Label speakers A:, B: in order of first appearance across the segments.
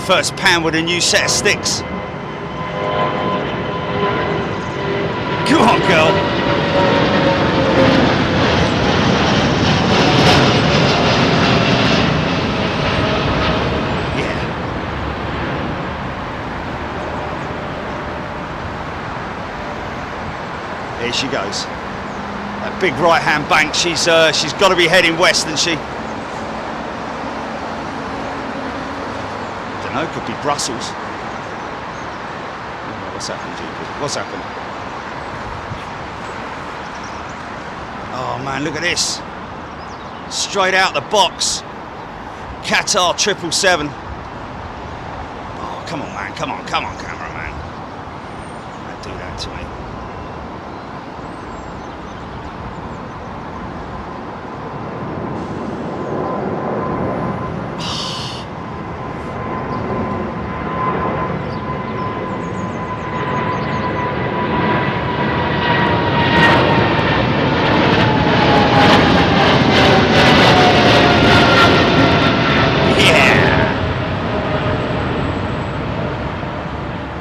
A: First pan with a new set of sticks. Come on, girl. Yeah. Here she goes. That big right-hand bank. She's got to be heading west, isn't she? Don't know. Could be Brussels. What's happening, GP? What's happening? Oh man, look at this. Straight out the box. Qatar 777. Oh, come on, man. Come on, cameraman. Don't do that to me.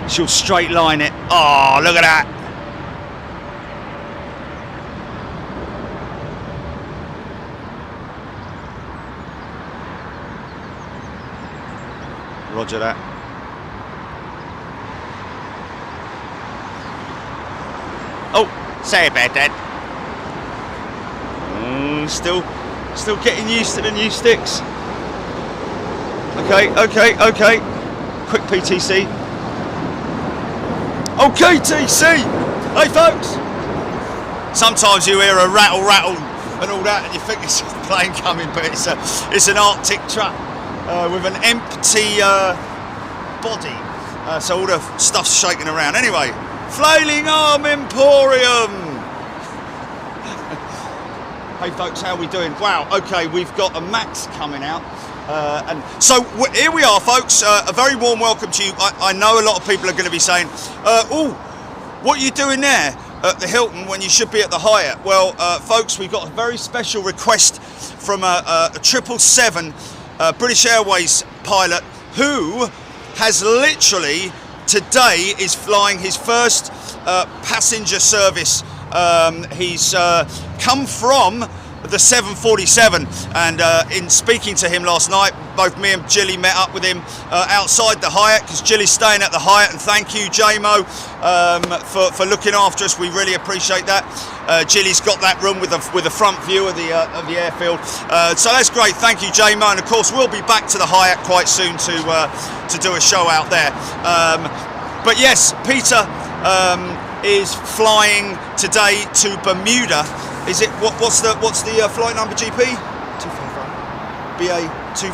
A: She'll straight line it. Oh, look at that. Roger that. Oh, say about that. Still getting used to the new sticks. Okay. Quick PTC. Okay, TC. Hey, folks. Sometimes you hear a rattle and all that, and you think it's a plane coming, but it's an Arctic truck with an empty body, so all the stuff's shaking around. Anyway, Flailing Arm Emporium. Hey, folks, how are we doing? Wow. Okay, we've got a Max coming out. And so here we are, folks. A very warm welcome to you. I know a lot of people are going to be saying, oh, what are you doing there at the Hilton when you should be at the Hyatt? Well, folks, we've got a very special request from a 777 British Airways pilot who has literally today is flying his first passenger service. He's come from the 747, and in speaking to him last night, both me and Jilly met up with him outside the Hyatt, because Jilly's staying at the Hyatt, and thank you, JMO, for looking after us. We really appreciate that. Jilly's got that room with a front view of the airfield, so that's great. Thank you, JMO, and of course we'll be back to the Hyatt quite soon to do a show out there. But yes, Peter is flying today to Bermuda. Is it what's the flight number, GP? 255. BA 2.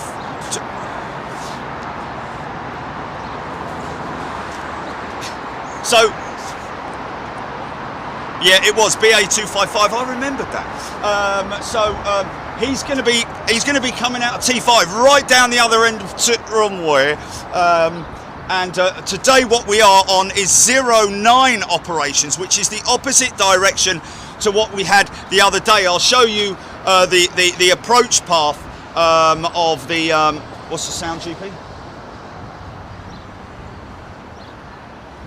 A: So yeah, it was BA 255. I remembered that. He's going to be coming out of T5 right down the other end of Runway. And today what we are on is 09 operations, which is the opposite direction to what we had the other day. I'll show you the approach path of the what's the sound, GP?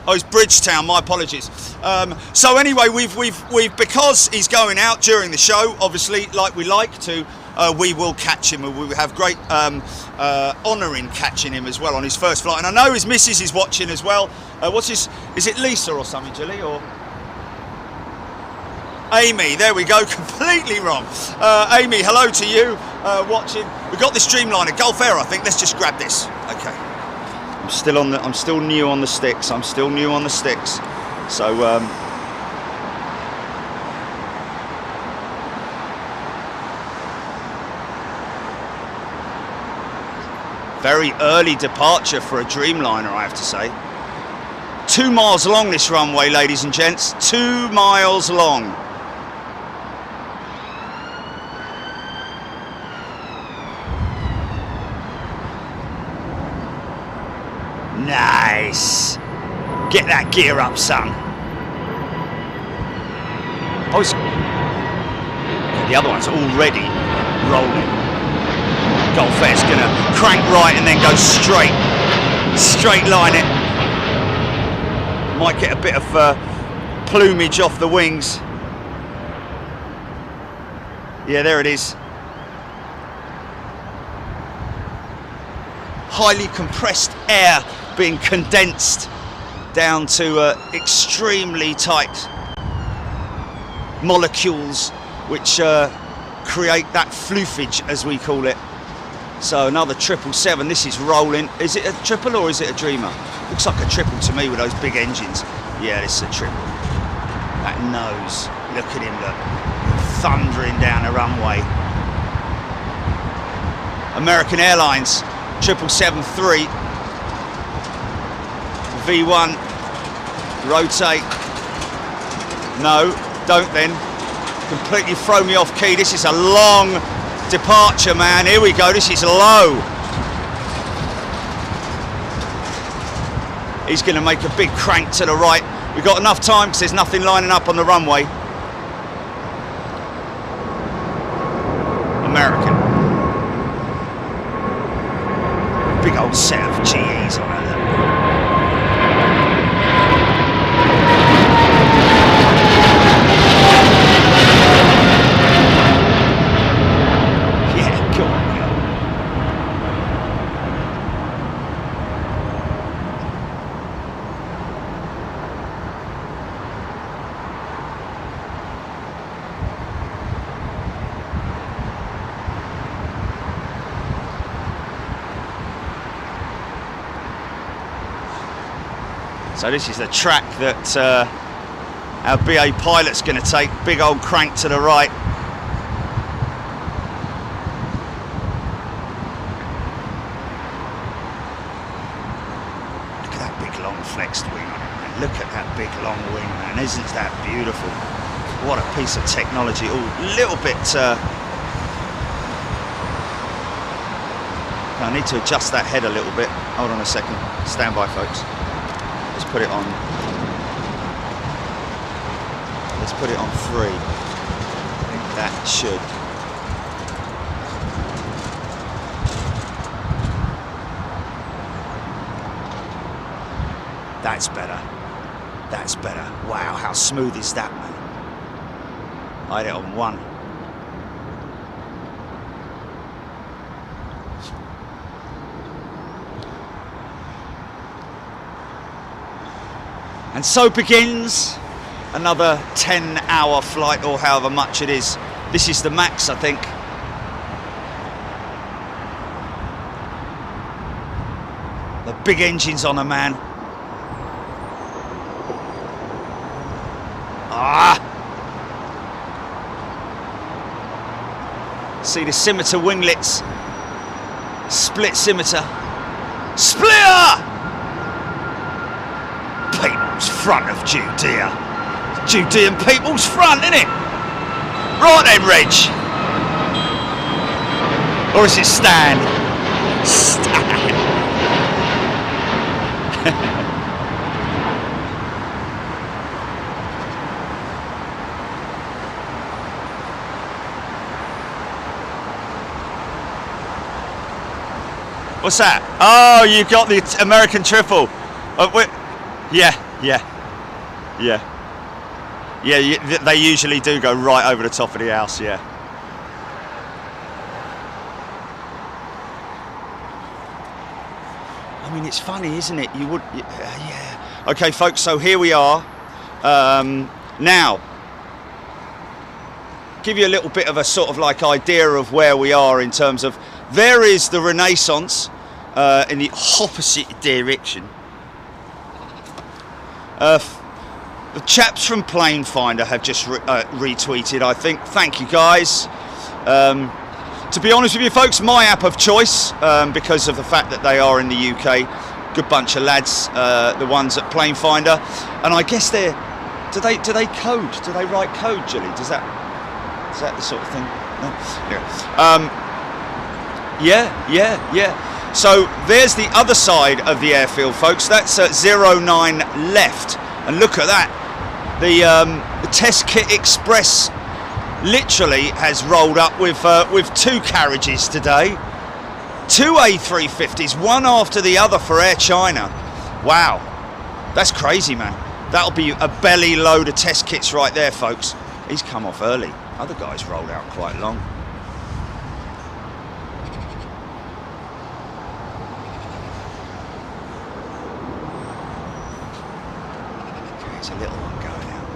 A: Oh, it's Bridgetown. My apologies. So anyway, we've because he's going out during the show, obviously, like we like to. We will catch him, and we have great honour in catching him as well on his first flight. And I know his missus is watching as well. Is it Lisa or something, Jilly, or Amy? There we go. Completely wrong. Amy, hello to you watching. We've got this Dreamliner Gulf Air, I think. Let's just grab this. Okay. I'm still new on the sticks. So very early departure for a Dreamliner, I have to say. 2 miles long, this runway, ladies and gents. 2 miles long. Nice. Get that gear up, son. Oh, the other one's already rolling. Gulf Air's gonna crank right and then go straight. straight line it. Might get a bit of plumage off the wings. Yeah, there it is. Highly compressed air being condensed down to extremely tight molecules, which create that floofage, as we call it. So another 777. This is rolling. Is it a triple or is it a Dreamer? Looks like a triple to me with those big engines. Yeah, this is a triple. That nose. Look at him, look. Thundering down the runway. American Airlines 777-3. V1. Rotate. No, don't then. Completely throw me off key. This is a long departure, man. Here we go. This is low. He's going to make a big crank to the right. We've got enough time because there's nothing lining up on the runway. American. Big old set of GEs on it. So this is the track that our BA pilot's going to take. Big old crank to the right. Look at that big long flexed wing on it, man. Look at that big long wing, man. Isn't that beautiful? What a piece of technology. Oh, a little bit... I need to adjust that head a little bit. Hold on a second. Stand by, folks. Let's put it on. Let's put it on 3. I think that should. That's better. That's better. Wow, how smooth is that, man? I had it on 1. And so begins another 10-hour flight, or however much it is. This is the max, I think. The big engines on a man. See the scimitar winglets. Split scimitar. Splitter! People's front of Judea. Judean people's front, innit? Right then, Reg. Or is it Stan? Stan. What's that? Oh, you got the American triple. Yeah. They usually do go right over the top of the house, yeah. I mean, it's funny, isn't it? You would, yeah. Okay, folks, so here we are. Now, give you a little bit of a sort of like idea of where we are in terms of, there is the Renaissance in the opposite direction. The chaps from Plane Finder have just retweeted, I think. Thank you, guys. To be honest with you, folks, my app of choice, because of the fact that they are in the UK. Good bunch of lads, the ones at Plane Finder. And I guess they're... Do they code? Do they write code, Julie? Is that the sort of thing? No? Yeah. So there's the other side of the airfield, folks. That's at 09 left. And look at that. The Test Kit Express literally has rolled up with 2 carriages today. 2 A350s, one after the other for Air China. Wow, that's crazy, man. That'll be a belly load of test kits right there, folks. He's come off early. Other guys rolled out quite long. Okay, there's a little one going out.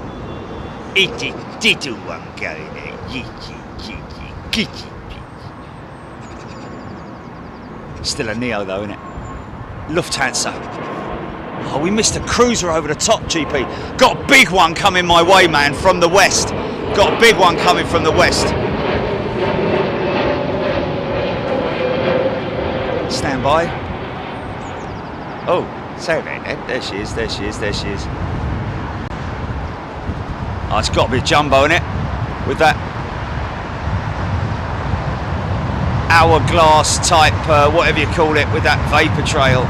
A: It's a little one going out. Still a Neo though, isn't it? Lufthansa. Oh, we missed a cruiser over the top, GP. Got a big one coming my way, man, from the west. Got a big one coming from the west. Stand by. Oh, sorry about that. There she is, there she is, there she is. Oh, it's got to be a jumbo, innit? With that hourglass type, whatever you call it, with that vapor trail.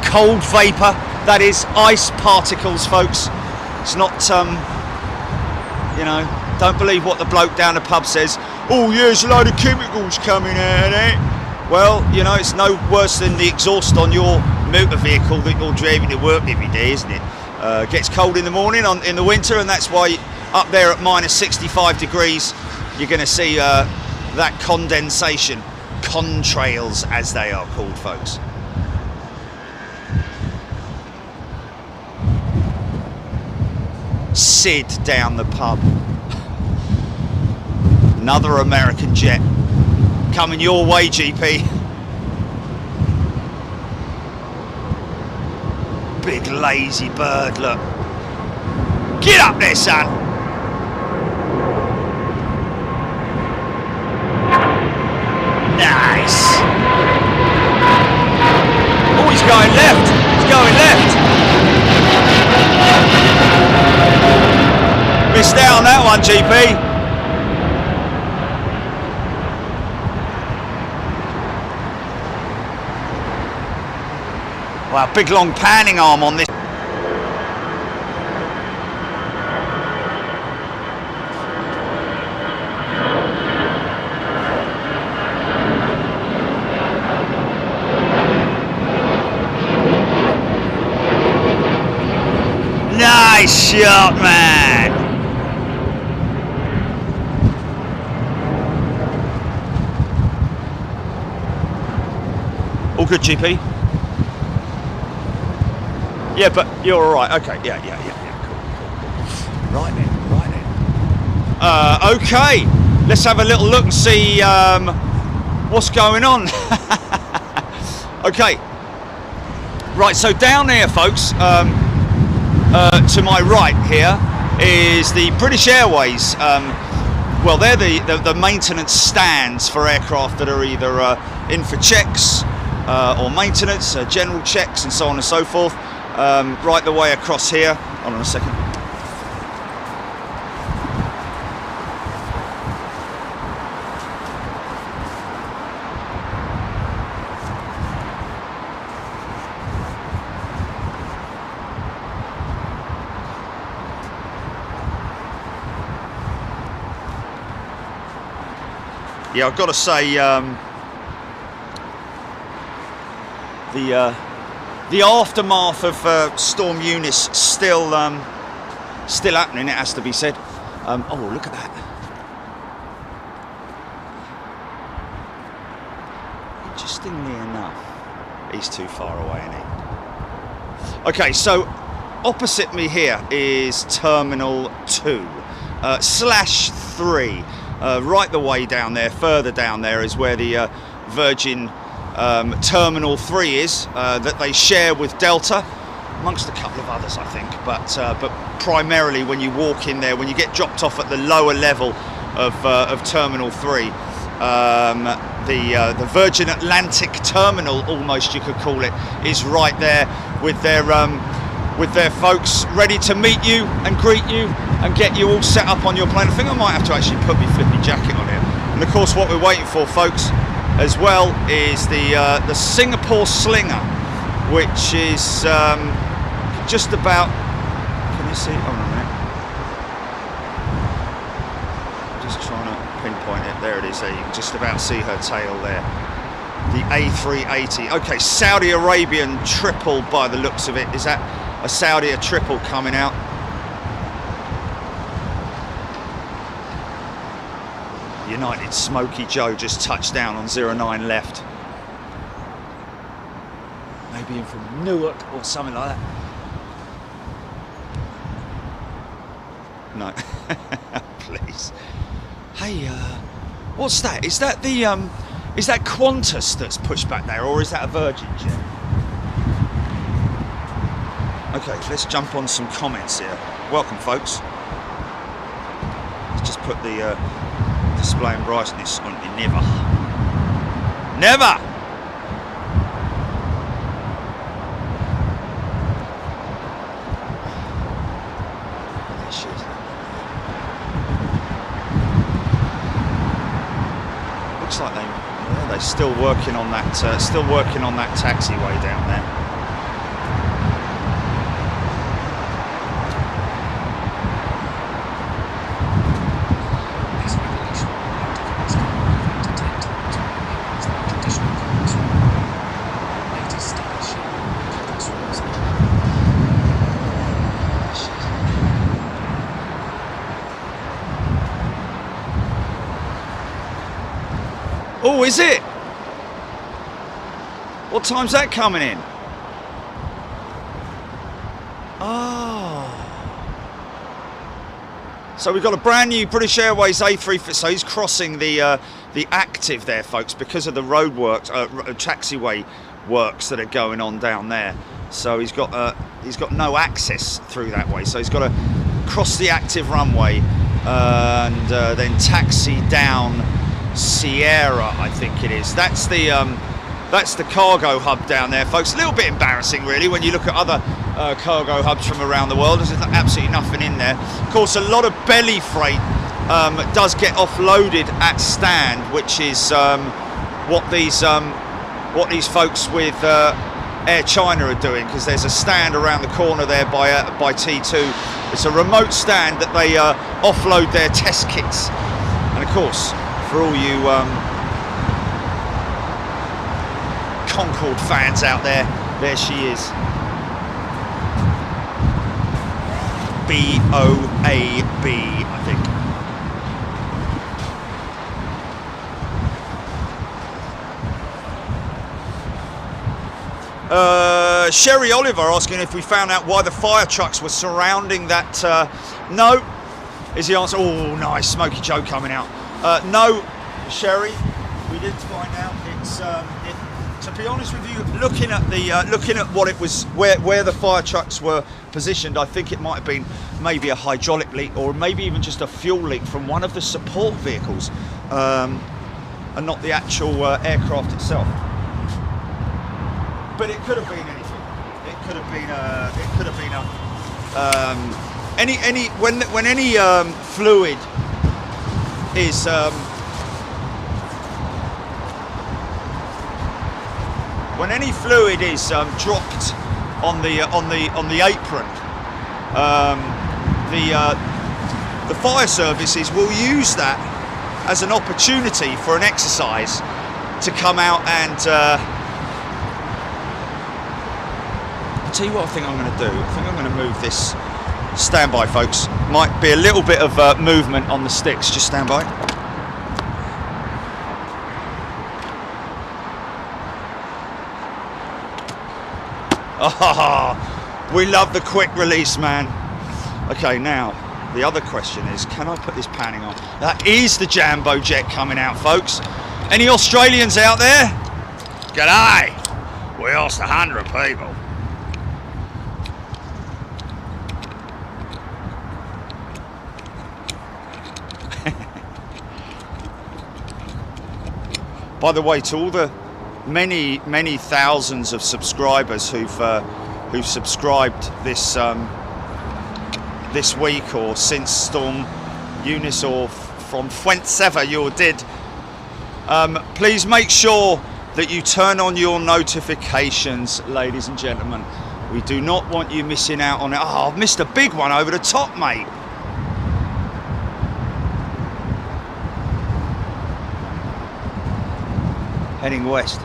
A: Cold vapor, that is ice particles, folks. It's not, you know, don't believe what the bloke down the pub says. Oh yeah, there's a load of chemicals coming out of it. Well, you know, it's no worse than the exhaust on your motor vehicle that you're driving to work every day, isn't it? Gets cold in the morning, in the winter, and that's why up there at minus 65 degrees, you're going to see that condensation, contrails as they are called, folks. Sid down the pub. Another American jet coming your way, GP. Big lazy bird, look. Get up there, son. Nice. Oh, he's going left. He's going left. Missed out on that one, GP. Wow, big long panning arm on this. Nice shot, man. All good, GP. Yeah, but you're all right. Okay, yeah, cool. Right then. Okay, let's have a little look and see what's going on. Okay, right. So down there, folks, to my right here is the British Airways. Well, they're the maintenance stands for aircraft that are either in for checks or maintenance, general checks, and so on and so forth. Right the way across here. Hold on a second. Yeah, I've got to say, the aftermath of Storm Eunice still happening, it has to be said. Oh, look at that. Interestingly enough, he's too far away, isn't he? Okay, so opposite me here is Terminal 2/3. Right the way down there, further down there, is where the Virgin Terminal 3 is, that they share with Delta, amongst a couple of others, I think. But primarily, when you walk in there, when you get dropped off at the lower level of Terminal 3, the Virgin Atlantic Terminal, almost you could call it, is right there with their folks ready to meet you and greet you and get you all set up on your plane. I think I might have to actually put my flippy jacket on here. And of course, what we're waiting for, folks, as well, is the Singapore Slinger, which is just about. Can you see? Hold on a minute. I'm just trying to pinpoint it. There it is. There you can just about see her tail there. The A380. Okay, Saudi Arabian triple by the looks of it. Is that a Saudi triple coming out? United Smoky Joe just touched down on 09 left. Maybe in from Newark or something like that. No. Please. Hey, what's that? Is that the is that Qantas that's pushed back there, or is that a Virgin jet? Okay, let's jump on some comments here. Welcome, folks. Let's just put the display and brightness on. Never. Never. There she is. Looks like they're still working on that. Taxiway down there. Oh, is it? What time's that coming in? Oh. So we've got a brand new British Airways A350. So he's crossing the active there, folks, because of the road works, taxiway works that are going on down there. So he's got no access through that way. So he's got to cross the active runway and then taxi down Sierra, I think it is. That's the cargo hub down there, folks. A little bit embarrassing, really, when you look at other cargo hubs from around the world. There's absolutely nothing in there. Of course, a lot of belly freight does get offloaded at stand, which is what these folks with Air China are doing, because there's a stand around the corner there by T2. It's a remote stand that they offload their test kits, and of course, for all you Concord fans out there she is. BOAB, I think. Sherry Oliver asking if we found out why the fire trucks were surrounding that. No, is the answer. Oh, nice, Smoky Joe coming out. No, Sherry, we didn't find out. It's to be honest with you, looking at what it was, where the fire trucks were positioned, I think it might have been maybe a hydraulic leak, or maybe even just a fuel leak from one of the support vehicles, and not the actual aircraft itself. But it could have been anything. It could have been when any fluid is when any fluid is dropped on the apron, the fire services will use that as an opportunity for an exercise to come out and I'll tell you what I think I'm going to do. I think I'm going to move this. Stand by, folks. Might be a little bit of movement on the sticks. Just stand by. Ah, we love the quick release, man. Okay, now the other question is, can I put this panning on? That is the Jambo jet coming out, folks. Any Australians out there? G'day. We lost 100 people. By the way, to all the many thousands of subscribers who've subscribed this week or since Storm Eunice, or from whencever you did, please make sure that you turn on your notifications, ladies and gentlemen. We do not want you missing out on it. Oh, I've missed a big one over the top, mate. Heading west.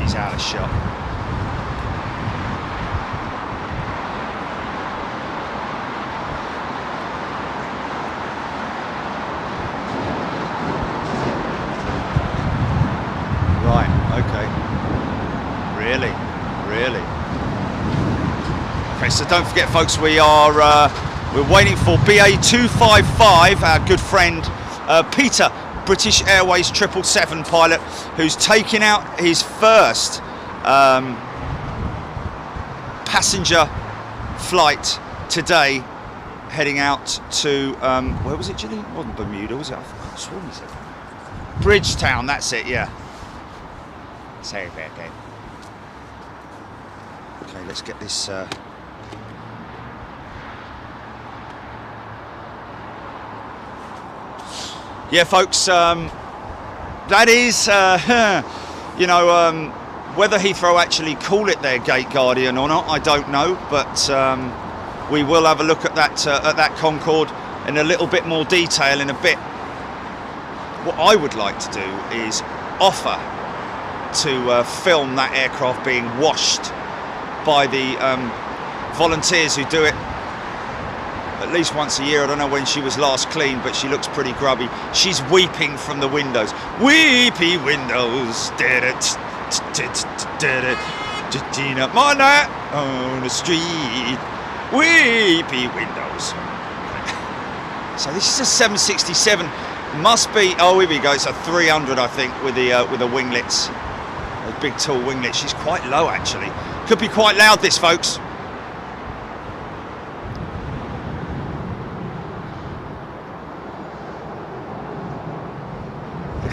A: he's out of shot. Right, okay. Really? Really? Okay, so don't forget, folks, we're waiting for BA255, our good friend Peter, British Airways 777 pilot, who's taking out his first passenger flight today, heading out to where was it, Jilly? It wasn't Bermuda, was it? I swore he said Bridgetown. That's it. Yeah. Sorry about that. Okay, let's get this. Yeah, folks, that is, you know, whether Heathrow actually call it their gate guardian or not, I don't know, but we will have a look at that Concorde in a little bit more detail in a bit. What I would like to do is offer to film that aircraft being washed by the volunteers who do it at least once a year. I don't know when she was last cleaned, but she looks pretty grubby. She's weeping from the windows. Weepy windows. My night on the street. Weepy windows. So this is a 767. Must be. Oh, here we go. It's a 300, I think, with the winglets. Those big tall winglets. She's quite low, actually. Could be quite loud, this, folks.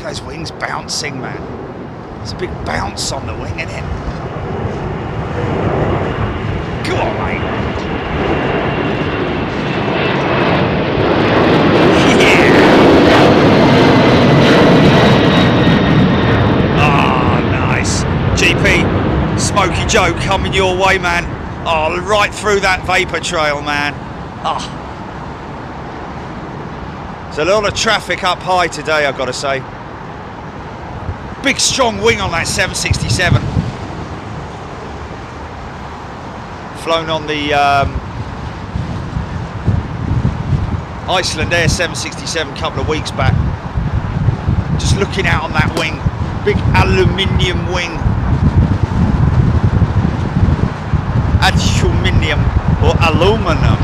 A: Those wings bouncing, man. There's a big bounce on the wing, isn't it? Go on, mate. Yeah. Oh, nice. GP, Smoky Joe coming your way, man. Oh, right through that vapor trail, man. Oh. There's a lot of traffic up high today, I've got to say. Big strong wing on that 767. Flown on the Iceland Air 767 a couple of weeks back. Just looking out on that wing, big aluminium wing. Aluminium or aluminum,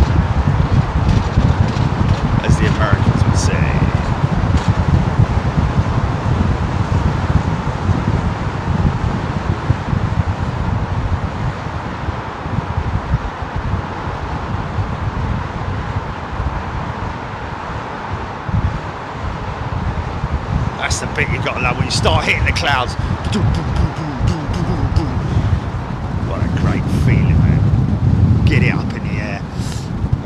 A: as the Americans would say. That's the bit you've got to love when you start hitting the clouds. What a great feeling, man. Get it up in the air.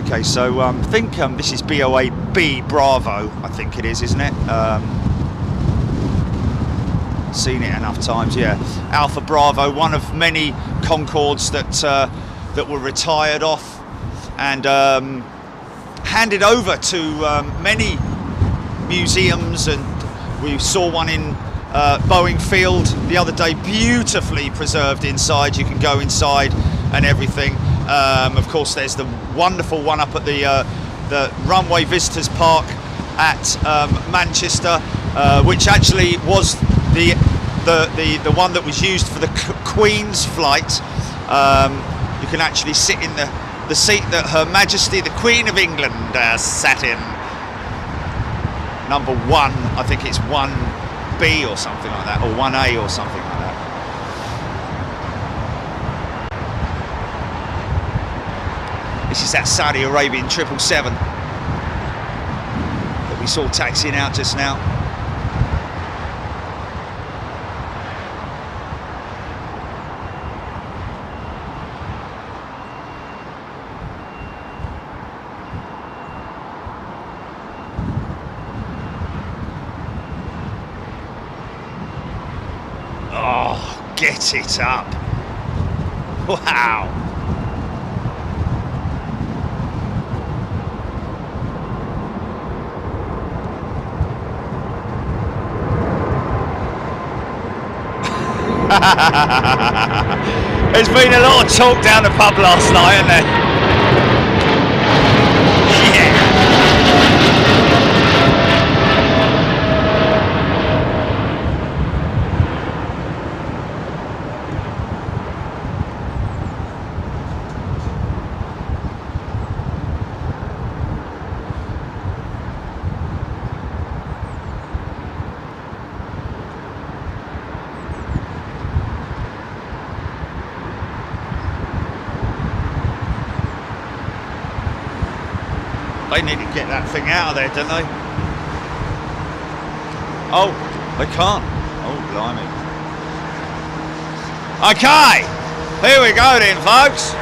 A: Okay, so I think this is BOA B Bravo, I think it is, isn't it? Seen it enough times, yeah. Alpha Bravo, one of many Concords that were retired off and handed over to many museums, and we saw one in Boeing Field the other day, beautifully preserved inside. You can go inside and everything. Of course, there's the wonderful one up at the Runway Visitors Park at Manchester, which actually was the one that was used for the Queen's flight. You can actually sit in the seat that Her Majesty the Queen of England sat in. Number 1, I think it's 1B or something like that, or 1A or something like that. This is that Saudi Arabian 777 that we saw taxiing out just now. Get it up. Wow. There's been a lot of talk down the pub last night, hasn't there? Yeah. They need to get that thing out of there, don't they? Oh, they can't. Oh, blimey. Okay, here we go then, folks.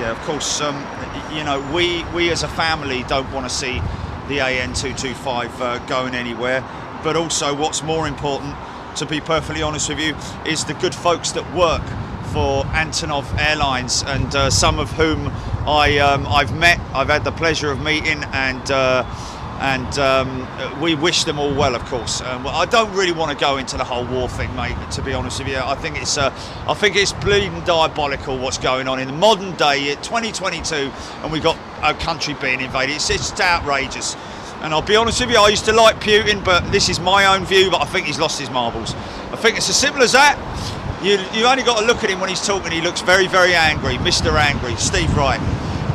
A: Yeah, of course, you know, we as a family don't want to see the AN225 going anywhere, but also what's more important, to be perfectly honest with you, is the good folks that work for Antonov Airlines, and some of whom I've met, I've had the pleasure of meeting, and we wish them all well, of course. Well, I don't really want to go into the whole war thing, mate, to be honest with you. I think it's bleeding diabolical what's going on in the modern day, 2022, and we've got a country being invaded. It's just outrageous. And I'll be honest with you, I used to like Putin, but this is my own view, but I think he's lost his marbles. I think it's as simple as that. You only got to look at him when he's talking. He looks very, very angry. Mr. Angry, Steve Wright.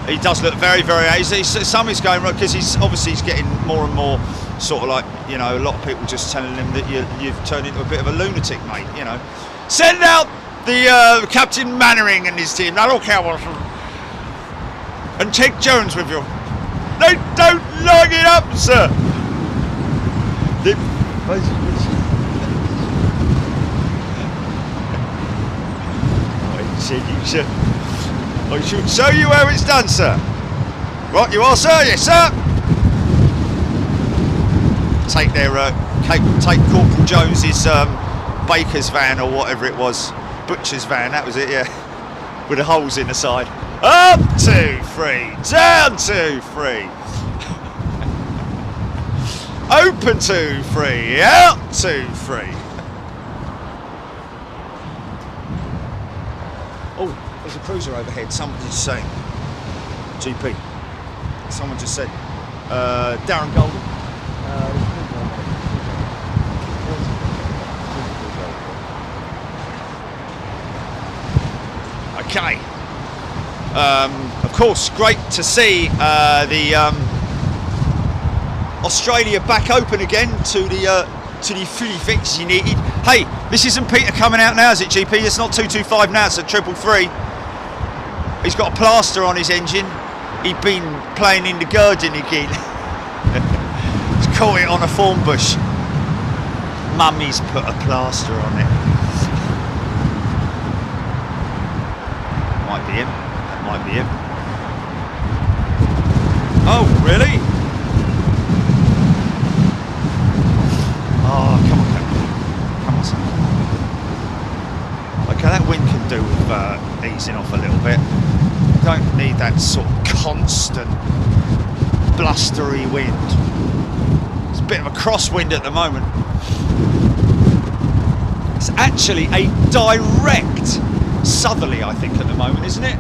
A: He does look very, very angry. Something's going wrong, because he's getting more and more sort of like, you know, a lot of people just telling him that you've turned into a bit of a lunatic, mate, you know. Send out the Captain Mannering and his team. Now look how and take Jones with you. They don't line it up, sir. I should show you how it's done, sir. Right, you are, sir? Yes, sir. Take their take Corporal Jones's baker's van or whatever it was, butcher's van. That was it, yeah, with the holes in the side. Up 2, 3, down 2, 3. Open 2, 3, out 2, 3. Oh, there's a cruiser overhead. Someone just saying. GP. Someone just said. Darren Golden. Okay. Of course, great to see the Australia back open again to the fully vaccinated. Hey, this isn't Peter coming out now, is it, GP? It's not 225 now, it's a 333. He's got a plaster on his engine. He'd been playing in the garden again. He's caught it on a thorn bush. Mummy's put a plaster on it. Might be him. That might be him. Oh, really? Oh, come on, come on, son. Okay, that wind can do with easing off a little bit. Don't need that sort of constant blustery wind. It's a bit of a crosswind at the moment. It's actually a direct southerly, I think, at the moment, isn't it?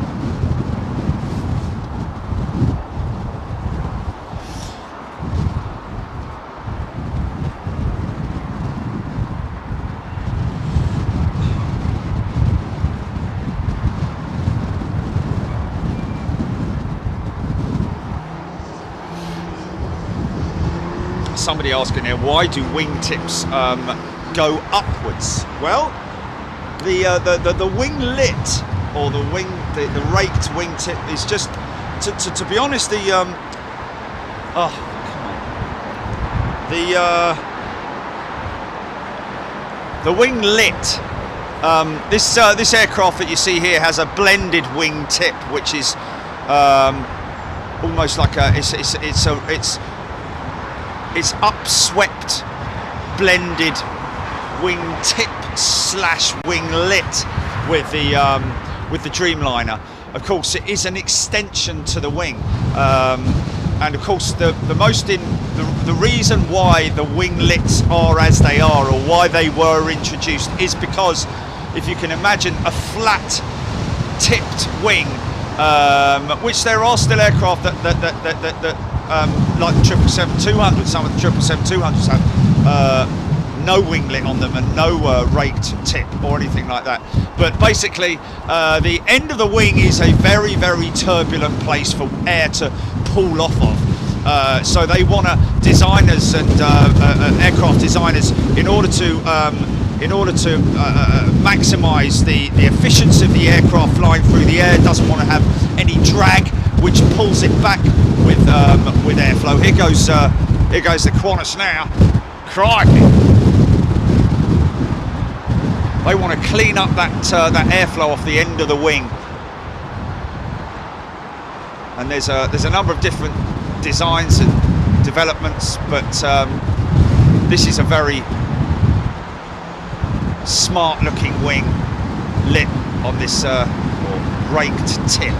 A: Somebody asking there, why do wingtips go upwards? Well, the winglet or the raked wingtip is just to be honest, the oh come on, the winglet. This aircraft that you see here has a blended wingtip, which is almost like it's upswept, blended wingtip / winglet with the Dreamliner. of course, it is an extension to the wing. And of course, the reason why the winglets are as they are, or why they were introduced, is because if you can imagine a flat tipped wing, which there are still aircraft that like 777-200, some of the 777-200s have no winglet on them and no raked tip or anything like that. But basically, the end of the wing is a very, very turbulent place for air to pull off of. So they want to, designers and aircraft designers, in order to maximise the efficiency of the aircraft flying through the air, doesn't want to have any drag which pulls it back with airflow. Here goes the Qantas now. Crikey! They want to clean up that airflow off the end of the wing, and there's a number of different designs and developments, but this is a very smart-looking wing lit on this raked tip,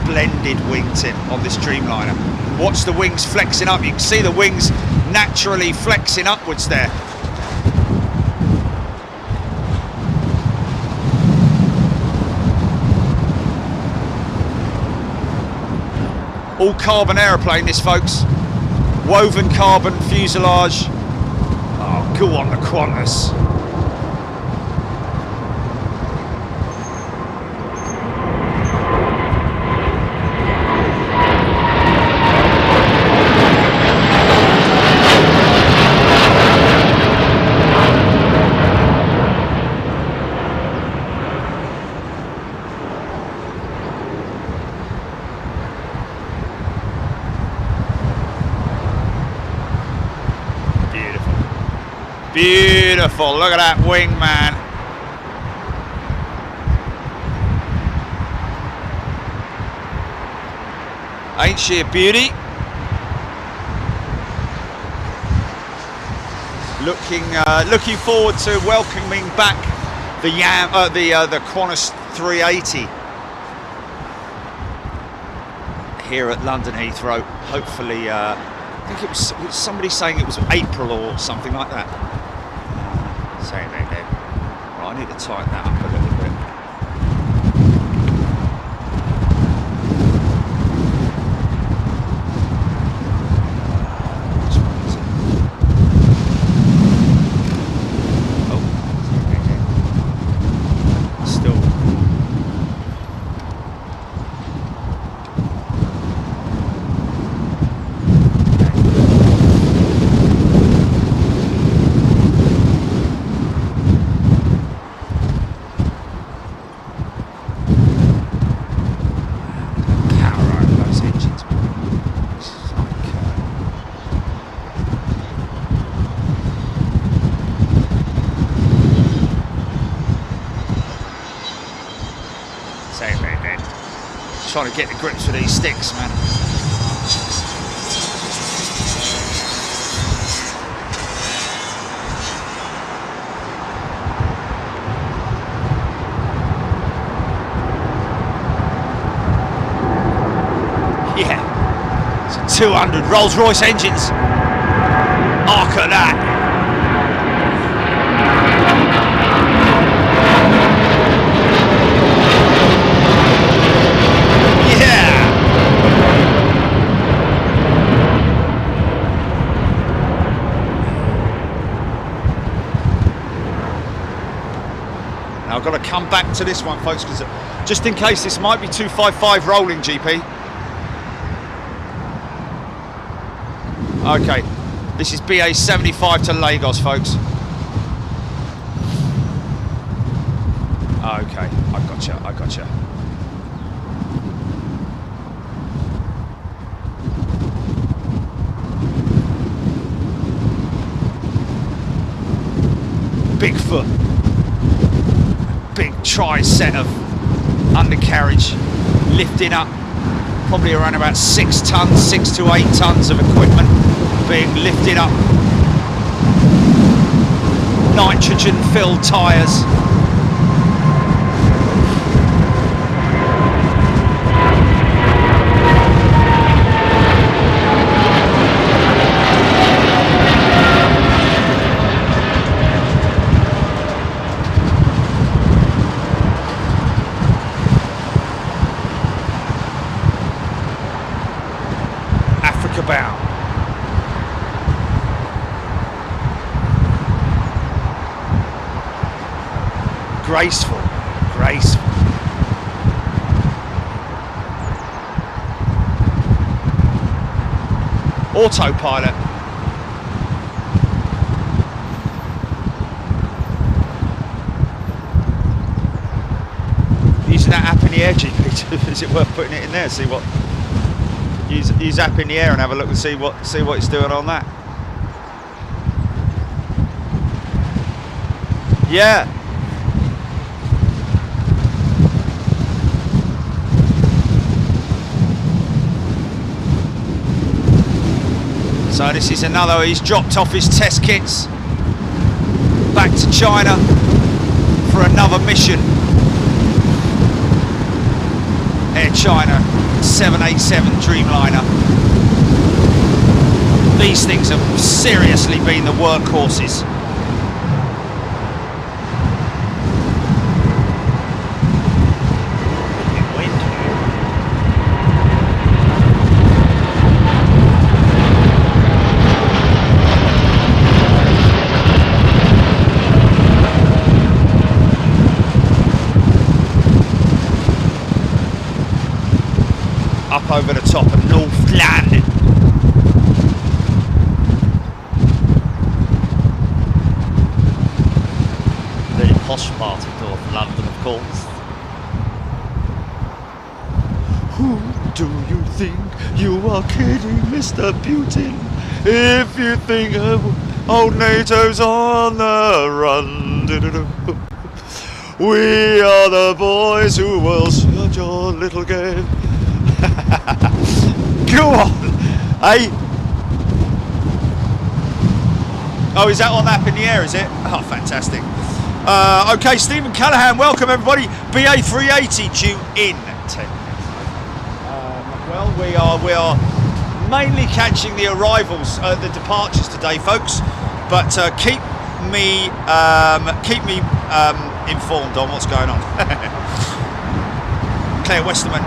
A: blended wing tip on this Dreamliner. Watch the wings flexing up. You can see the wings naturally flexing upwards there. All carbon aeroplane, this, folks. Woven carbon fuselage. Oh, go on the Qantas. Beautiful, look at that wing, man. Ain't she a beauty? Looking forward to welcoming back the Qantas 380 here at London Heathrow. Hopefully, I think it was somebody saying it was April or something like that. Saying that then. Right, I need to tighten that up a little bit. Which one is it? Oh, still. Trying to get the grips with these sticks, man. Yeah, it's 200 Rolls-Royce engines. Arc at that. I've got to come back to this one, folks, because just in case this might be 255 rolling, GP. Okay, this is BA 75 to Lagos, folks. Okay, I gotcha. Bigfoot. Big tri-set of undercarriage lifting up, probably around about 6 tons, 6 to 8 tons of equipment being lifted up. Nitrogen filled tyres. graceful, graceful. Autopilot. Using that app in the air, GP, is it worth putting it in there? See what? Use app in the air and have a look and see what it's doing on that. Yeah. So this is another, he's dropped off his test kits back to China for another mission. Air China 787 Dreamliner. These things have seriously been the workhorses. Up over the top of Northland.
B: Very posh part of North London, of course.
A: Who do you think you are kidding, Mr. Putin? If you think old NATO's on the run. We are the boys who will search your little game. Go on, hey. Oh, is that on app in the air, is it? Oh, fantastic. Okay, Stephen Callahan, welcome everybody. BA 380 due in 10 minutes. Well, we are mainly catching the arrivals, the departures today, folks. But keep me informed on what's going on. Claire Westerman,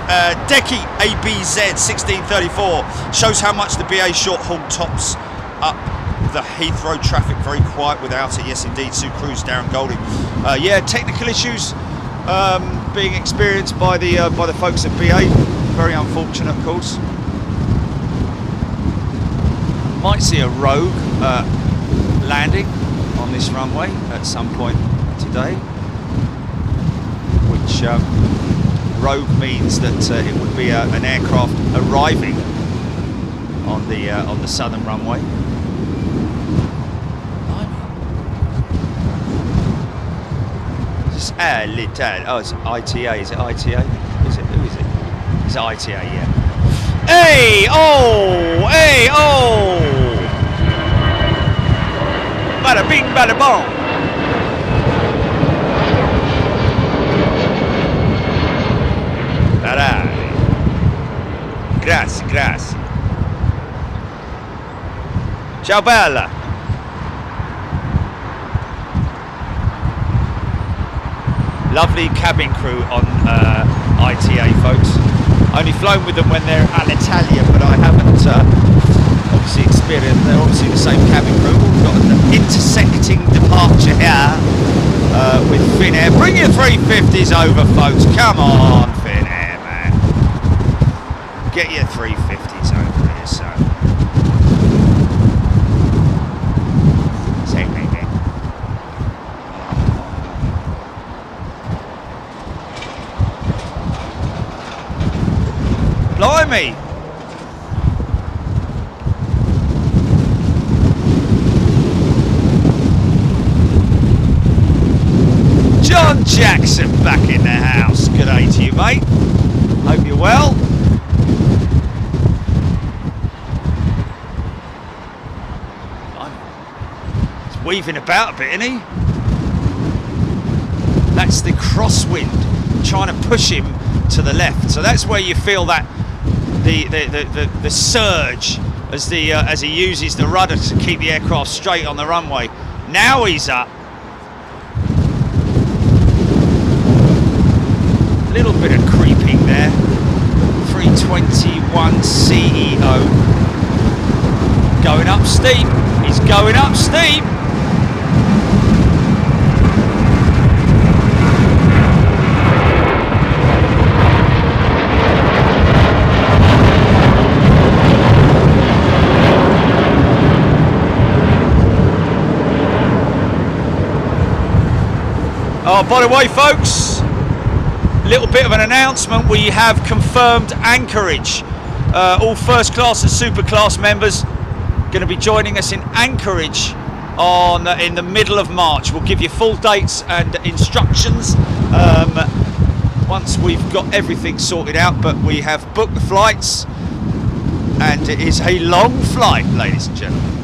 A: Decky ABZ 1634 shows how much the BA short haul tops up the Heathrow traffic. Very quiet without it. Yes, indeed. Sue Cruz, Darren Golding. Yeah, technical issues being experienced by the folks at BA. Very unfortunate, of course. Might see a Rogue landing on this runway at some point today, which. Rogue means that it would be an aircraft arriving on the southern runway. Just a little. Oh, it's ITA. Is it ITA? Is it? Who is it? It's ITA. Yeah. Hey! Oh! Hey! Oh! Bada bing, bada bong. Grazie, grazie. Ciao bella. Lovely cabin crew on ITA, folks. Only flown with them when they're Alitalia, but I haven't obviously experienced. They're obviously the same cabin crew. We've got an intersecting departure here with Finnair. Bring your 350s over, folks. Come on, Finnair, man. Get your 350s over here, so. Say maybe. Blimey! John Jackson back in the house. Good day to you, mate. Hope you're well. He's weaving about a bit, isn't he? That's the crosswind trying to push him to the left. So that's where you feel that the surge as he uses the rudder to keep the aircraft straight on the runway. Now he's up. A little bit of creeping there. 321 CEO. Going up steep. He's going up steep. by the way, folks, little bit of an announcement. We have confirmed Anchorage. All first class and super class members going to be joining us in Anchorage in the middle of March. We'll give you full dates and instructions once we've got everything sorted out, but we have booked the flights and it is a long flight, ladies and gentlemen.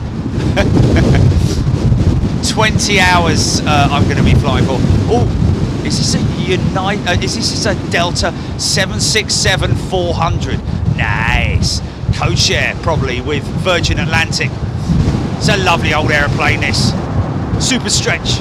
A: 20 hours I'm going to be flying for. Oh, is this a Delta 767-400? Nice. Co-share probably with Virgin Atlantic. It's a lovely old aeroplane, this. Super stretch.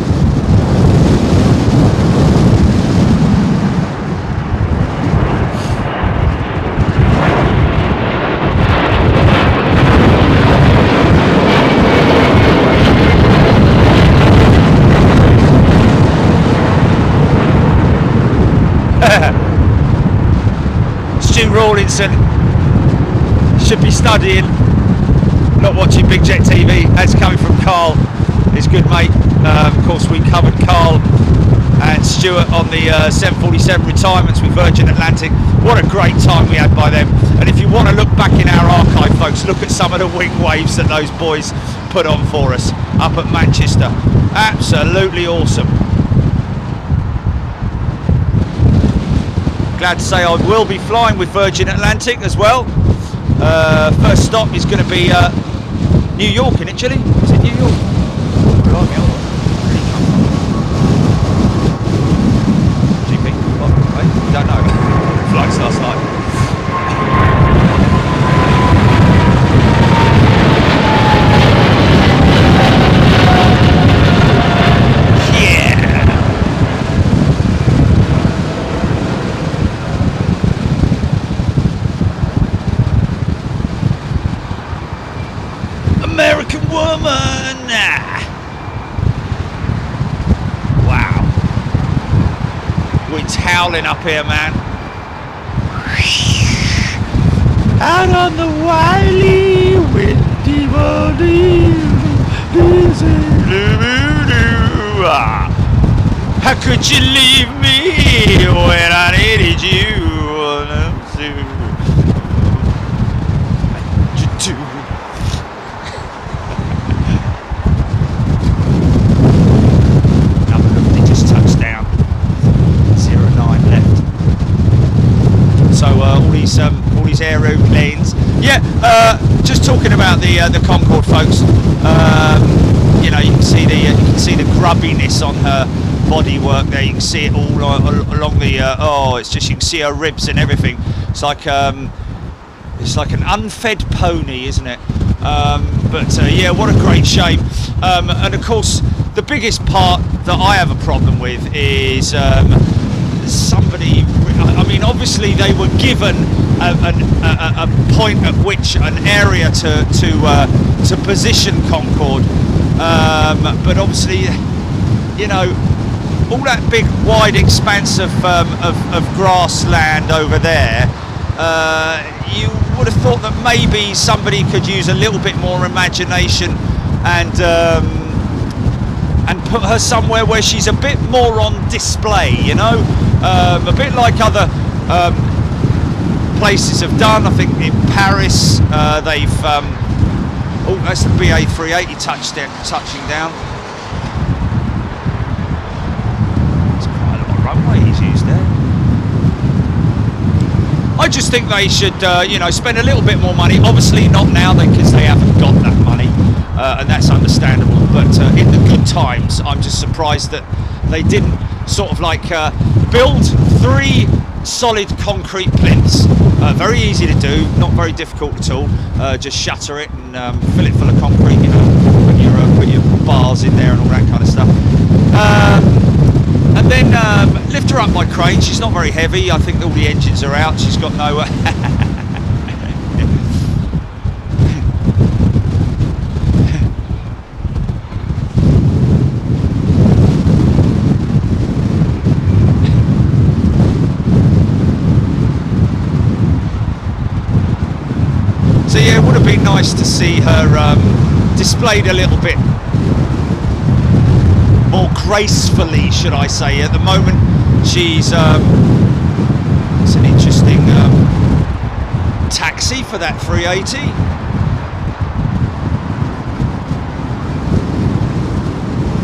A: Stu Rawlinson should be studying, not watching Big Jet TV. That's coming from Carl, his good mate. Of course, we covered Carl and Stuart on the 747 retirements with Virgin Atlantic. What a great time we had by them. And if you want to look back in our archive, folks, look at some of the wing waves that those boys put on for us up at Manchester. Absolutely awesome. Glad to say I will be flying with Virgin Atlantic as well. First stop is going to be New York, isn't it, Chile? Is it New York? GP? What? Wait, don't know. Flights last night. American woman. Wow. Wind's howling up here, man. Out on the wily, windy body. How could you leave me when I needed you? All these aeroplanes. Yeah, just talking about the Concorde, folks. You know, you can see the grubbiness on her bodywork there. You can see it all along the. It's just, you can see her ribs and everything. It's like an unfed pony, isn't it? Yeah, what a great shape. And of course, the biggest part that I have a problem with is somebody. I mean, obviously they were given a point at which an area to position Concorde, but obviously, you know, all that big wide expanse of grassland over there, you would have thought that maybe somebody could use a little bit more imagination and put her somewhere where she's a bit more on display, you know, a bit like other places have done. I think in Paris they've that's the A380 touching down. There's quite a lot of runways used there. I just think they should you know, spend a little bit more money. Obviously not now, because they haven't got that money, and that's understandable, but in the good times I'm just surprised that they didn't sort of like build 3 solid concrete plinths. Very easy to do, not very difficult at all. Just shutter it and fill it full of concrete, you know, put your bars in there and all that kind of stuff. And then lift her up by crane. She's not very heavy. I think all the engines are out. She's got no So yeah, it would have been nice to see her displayed a little bit more gracefully, should I say. At the moment, she's it's an interesting taxi for that 380.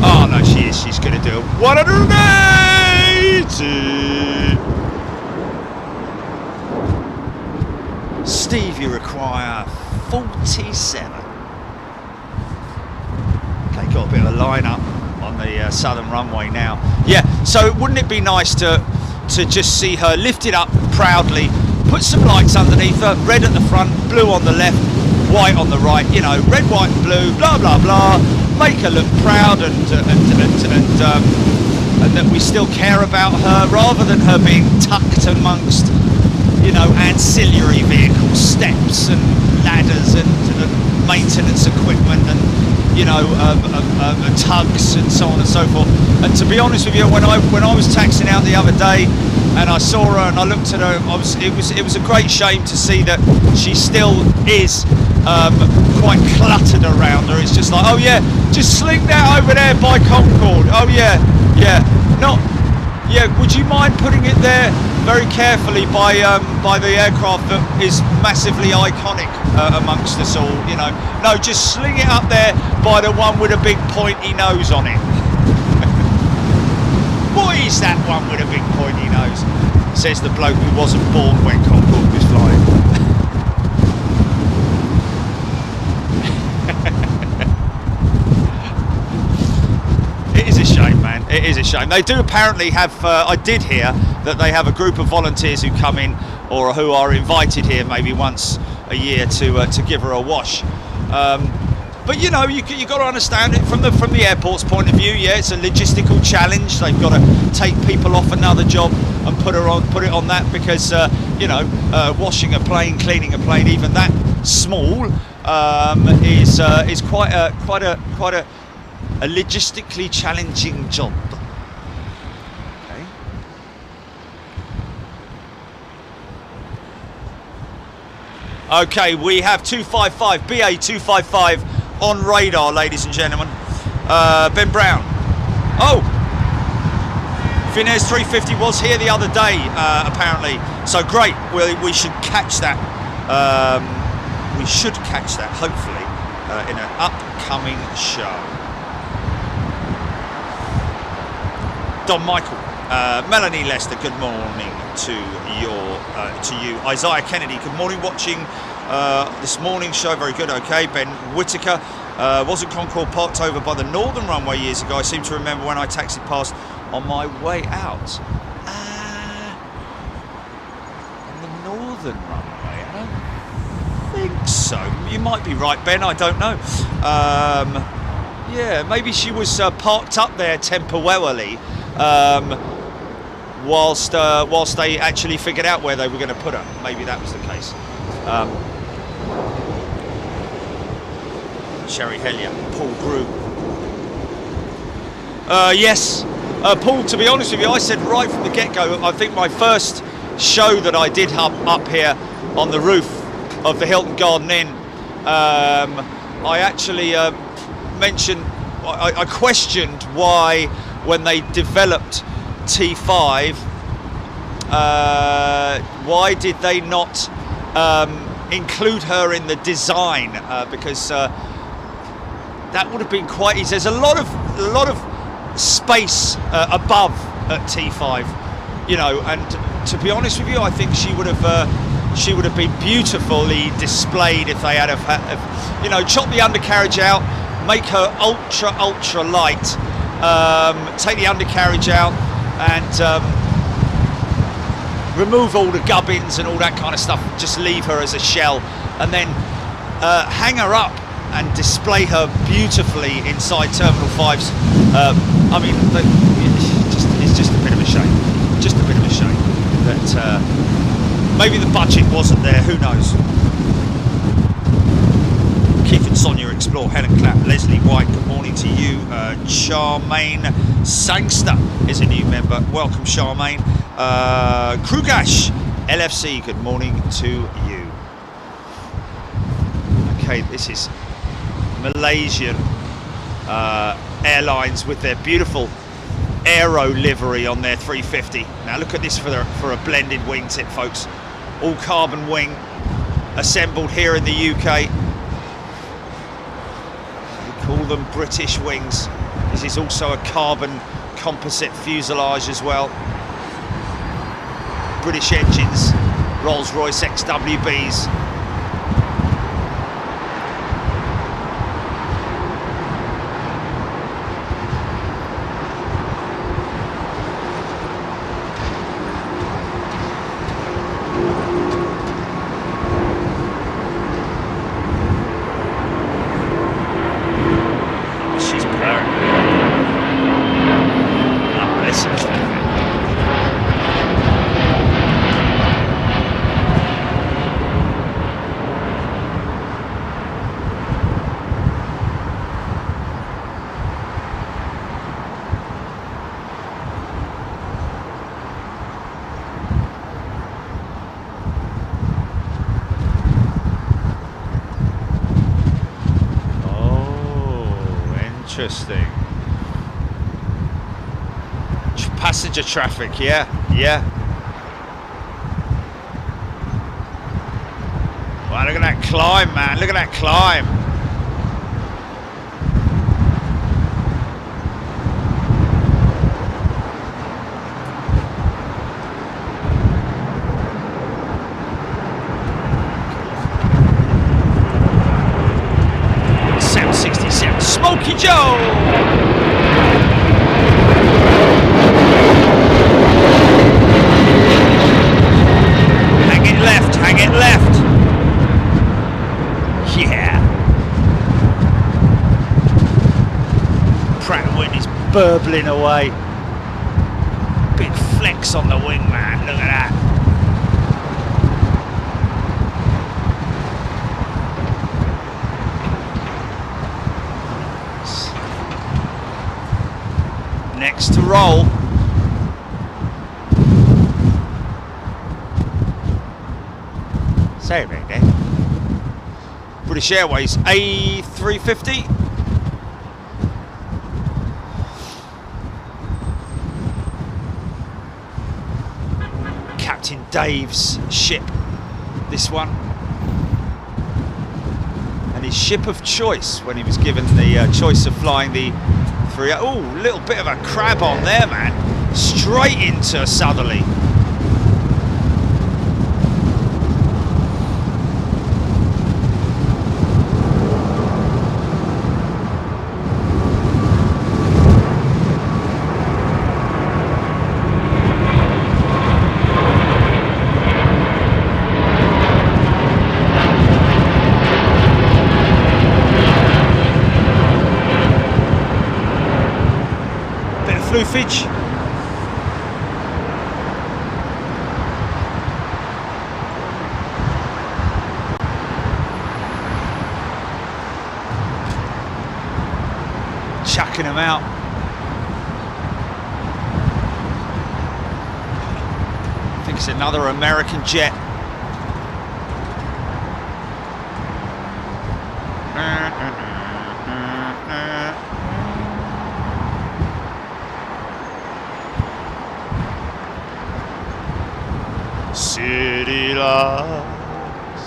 A: Oh no, she is. She's going to do a 180. Steve, you require 47. Okay, got a bit of a line up on the southern runway now. Yeah, so wouldn't it be nice to just see her lifted up proudly, put some lights underneath her, red at the front, blue on the left, white on the right, you know, red, white and blue, blah, blah, blah, make her look proud and that we still care about her, rather than her being tucked amongst, you know, ancillary vehicles, steps and ladders and maintenance equipment and, you know, tugs and so on and so forth. And to be honest with you, when I was taxiing out the other day and I saw her and I looked at her, it was a great shame to see that she still is quite cluttered around her. It's just like, oh yeah, just sling that over there by Concord. Oh yeah, would you mind putting it there very carefully by the aircraft that is massively iconic amongst us all, you know? No, just sling it up there by the one with a big pointy nose on it. What is that one with a big pointy nose? Says the bloke who wasn't born when Concord was flying. It is a shame, man. It is a shame. They do apparently have, I did hear that they have a group of volunteers who come in or who are invited here maybe once a year to give her a wash. But you know, you got to understand it from the airport's point of view. Yeah, it's a logistical challenge. They've got to take people off another job and put it on that, because you know, washing a plane, cleaning a plane, even that small, is quite a logistically challenging job. Okay, we have 255, BA 255 on radar, ladies and gentlemen. Ben Brown. Oh! Finnair's 350 was here the other day, apparently. So great, we should catch that. We should catch that, hopefully, in an upcoming show. Don Michael. Melanie Lester, good morning to you. Isaiah Kennedy, good morning. Watching this morning's show, very good. Okay, Ben Whitaker, wasn't Concord parked over by the northern runway years ago? I seem to remember when I taxied past on my way out. On the northern runway, I don't think so. You might be right, Ben. I don't know. Yeah, maybe she was parked up there temporarily. Whilst they actually figured out where they were going to put her. Maybe that was the case. Sherry Hellier, Paul Grew. Yes, Paul, to be honest with you, I said right from the get-go, I think my first show that I did up here on the roof of the Hilton Garden Inn, I actually mentioned, I questioned why, when they developed T5, why did they not include her in the design? Because that would have been quite easy. There's a lot of space above at T5, you know, and to be honest with you, I think she would have been beautifully displayed if they had you know, chop the undercarriage out, make her ultra light, take the undercarriage out and remove all the gubbins and all that kind of stuff, just leave her as a shell, and then hang her up and display her beautifully inside Terminal 5's. I mean, it's just a bit of a shame. Just a bit of a shame that maybe the budget wasn't there, who knows. Keith and Sonia explore, Helen Clapp, Leslie White, good morning to you. Charmaine Sangster is a new member, welcome Charmaine. Krugash LFC, good morning to you. Okay, this is Malaysian Airlines with their beautiful aero livery on their 350. Now look at this for a blended wingtip, folks. All carbon wing, assembled here in the UK. We call them British wings. This is also a carbon composite fuselage as well. British engines, Rolls-Royce XWBs. Interesting. Passenger traffic, yeah. Wow, look at that climb, man. Look at that climb. Smokey Joe! Hang it left, hang it left. Yeah. Pratt & Whitney's burbling away. Big flex on the wing, man. Look at that. Next to roll. Say it right there. British Airways A380. Captain Dave's ship, this one. And his ship of choice when he was given the choice of flying the oh, little bit of a crab on there, man. Straight into a southerly. Floofage. Chucking them out. I think it's another American jet. City lights.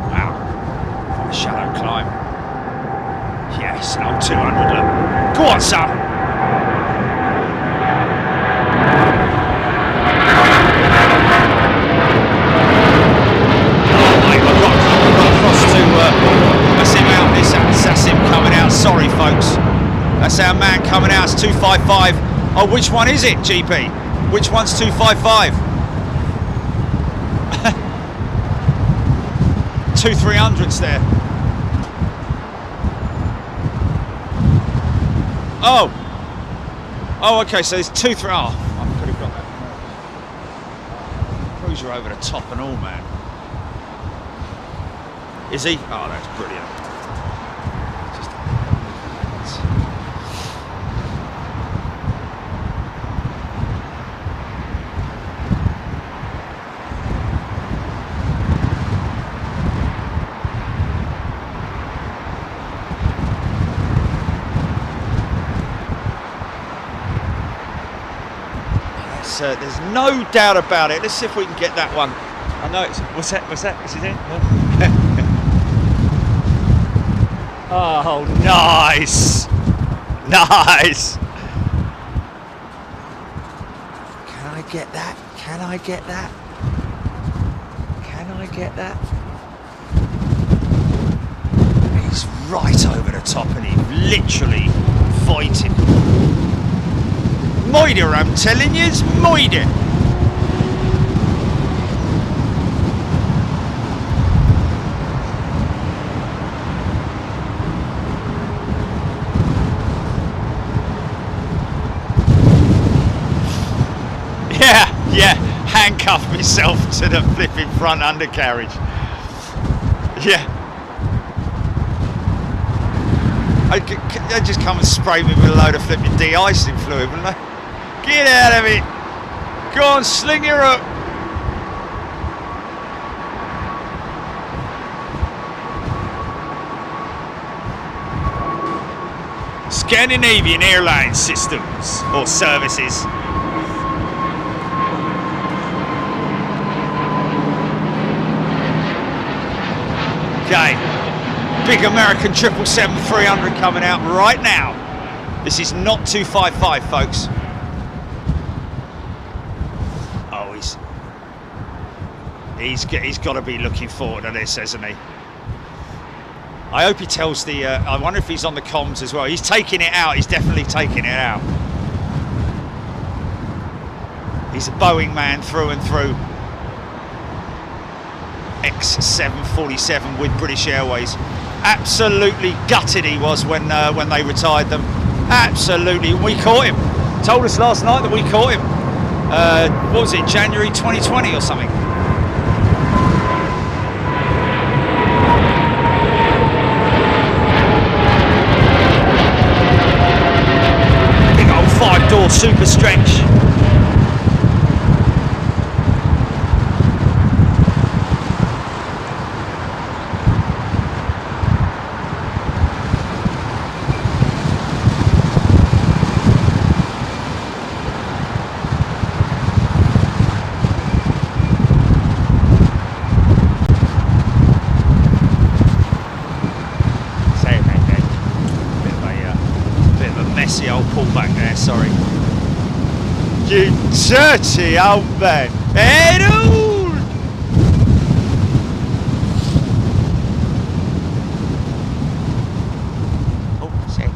A: Wow, what a shallow climb. Yes, an old 200 look. Go on, son. Oh mate, I've got across to that's him out. That's him coming out. Sorry folks. That's our man coming out. It's 255. Oh, which one is it, GP? Which one's 255? 2 300s there. Oh. Oh, okay, so there's 2 3. Oh, I could have got that. Cruiser over the top and all, man. Is he? Oh, that's brilliant. there's no doubt about it. Let's see if we can get that one. I know it's. What's that? Is it in? Oh, nice. Nice. Can I get that? Can I get that? Can I get that? He's right over the top and he's literally fighting. Maiden, I'm telling you, it's maiden. Yeah, handcuff myself to the flipping front undercarriage. Yeah. They just come and spray me with a load of flipping de-icing fluid, wouldn't they? Get out of it! Go on, sling her up! Scandinavian Airlines Systems, or Services. Okay, big American 777-300 coming out right now. This is not 255, folks. Oh, he's got to be looking forward to this, hasn't he? I hope he tells the. I wonder if he's on the comms as well. He's taking it out. He's definitely taking it out. He's a Boeing man through and through. X747 with British Airways. Absolutely gutted he was when they retired them. Absolutely. We caught him. Told us last night that we caught him. What was it, January 2020 or something? Big old 5-door super stretch. Sorry. You dirty old man. Head on! Oh, shit.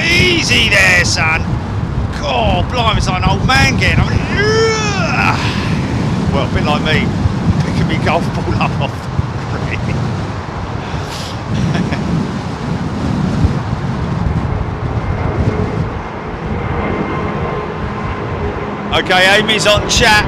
A: Easy there, son. God, blimey, it's like an old man getting. Well, a bit like me, picking me golf ball up off the green. Okay, Amy's on chat.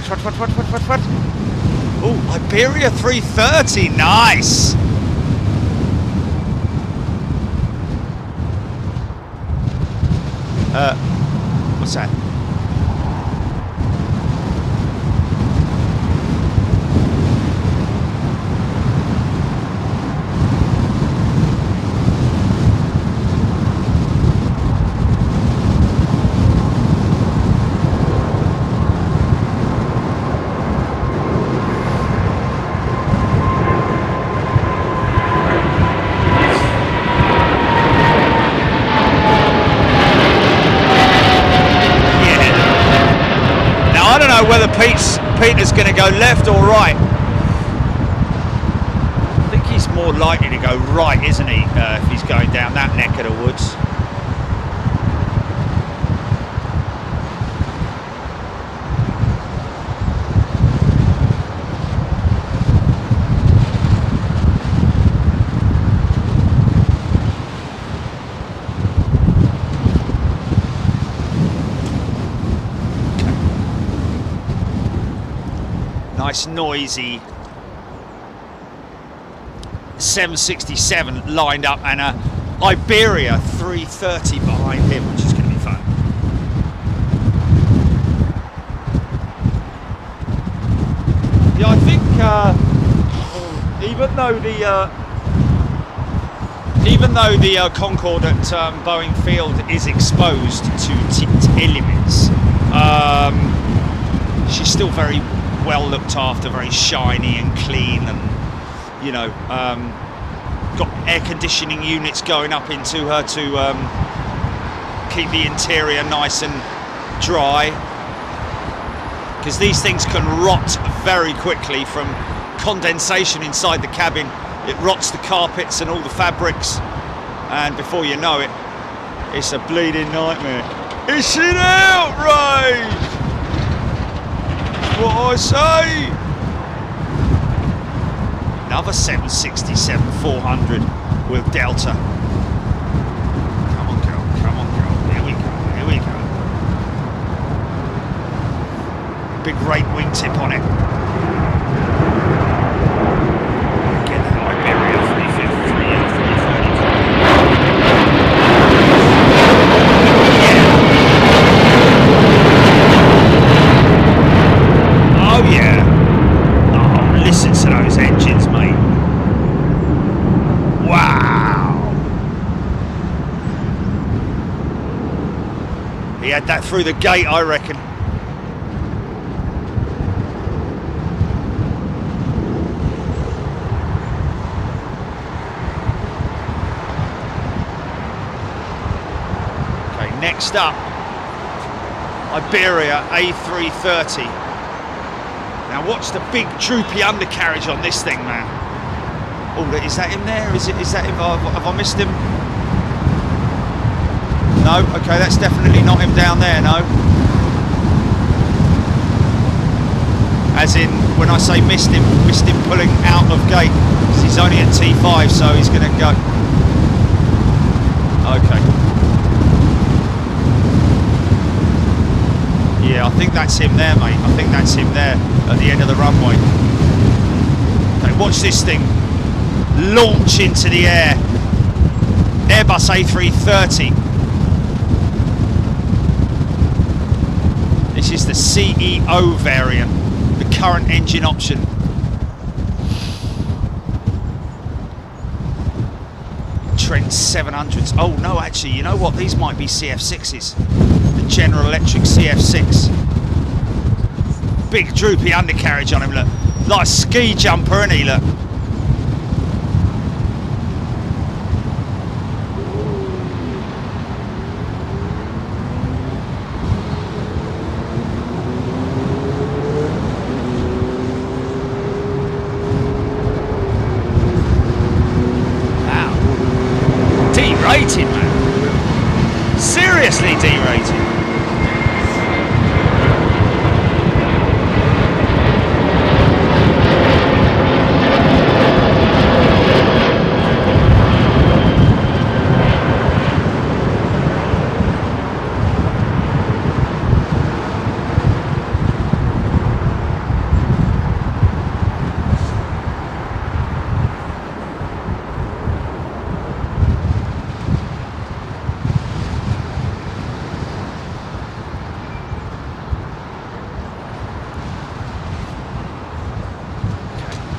A: What? Oh, Iberia 330, nice. What's that? Whether Peter's going to go left or right. I think he's more more likely to go right, isn't he, if he's going down that neck of the woods. Nice noisy 767 lined up, and a Iberia 330 behind him, which is going to be fun. Yeah, I think even though the Concorde at Boeing Field is exposed to elements, she's still very well looked after, very shiny and clean, and you know, got air conditioning units going up into her to keep the interior nice and dry, because these things can rot very quickly from condensation inside the cabin. It rots the carpets and all the fabrics, and before you know it, it's a bleeding nightmare. It's an outrage! What I say. Another 767-400 with Delta. Come on, girl. Come on, girl. Here we go. Here we go. Big rate wingtip on it. Get that Iberia 330. Oh yeah. Oh, listen to those engines, mate. Wow. He had that through the gate, I reckon. Okay, next up, Iberia A330. Now watch the big droopy undercarriage on this thing, man. Oh, is that him there? Is that him? Have I missed him? No, okay, that's definitely not him down there, no. As in, when I say missed him pulling out of gate, because he's only at T5, so he's gonna go. Okay. Yeah, I think that's him there, mate. I think that's him there at the end of the runway. Okay, watch this thing launch into the air. Airbus A330. This is the CEO variant, the current engine option. Trent 700s. Oh no, actually, you know what? These might be CF6s. The General Electric CF6. Big droopy undercarriage on him, look. Like a ski jumper, isn't he, look? D-rated, man. Seriously D-rated.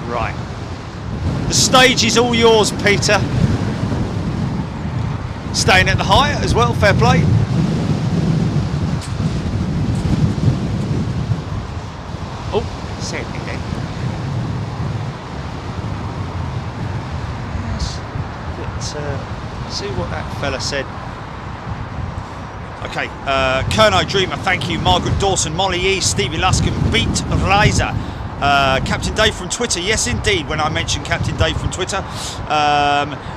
A: Right. The stage is all yours, Peter. Staying at the height as well, fair play. Oh, say it again. Yes. Let's see what that fella said. Okay, Kerno Dreamer, thank you. Margaret Dawson, Molly E, Stevie Luskin, Beat Riser. Captain Dave from Twitter, yes indeed, when I mentioned Captain Dave from Twitter,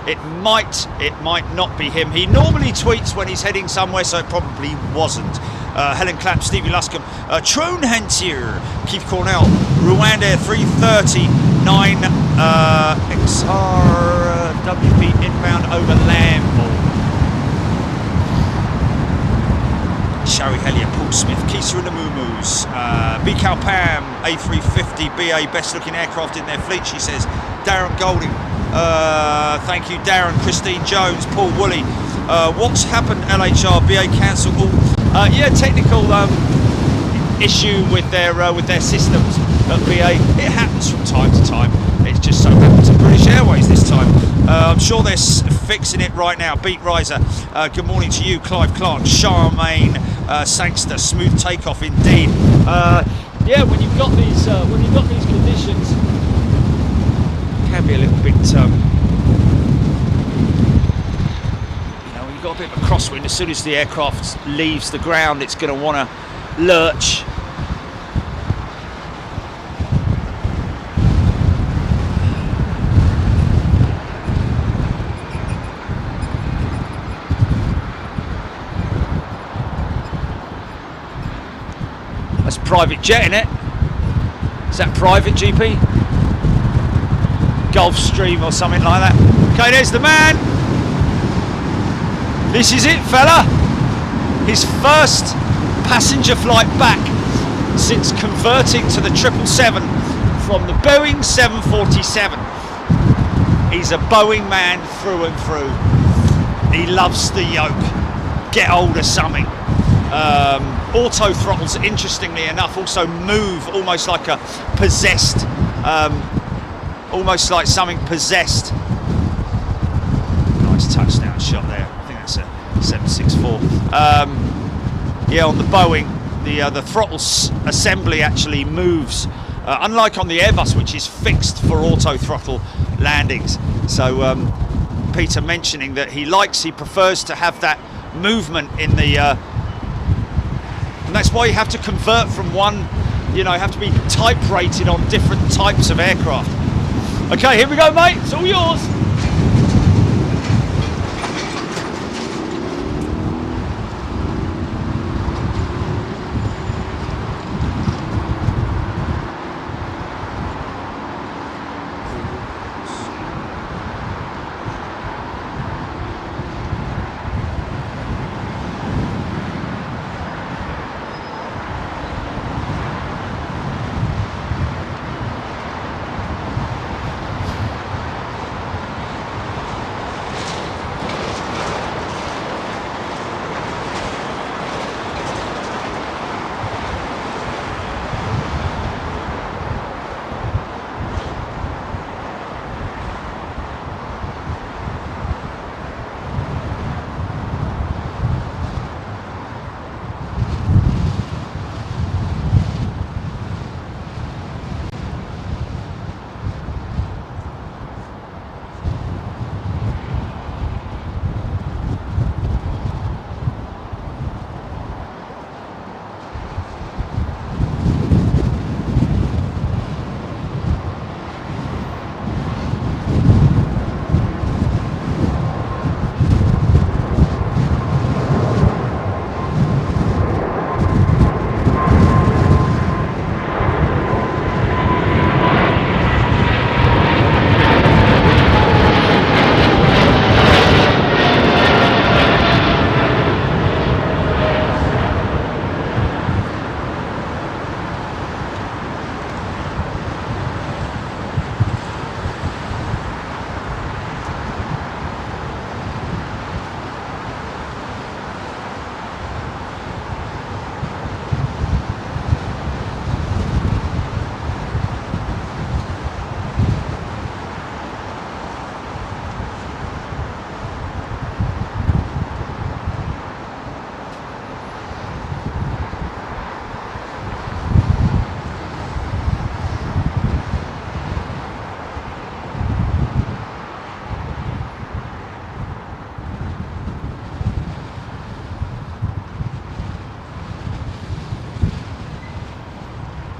A: it might not be him. He normally tweets when he's heading somewhere, so it probably wasn't. Helen Clapp, Stevie Luscombe, Trone Hentier, Keith Cornell, Rwanda 330, 9 XR WP inbound over Lamble. Sherry Hellier, Paul Smith, Kisa and the Moo-Moos, BCal Pam, A350 BA, best looking aircraft in their fleet, she says. Darren Golding, thank you Darren. Christine Jones, Paul Woolley, what's happened LHR, BA cancelled all, yeah, technical issue with their systems at BA. It happens from time to time. It's just so happens at British Airways this time. I'm sure they're fixing it right now. Beat Riser, good morning to you. Clive Clark, Charmaine, Sangster, smooth takeoff indeed. Yeah, when you've got these conditions, it can be a little bit. You've got a bit of a crosswind. As soon as the aircraft leaves the ground, it's going to want to lurch. That's private jet, innit? Is that private GP? Gulfstream or something like that. Okay, there's the man. This is it, fella. His first passenger flight back since converting to the 777 from the Boeing 747. He's a Boeing man through and through. He loves the yoke. Get hold of something. Auto throttles, interestingly enough, also move almost like a possessed, almost like something possessed. Nice touchdown shot there. I think that's a 764. Yeah, on the Boeing, the throttle assembly actually moves, unlike on the Airbus, which is fixed for auto throttle landings. So Peter mentioning that he prefers to have that movement in the. And that's why you have to convert from one, have to be type rated on different types of aircraft. Okay, here we go, mate. It's all yours.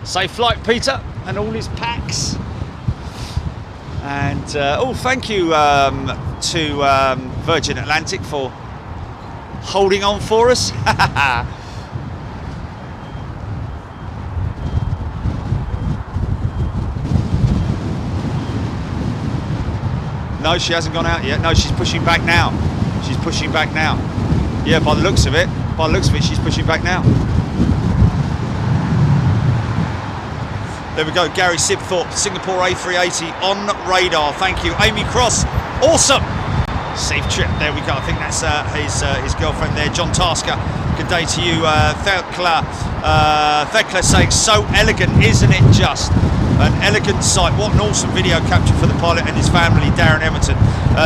A: Safe flight, Peter. and all his packs. And oh, thank you to Virgin Atlantic for holding on for us. No, she hasn't gone out yet. No, she's pushing back now. She's pushing back now. Yeah, by the looks of it, she's pushing back now. There we go, Gary Sibthorpe, Singapore A380 on radar. Thank you, Amy Cross. Awesome. Safe trip. There we go. I think that's his girlfriend there, John Tasker. Good day to you, Thekla. Thekla saying, so elegant, isn't it just? An elegant sight. What an awesome video capture for the pilot and his family, Darren Emerton,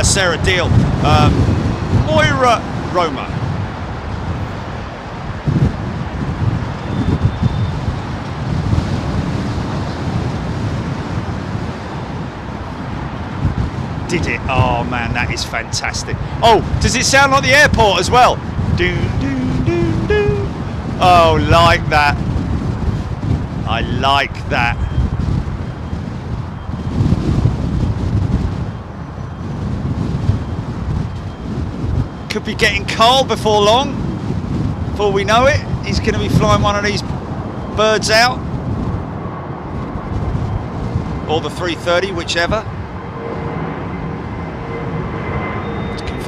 A: Sarah Deal, Moira Roma. Did it? Oh man, that is fantastic. Oh, does it sound like the airport as well? Do, do, do, do. Oh, like that. I like that. Could be getting Carl before long. Before we know it, he's going to be flying one of these birds out. Or the 330, whichever.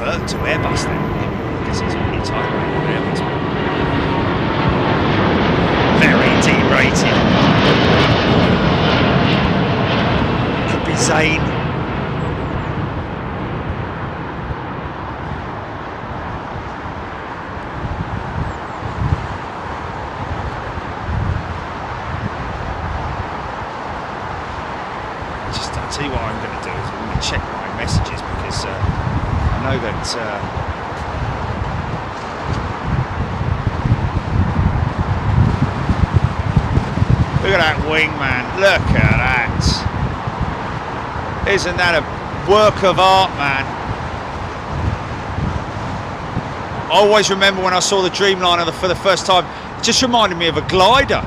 A: To Airbus then. I guess it's already tight on Airbus. Very D-rated. Could be Zane. I'll tell you what I'm going to do is I'm going to check my messages because I know that look at that wing, man. Look at that. Isn't that a work of art, man? I always remember when I saw the Dreamliner for the first time, it just reminded me of a glider.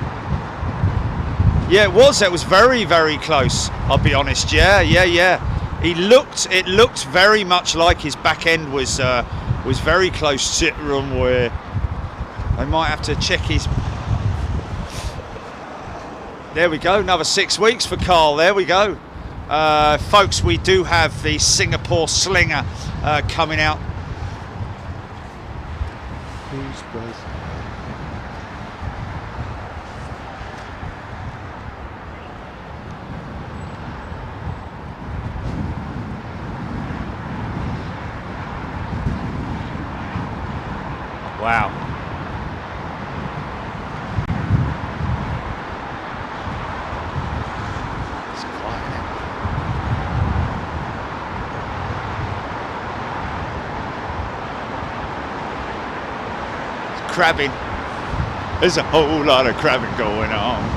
A: Yeah, it was. That was very, very close. I'll be honest. Yeah. It looked very much like his back end was very close to Runway. I might have to check his. There we go, another 6 weeks for Carl. There we go, folks. We do have the Singapore Slinger coming out. Who's buzz? Wow. It's quiet. It's crabbing. There's a whole lot of crabbing going on.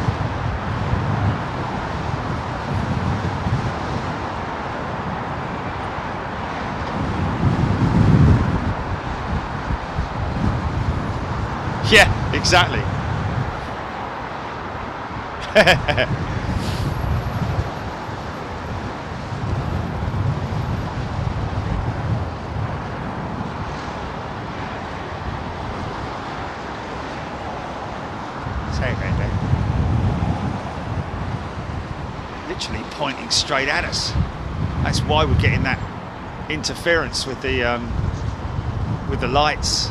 A: Yeah, exactly. Literally pointing straight at us. That's why we're getting that interference with the lights.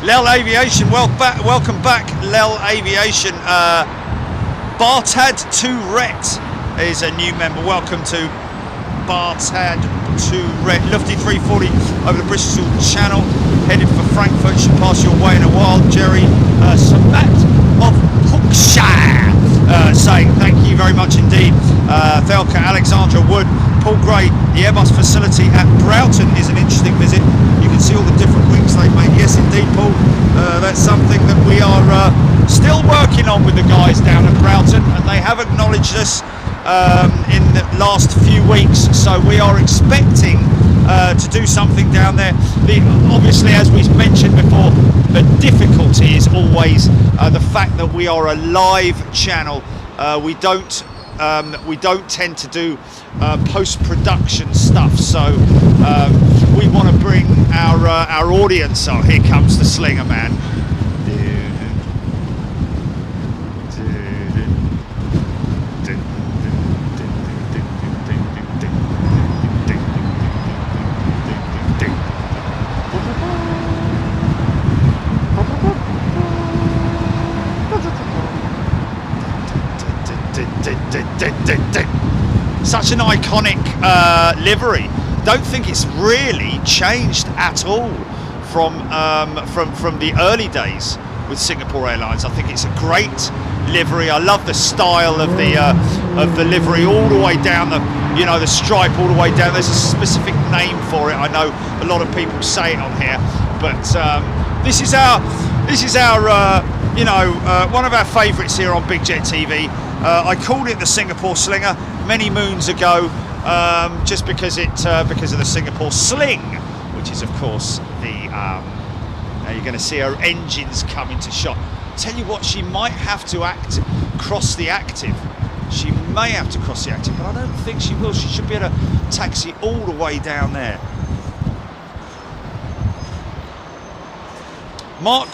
A: Lel Aviation, welcome back, Lel Aviation. Bartad Tourette is a new member. Welcome to Bartad Tourette. Lufty 340 over the Bristol Channel, headed for Frankfurt. Should pass your way in a while. Jerry Sabat of Hookshire, saying thank you very much indeed. Thelka, Alexandra Wood, Paul Gray, the Airbus facility at Broughton is an interesting visit. You can see all the different wings they make. Yes, indeed, Paul. That's something that we are still working on with the guys down at Broughton, and they have acknowledged us in the last few weeks. So we are expecting to do something down there. Obviously, as we mentioned before, the difficulty is always the fact that we are a live channel. We don't tend to do post-production stuff, so we want to bring our audience. Oh, here comes the Slinger Man. Such an iconic livery. Don't think it's really changed at all from the early days with Singapore Airlines. I think it's a great livery. I love the style of the livery all the way down the stripe all the way down. There's a specific name for it. I know a lot of people say it on here, but this is our one of our favourites here on Big Jet TV. I called it the Singapore Slinger many moons ago, just because of the Singapore Sling, which is of course the. Now you're going to see her engines come into shot. Tell you what, she might have to cross the active. She may have to cross the active, but I don't think she will. She should be able to taxi all the way down there. Mark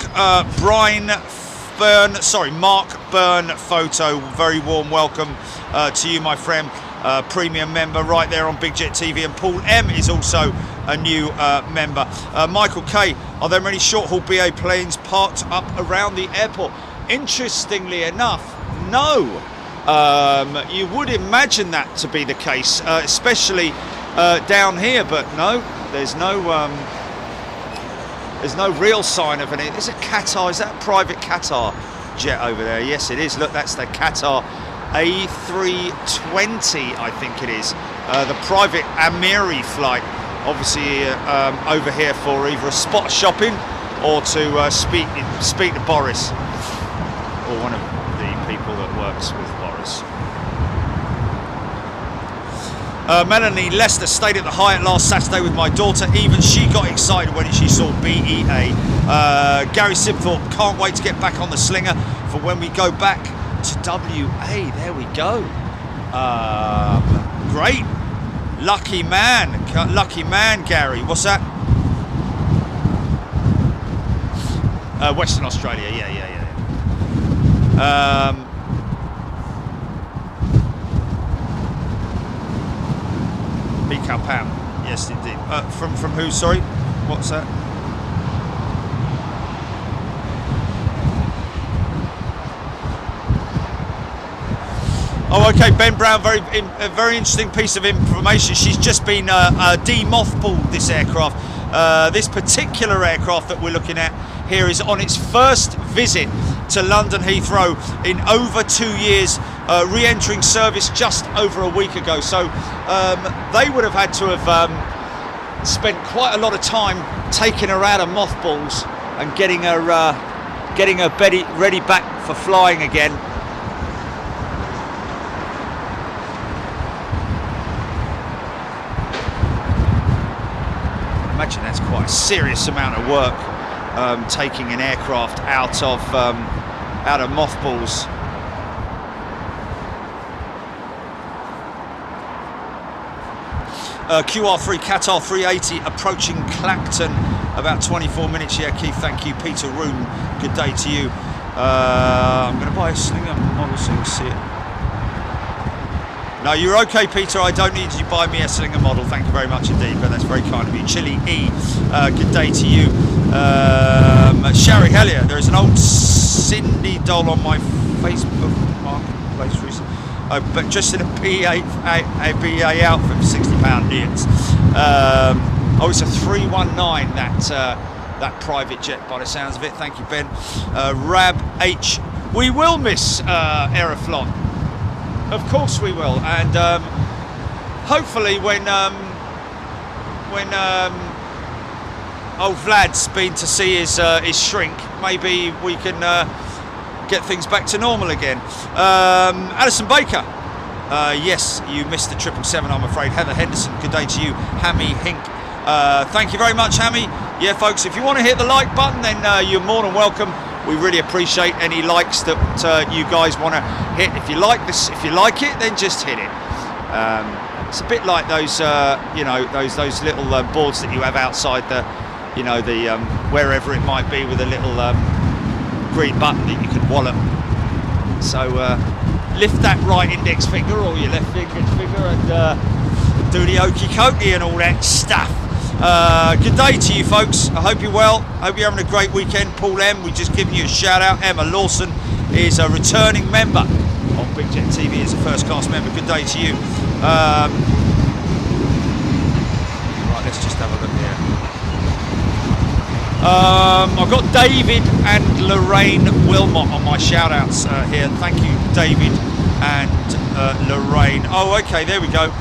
A: Byrne Photo, very warm welcome to you, my friend. Premium member right there on Big Jet TV, and Paul M is also a new member. Michael K, are there many short-haul BA planes parked up around the airport? Interestingly enough, no. You would imagine that to be the case, especially down here, but no, there's no real sign of any. Is it Qatar? Is that a private Qatar jet over there? Yes, it is. Look, that's the Qatar A320, I think it is. The private Amiri flight, obviously over here for either a spot shopping or to speak to Boris, or one of the people that works with Boris. Melanie Lester stayed at the Hyatt last Saturday with my daughter. Even she got excited when she saw BEA. Gary Sibthorpe, can't wait to get back on the Slinger for when we go back to WA. There we go. Great. Lucky man, Gary. What's that? Western Australia. Yeah. Pam. Yes, indeed. From who? Sorry, what's that? Oh, okay. Ben Brown, very interesting piece of information. She's just been de-mothballed, this aircraft. This particular aircraft that we're looking at here is on its first visit to London Heathrow in over 2 years, re-entering service just over a week ago. So they would have had to have spent quite a lot of time taking her out of mothballs and getting her ready back for flying again. Imagine that's quite a serious amount of work, taking an aircraft out of mothballs. QR3 Qatar 380 approaching Clacton, about 24 minutes. Yeah, Keith, thank you. Peter Room, good day to you. I'm going to buy a Slinger model so you can see it. No, you're okay, Peter. I don't need you to buy me a Slinger model. Thank you very much indeed, but that's very kind of you. Chili E, good day to you. Sherry Hellier, there is an old Cindy doll on my Facebook marketplace recently. But just in a BA outfit for £60 knits. Oh, it's a 319, that private jet by the sounds of it. Thank you, Ben. Rab H we will miss Aeroflot. Of course we will, and hopefully when old Vlad's been to see his shrink, maybe we can get things back to normal again. Alison Baker, yes, you missed the 777, I'm afraid. Heather Henderson, good day to you. Hammy Hink, thank you very much, Hammy. Yeah, folks, if you want to hit the like button, then you're more than welcome. We really appreciate any likes that you guys want to hit. If you like this, if you like it, then just hit it. It's a bit like those, you know, those little boards that you have outside the, you know, the wherever it might be, with a little green button that you can wallop. So lift that right index finger or your left index finger and do the okey cokey and all that stuff. Good day to you folks. I hope you're well. I hope you're having a great weekend. Paul M, we're just giving you a shout out. Emma Lawson is a returning member on Big Jet TV as a first class member. Good day to you. Right, let's just have a look here. I've got David and Lorraine Wilmot on my shout outs here. Thank you, David and Lorraine. Oh, okay, there we go.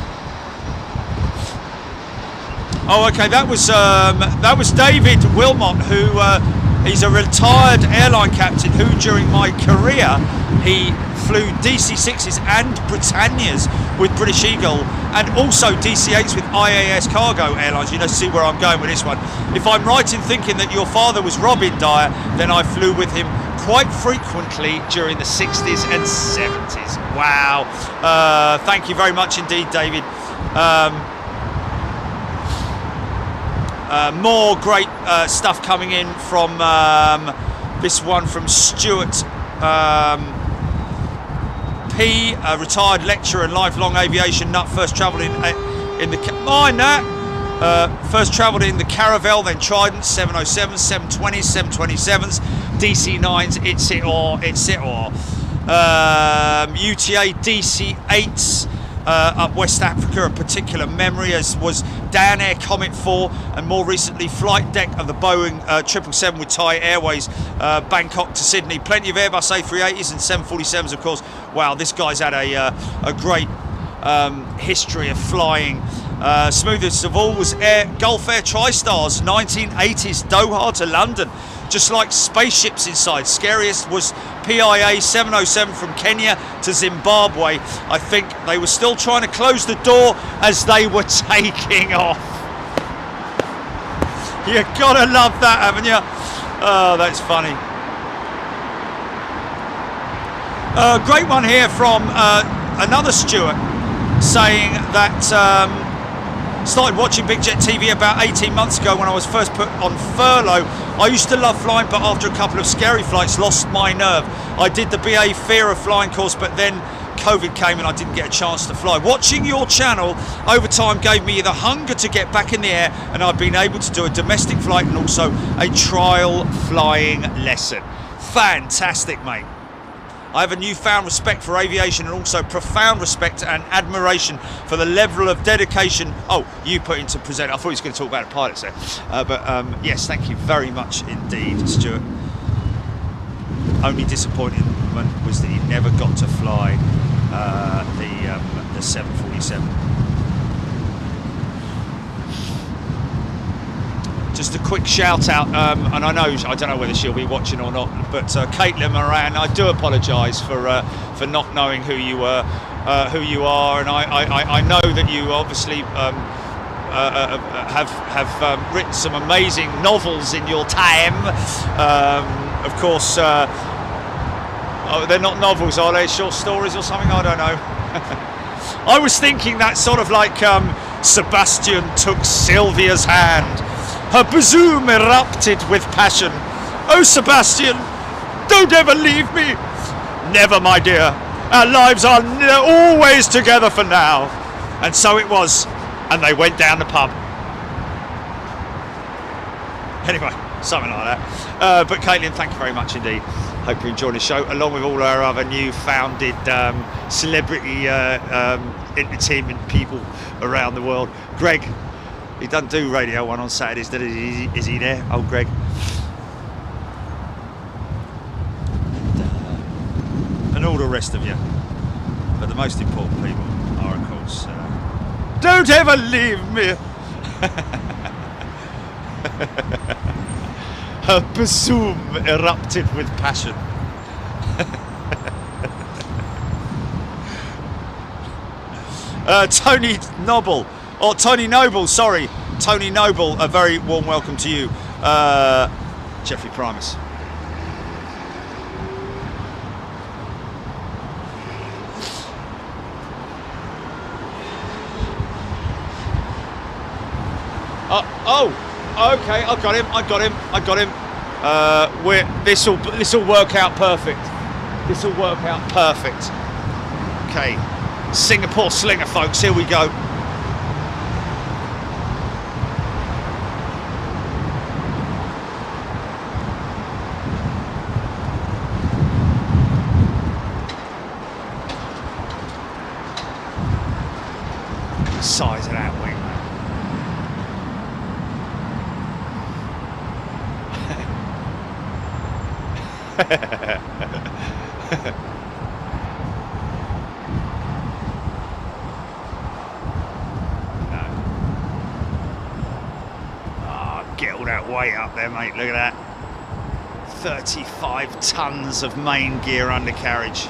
A: Oh, okay, that was David Wilmot, who he's a retired airline captain who, during my career, he flew DC-6s and Britannias with British Eagle, and also DC-8s with IAS Cargo Airlines. You know, see where I'm going with this one. If I'm right in thinking that your father was Robin Dyer, then I flew with him quite frequently during the 60s and 70s. Wow. Thank you very much indeed, David. More great stuff coming in from this one from Stuart P, a retired lecturer and lifelong aviation nut. First travelled in the first travelled in the Caravelle, then Trident, 707s, 720s, 727s, DC-9s, etc. UTA DC-8s. Up West Africa, a particular memory, as was Down Air Comet 4, and more recently flight deck of the Boeing 777 with Thai Airways, Bangkok to Sydney. Plenty of Airbus A380s and 747s, of course. Wow, this guy's had a great history of flying. Smoothest of all was Gulf Air TriStars, 1980s, Doha to London. Just like spaceships inside. Scariest was PIA 707 from Kenya to Zimbabwe. I think they were still trying to close the door as they were taking off. You gotta love that, haven't you? Oh, that's funny. Great one here from another Stuart, saying that started watching Big Jet TV about 18 months ago when I was first put on furlough. I used to love flying, but after a couple of scary flights, lost my nerve. I did the BA Fear of Flying course, but then COVID came and I didn't get a chance to fly. Watching your channel over time gave me the hunger to get back in the air, and I've been able to do a domestic flight and also a trial flying lesson. Fantastic, mate. I have a newfound respect for aviation and also profound respect and admiration for the level of dedication. Oh, you put into present. I thought he was going to talk about the pilots there. But yes, thank you very much indeed, Stuart. Only disappointment was that he never got to fly the 747. Just a quick shout out, and I don't know whether she'll be watching or not, but Caitlin Moran, I do apologise for not knowing who you are, and I know that you obviously have written some amazing novels in your time. Of course, they're not novels, are they? Short stories or something? I don't know. I was thinking that sort of like Sebastian took Sylvia's hand. Her bosom erupted with passion. Oh, Sebastian, don't ever leave me. Never, my dear. Our lives are always together for now. And so it was. And they went down the pub. Anyway, something like that. But Caitlin, thank you very much indeed. Hope you're enjoying the show, along with all our other new-founded celebrity entertainment people around the world. Greg. He doesn't do Radio 1 on Saturdays, does he? Is he there? Oh, Greg. rest of you. But the most important people are, of course, don't ever leave me. Her bassoon erupted with passion. Tony Noble, sorry. Tony Noble, a very warm welcome to you. Jeffrey Primus. Okay, I got him. This'll work out perfect. Okay, Singapore Slinger, folks. Here we go. The size of that wing, man. Get all that weight up there, mate. Look at that. 35 tons of main gear undercarriage.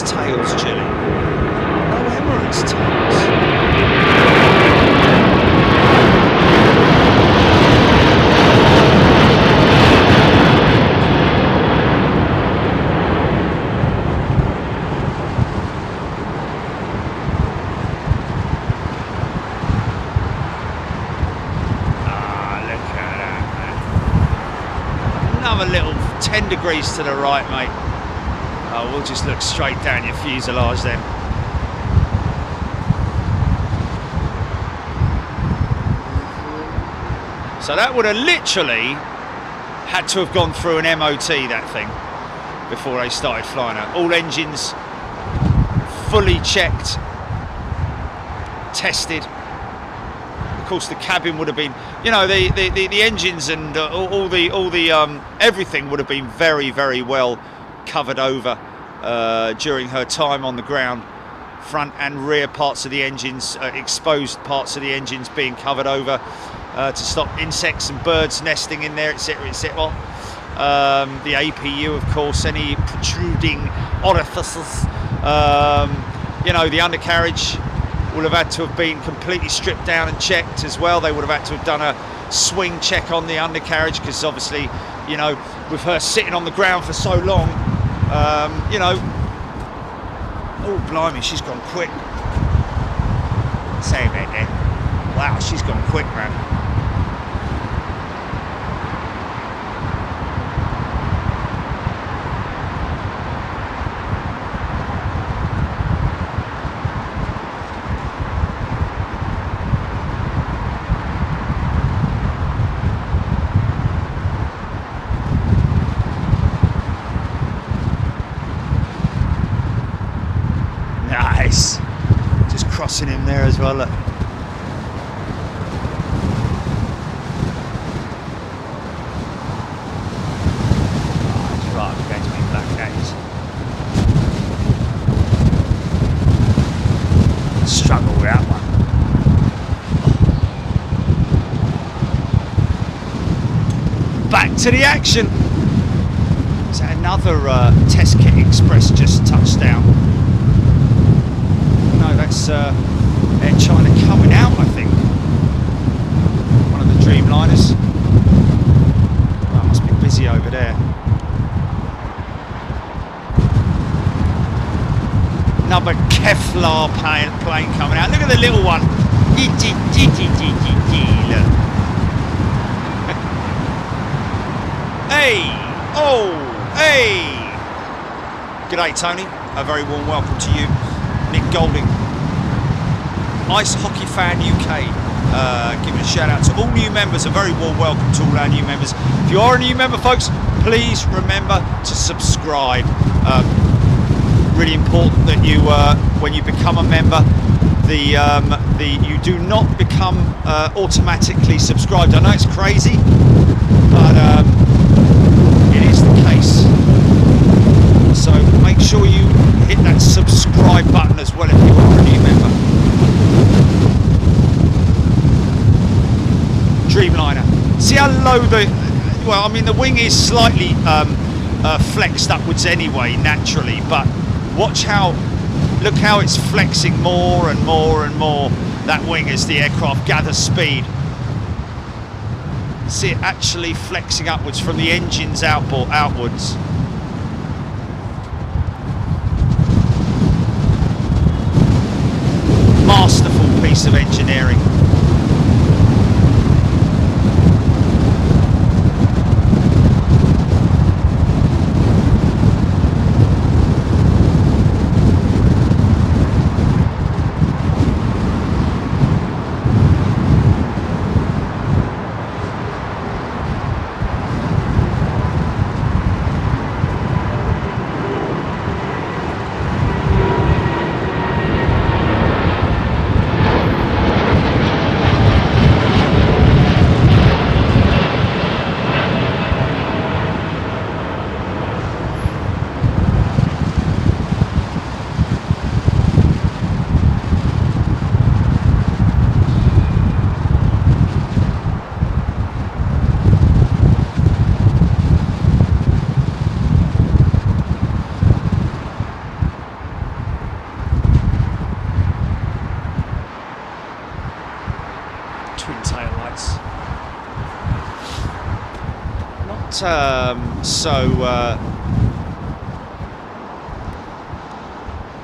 A: Tails, Chili. No Emirates tails. Look at that, man. Another little 10 degrees to the right, mate. Oh, we'll just look straight down your fuselage then. So that would have literally had to have gone through an MOT, that thing, before they started flying out. All engines fully checked, tested. Of course, the cabin would have been, you know, the engines and all the everything would have been very, very well covered over during her time on the ground. Front and rear parts of the engines, exposed parts of the engines being covered over to stop insects and birds nesting in there, etc, etc. The APU, of course, any protruding orifices. You know, the undercarriage will have had to have been completely stripped down and checked as well. They would have had to have done a swing check on the undercarriage, because obviously, you know, with her sitting on the ground for so long, you know, oh blimey, she's gone quick. Say about that. Wow, she's gone quick, man. Nice. Just crossing him there as well, look. Oh, it's right against me, black days. Struggle with that one. Back to the action. Is that another Test Kit Express just touched down? No, that's Air China coming out, I think. One of the Dreamliners. Well, must be busy over there. Another Kevlar plane coming out. Look at the little one. Look. Hey! Oh! Hey! G'day, Tony. A very warm welcome to you. Nick Golding, Ice Hockey Fan UK, giving a shout out to all new members. A very warm welcome to all our new members. If you are a new member, folks, please remember to subscribe. Really important that you, when you become a member, you do not become automatically subscribed. I know it's crazy, but it is the case. So make sure you hit that subscribe button as well if you are a new member. Dreamliner. See how low well, I mean, the wing is slightly flexed upwards anyway, naturally, but watch look how it's flexing more and more and more, that wing, as the aircraft gathers speed. See it actually flexing upwards from the engines outwards. Masterful piece of engineering.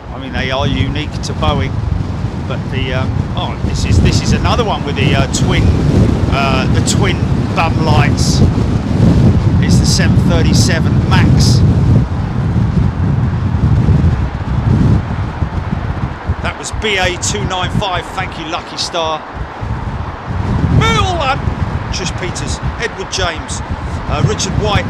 A: I mean, they are unique to Boeing, but this is another one with the twin bum lights. It's the 737 MAX. That was BA295. Thank you, Lucky Star. Trish Peters, Edward James, Richard White,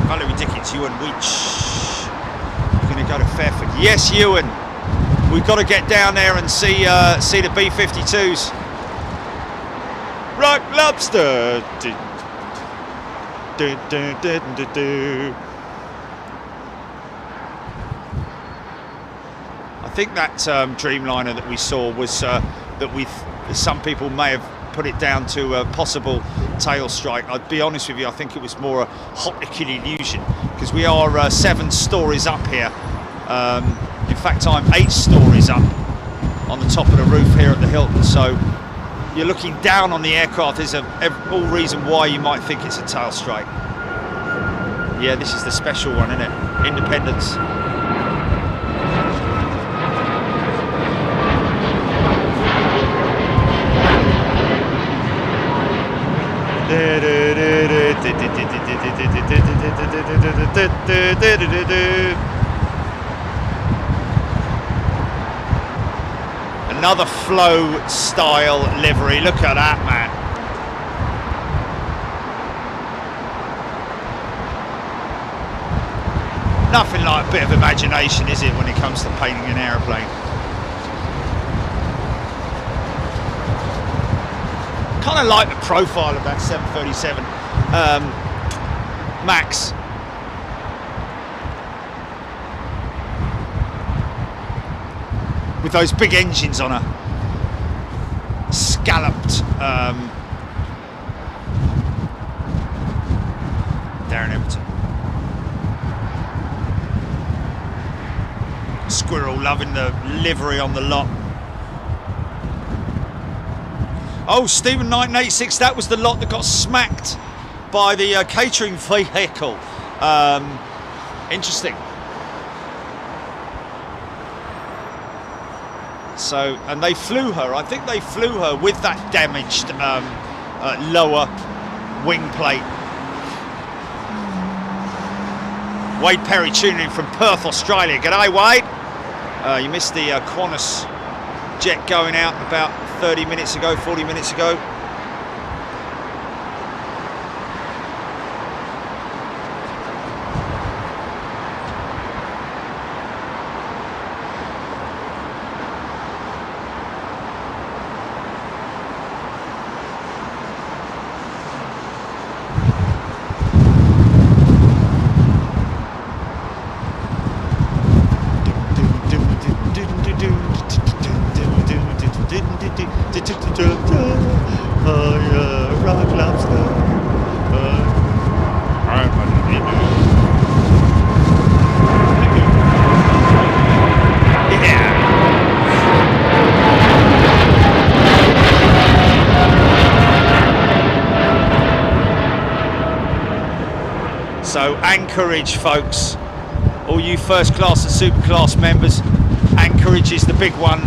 A: Valerie Dickens, Ewan Weech. We're going to go to Fairford. Yes, Ewan. We've got to get down there and see the B-52s. Rock Lobster. I think that Dreamliner that we saw was some people may have put it down to a possible tail strike. I'd be honest with you, I think it was more a optical illusion, because we are 7 stories up here. In fact, I'm 8 stories up on the top of the roof here at the Hilton, so you're looking down on the aircraft. There's all reason why you might think it's a tail strike. Yeah, this is the special one, isn't it? Independence. Another flow style livery. Look at that, man. Nothing like a bit of imagination, is it, when it comes to painting an aeroplane? Kind of like the profile of that 737 MAX. With those big engines on a scalloped Darren Everton. Squirrel loving the livery on the lot. Oh, Stephen 1986, that was the lot that got smacked by the catering vehicle. Interesting. So, and they flew her. I think they flew her with that damaged lower wing plate. Wade Perry tuning in from Perth, Australia. G'day, Wade. You missed the Qantas jet going out about 30 minutes ago, 40 minutes ago. Anchorage, folks. All you first class and super class members, Anchorage is the big one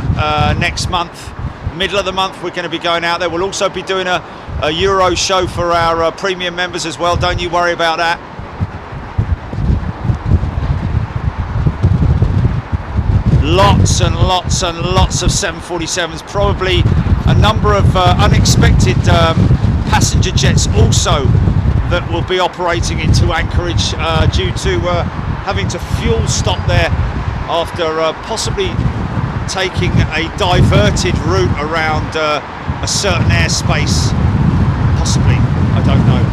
A: next month. Middle of the month, we're going to be going out there. We'll also be doing a Euro show for our premium members as well. Don't you worry about that. Lots and lots and lots of 747s. Probably a number of unexpected passenger jets also that will be operating into Anchorage due to having to fuel stop there after possibly taking a diverted route around a certain airspace. Possibly, I don't know.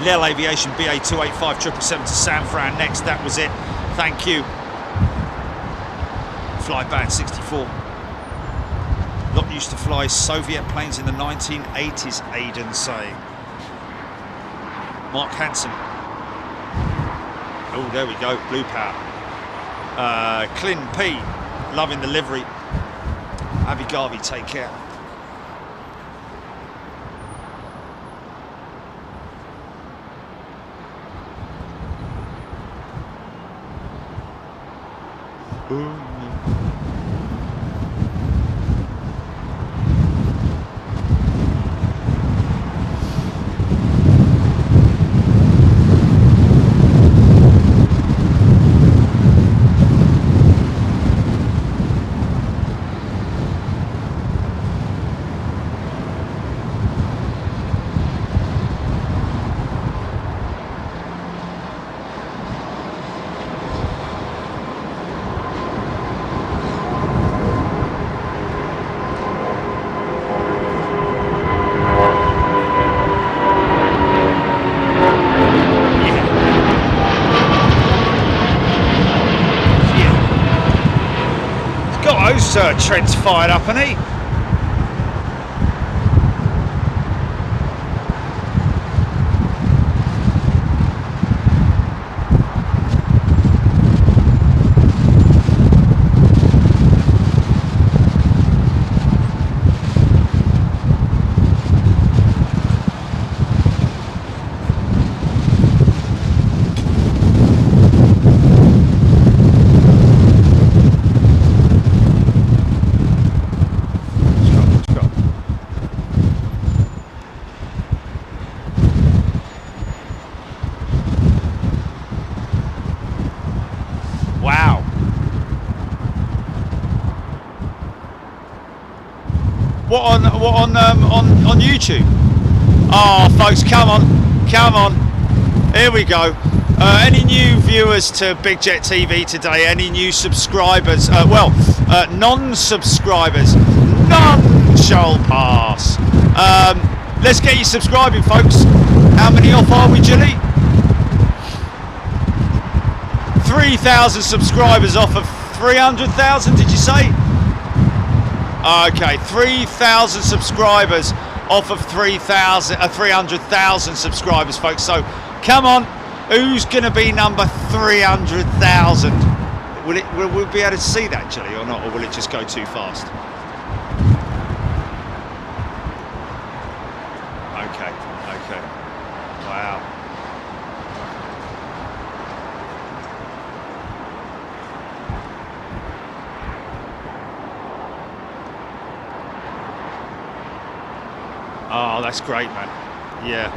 A: Lille Aviation BA285 777 to San Fran next. That was it. Thank you. Flyband 64. Not used to fly Soviet planes in the 1980s, Aiden saying. Mark Hansen. Oh, there we go, Blue Power. Clin P, loving the livery. Abby Garvey, take care. Ooh. Trent's fired up, hasn't he? What on YouTube? Oh, folks, come on, here we go. Any new viewers to Big Jet TV today? Any new subscribers? Non-subscribers, none shall pass. Let's get you subscribing, folks. How many off are we, Jilly? 3,000 subscribers off of 300,000, did you say? Okay, 3,000 subscribers off of 300,000 subscribers, folks. So, come on, who's going to be number 300,000? Will we be able to see that, Jilly, or not, or will it just go too fast? Okay, wow. Oh, that's great, man. Yeah.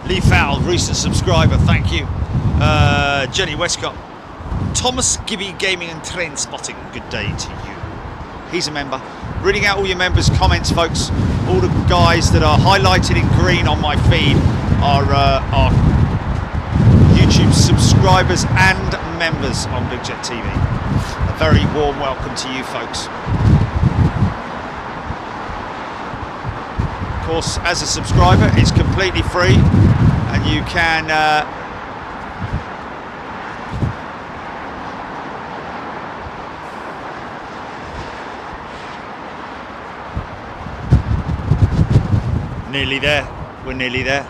A: Lee Fowl, recent subscriber, thank you. Jenny Westcott. Thomas Gibby Gaming and Trend Spotting, good day to you. He's a member. Reading out all your members' comments, folks. All the guys that are highlighted in green on my feed are YouTube subscribers and members on Big Jet TV. A very warm welcome to you, folks. Of course, as a subscriber, it's completely free, and you can nearly there. We're nearly there.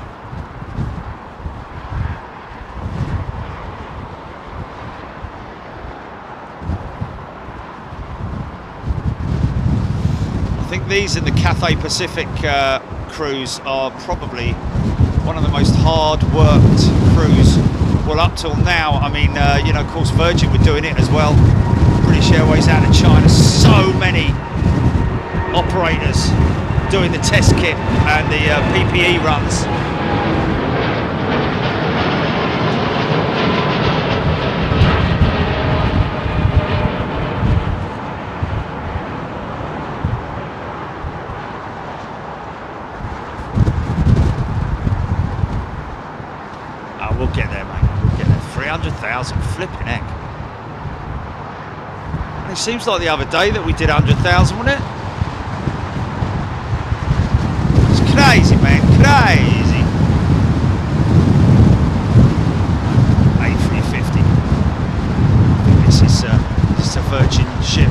A: I think these and the Cathay Pacific crews are probably one of the most hard-worked crews. Well, up till now, I mean, you know, of course, Virgin were doing it as well. British Airways out of China, so many operators doing the test kit and the PPE runs. We'll get there, mate. We'll get there. 300,000, flipping heck. And it seems like the other day that we did 100,000, wasn't it? It's crazy, man. Crazy. A350. I think this is a Virgin ship.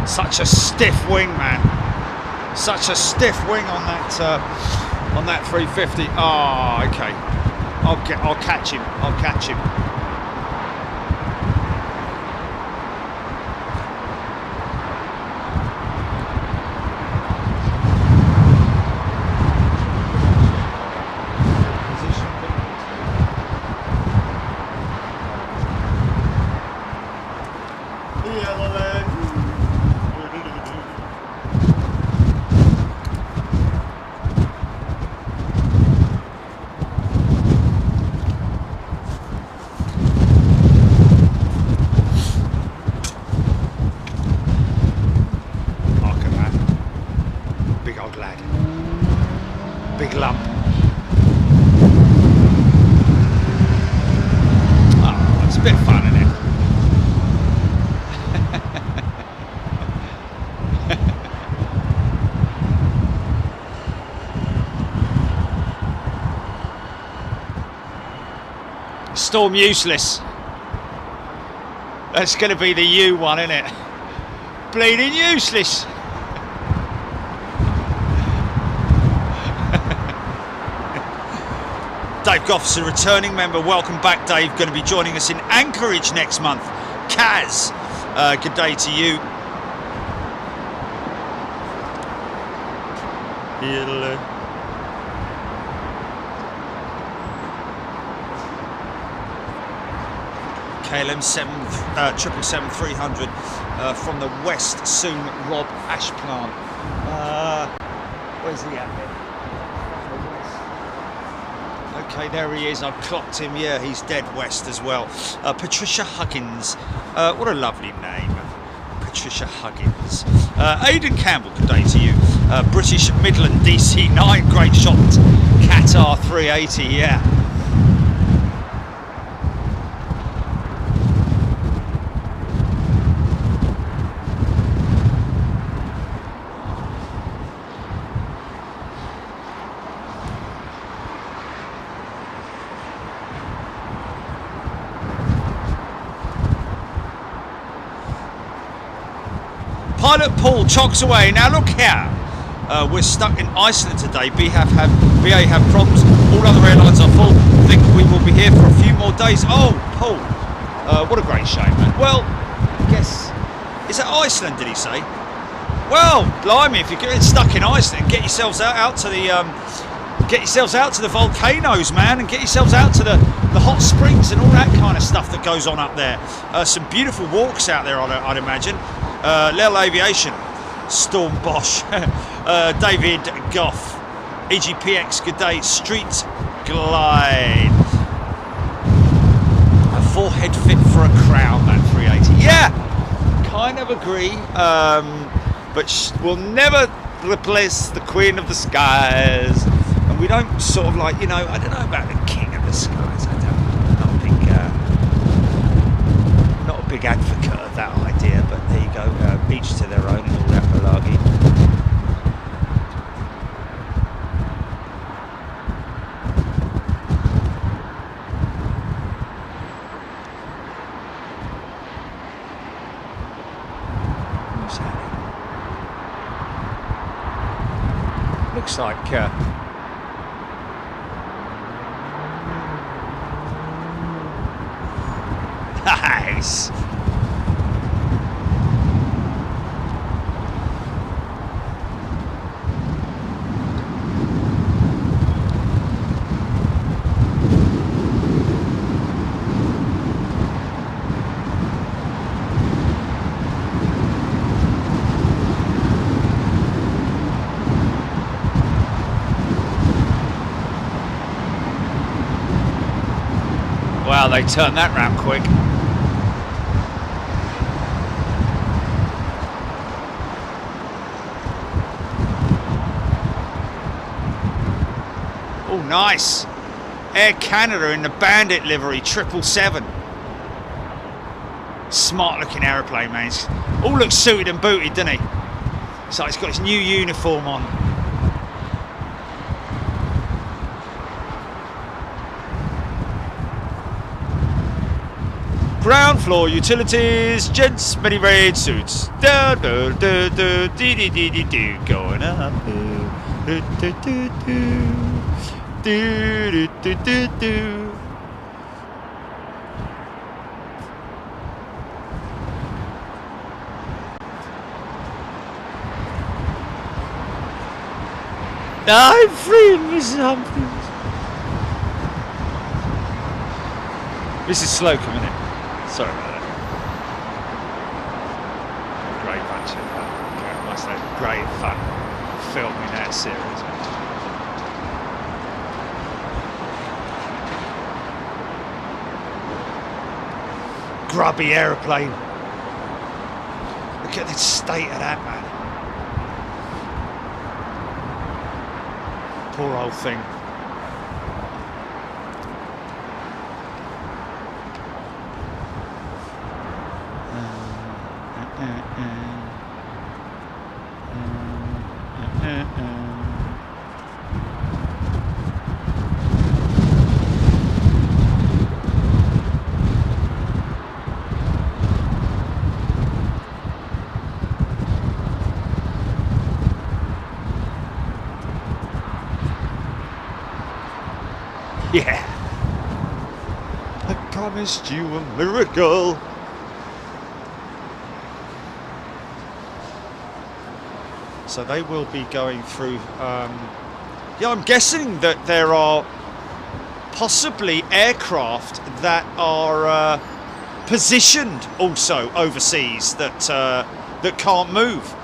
A: Such a stiff wing, man. Such a stiff wing on that 350. Oh, okay. I'll catch him. I'll catch him. Big lump. Oh, it's a bit of fun, isn't it? Storm useless. That's going to be the U one, isn't it? Bleeding useless. Dave Goff's a returning member. Welcome back, Dave. Going to be joining us in Anchorage next month. Kaz, good day to you. KLM 777-300 from the West Soon Rob Ashplant. Where's he at then? Okay, there he is. I've clocked him. Yeah, he's dead west as well. Patricia Huggins. What a lovely name. Patricia Huggins. Aidan Campbell, good day to you. British Midland DC9. Great shot. Qatar 380, yeah. Pilot Paul chocks away. Now look here. We're stuck in Iceland today. BA have problems. All other airlines are full. Think we will be here for a few more days. Oh, Paul. What a great shame, man. Well, I guess, is that Iceland, did he say? Well, blimey, if you're getting stuck in Iceland, get yourselves out to the volcanoes, man, and get yourselves out to the the hot springs and all that kind of stuff that goes on up there. Some beautiful walks out there, I'd imagine. Little Aviation, Storm Bosch, David Goff, EGPX, good day, Street Glide. A forehead fit for a crown, that 380. Yeah, kind of agree, but we'll never replace the Queen of the Skies. And we don't sort of like, you know, I don't know about the King of the Skies. I'm not a big advocate of that idea, but there you go, each to their own and all that malarkey. Who's that? Looks like nice. Wow, they turned that round quick. Oh, nice. Air Canada in the Bandit livery, 777. Smart looking aeroplane, man. He's all looks suited and booted, doesn't he? So he's got his new uniform on. Ground floor utilities, gents, mini raid suits. Do do do do dee dee dee dee do, going up. Do do do do do do do do. I'm freeing me something. This is slow coming in. Sorry about that. Great bunch of fun. Okay, I must say, great fun filming that series. Grubby aeroplane. Look at the state of that, man. Poor old thing. Yeah. I promised you a miracle. So they will be going through. Yeah, I'm guessing that there are possibly aircraft that are positioned also overseas that that can't move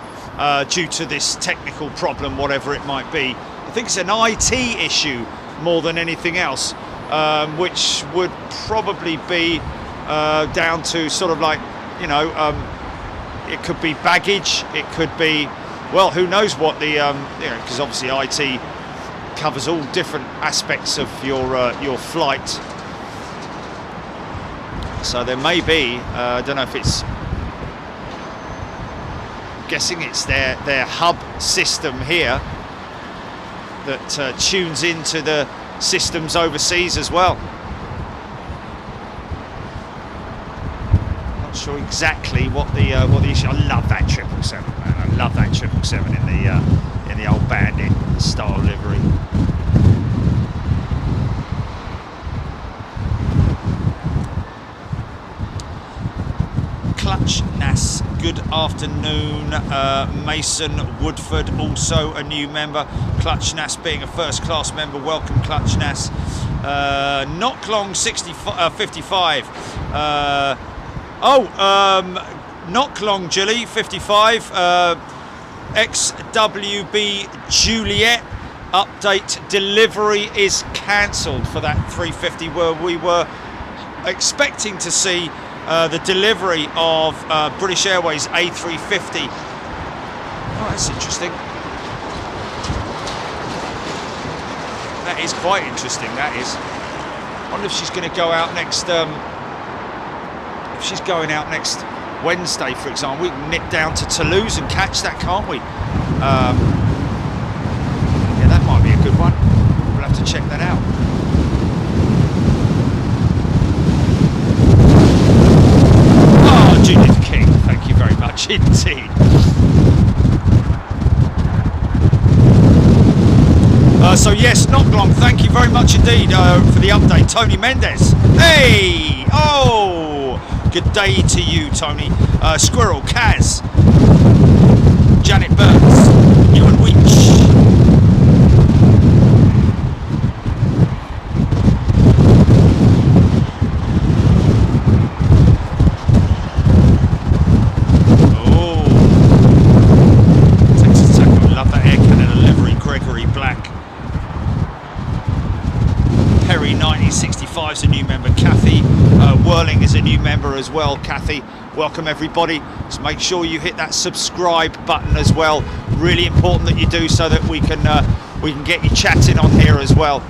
A: due to this technical problem, whatever it might be. I think it's an IT issue more than anything else, which would probably be down to sort of like, you know, it could be baggage, it could be, well, who knows what the, you know, because obviously IT covers all different aspects of your flight. So there may be, I don't know if it's, I'm guessing it's their hub system here that tunes into the systems overseas as well. Not sure exactly what the issue. I love that 777, man. I love that 777 in the old Bandit style livery. Clutch Nas, good afternoon. Mason Woodford, also a new member. Clutchnas being a first class member. Welcome, Clutchnas. Knocklong 55. Knocklong Jilly 55. XWB Juliet. Update, delivery is cancelled for that 350, where we were expecting to see the delivery of British Airways A350. Oh, that's interesting. That is quite interesting, that is. I wonder if she's going to go out next, if she's going out next Wednesday, for example. We can nip down to Toulouse and catch that, can't we? Yeah, that might be a good one. We'll have to check that out. Oh, Judith King, thank you very much indeed. So yes, Knocklong, thank you very much indeed for the update. Tony Mendes, hey, oh, good day to you, Tony. Squirrel, Kaz, Janet Burns, Ewan Weech. Oh, Texas Taco, love that Air Canada livery. Gregory Black. Perry 1965 is a new member. Kathy Whirling is a new member as well. Kathy, welcome everybody. So make sure you hit that subscribe button as well. Really important that you do, so that we can get you chatting on here as well.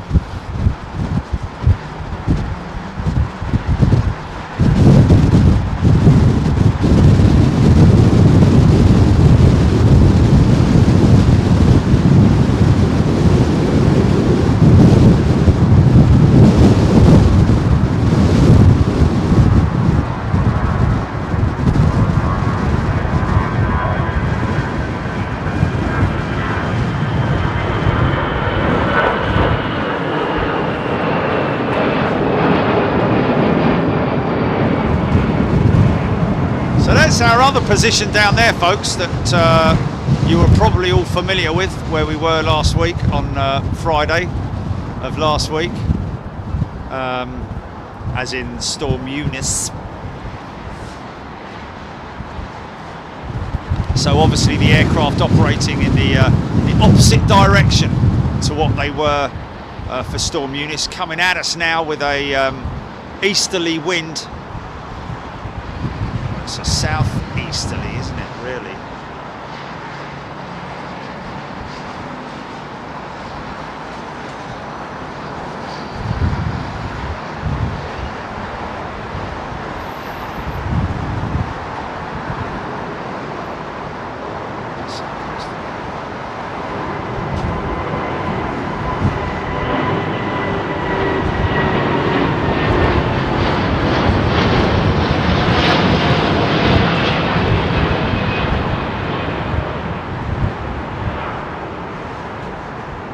A: Our other position down there, folks, that you were probably all familiar with, where we were last week on Friday of last week, as in Storm Eunice. So obviously the aircraft operating in the opposite direction to what they were for Storm Eunice, coming at us now with a easterly wind. It's a southeasterly, isn't it, really?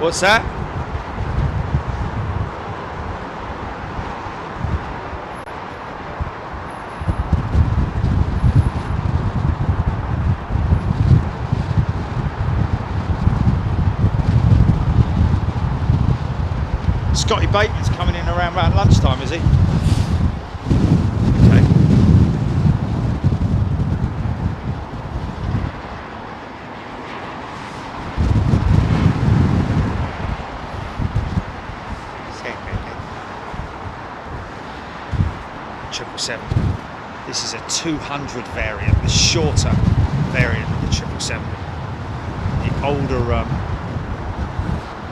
A: What's that? Scotty Bateman's coming in around about lunchtime, is he? Okay. This is a 200 variant, the shorter variant of the 777. The older,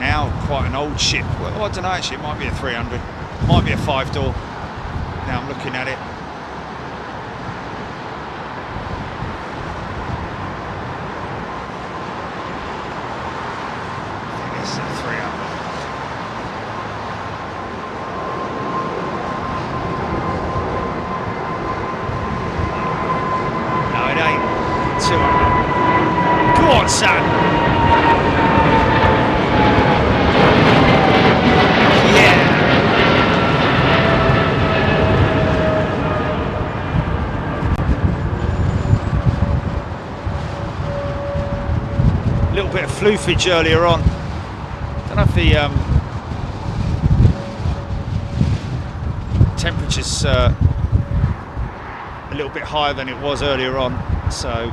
A: now quite an old ship. Well, I don't know, actually, it might be a 300, might be a 5-door. Now I'm looking at it. I think this is a 300. Go on, son. Yeah. floofage earlier on. Don't know if the temperature's a little bit higher than it was earlier on, so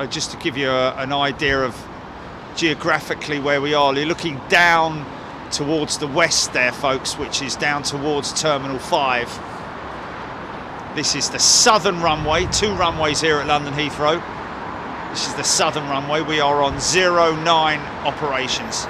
A: just to give you an idea of geographically where we are, you're looking down towards the west there, folks, which is down towards Terminal 5. This is the southern runway, 2 runways here at London Heathrow. This is the southern runway. We are on 09 operations.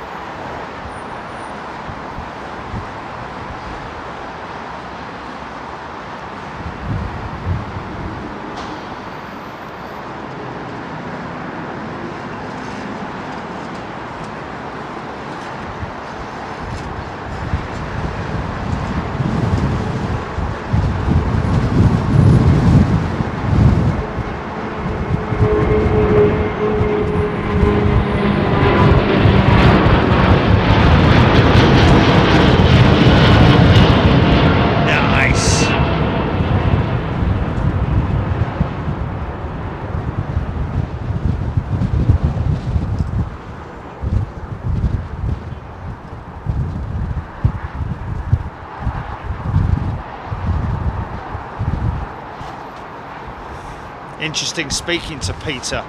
A: Interesting speaking to Peter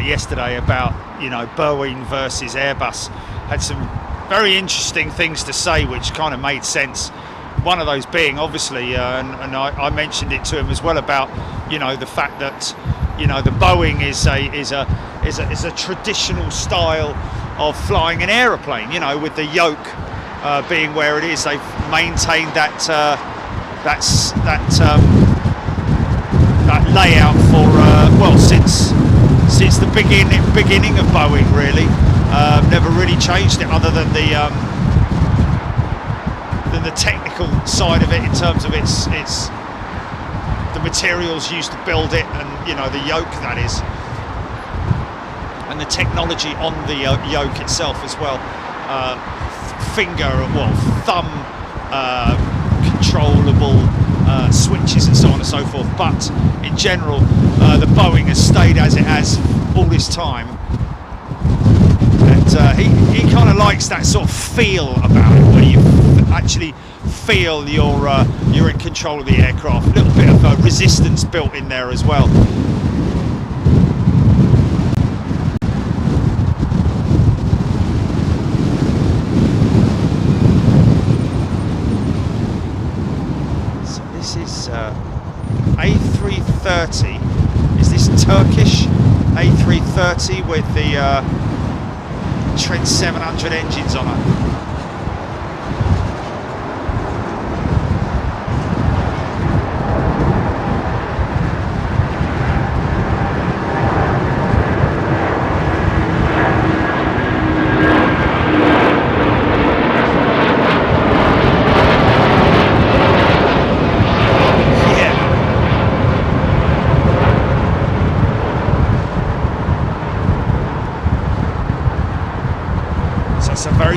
A: yesterday about, you know, Boeing versus Airbus. Had some very interesting things to say which kind of made sense. One of those being obviously, and I mentioned it to him as well, about, you know, the fact that, you know, the Boeing is a traditional style of flying an aeroplane, you know, with the yoke being where it is. They've maintained that layout for well, since the beginning of Boeing, really. Never really changed it, other than the technical side of it, in terms of its the materials used to build it, and, you know, the yoke, that is, and the technology on the yoke itself as well. Thumb controllable switches and so on and so forth, but in general the Boeing has stayed as it has all this time, and he kind of likes that sort of feel about it, where you actually feel you're in control of the aircraft. A little bit of resistance built in there as well. A330. Is this Turkish A330 with the Trent 700 engines on it?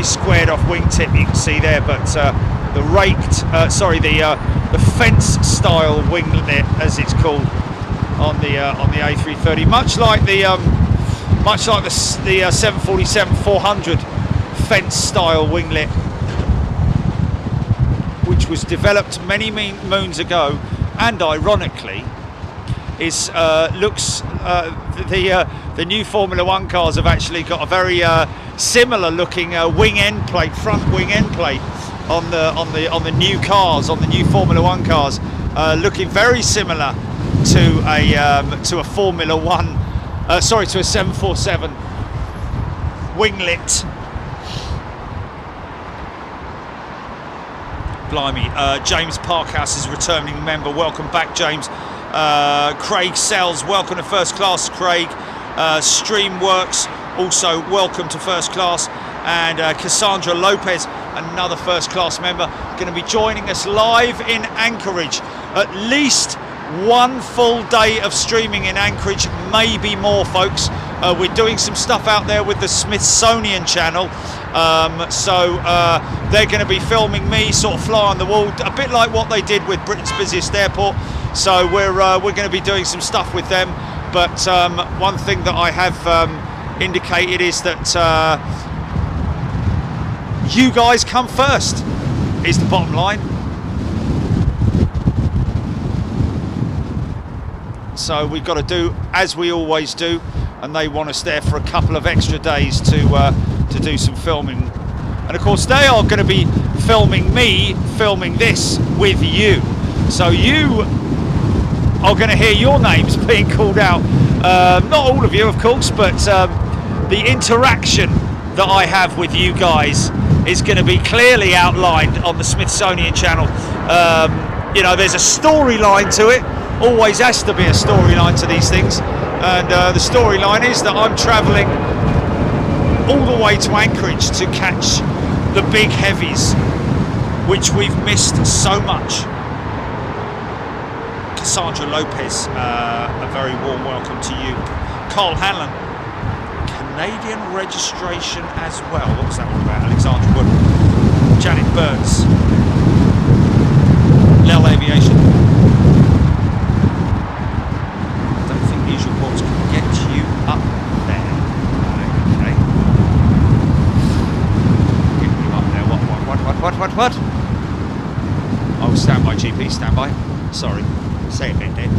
A: Squared off wingtip you can see there, but the fence style winglet, as it's called, on the A330, much like the 747-400 fence style winglet, which was developed many moons ago, and ironically is the new Formula One cars have actually got a very similar looking wing end plate, front wing end plate on the new cars, on the new Formula One cars, looking very similar to a Formula One, to a 747 winglet. Blimey, James Parkhouse is returning member. Welcome back, James. Craig Sells, welcome to First Class, Craig. Streamworks, also welcome to First Class. And Cassandra Lopez, another First Class member, going to be joining us live in Anchorage. At least one full day of streaming in Anchorage, maybe more, folks. We're doing some stuff out there with the Smithsonian channel, so they're going to be filming me sort of fly on the wall, a bit like what they did with Britain's busiest airport. So we're going to be doing some stuff with them. But one thing that I have indicated is that you guys come first, is the bottom line. So we've got to do as we always do, and they want us there for a couple of extra days to do some filming. And of course they are going to be filming me filming this with you, so you are going to hear your names being called out. Not all of you, of course, but the interaction that I have with you guys is going to be clearly outlined on the Smithsonian channel. You know, there's a storyline to it. Always has to be a storyline to these things, and the storyline is that I'm travelling all the way to Anchorage to catch the big heavies, which we've missed so much. Cassandra Lopez, a very warm welcome to you. Carl Hanlon, Canadian registration as well. What was that all about? Alexandra Wood, Janet Burns, Lel Aviation. Can get you up there. Okay. Get you up there. What? Oh, stand by, GP, stand by. Sorry. Say it bit there.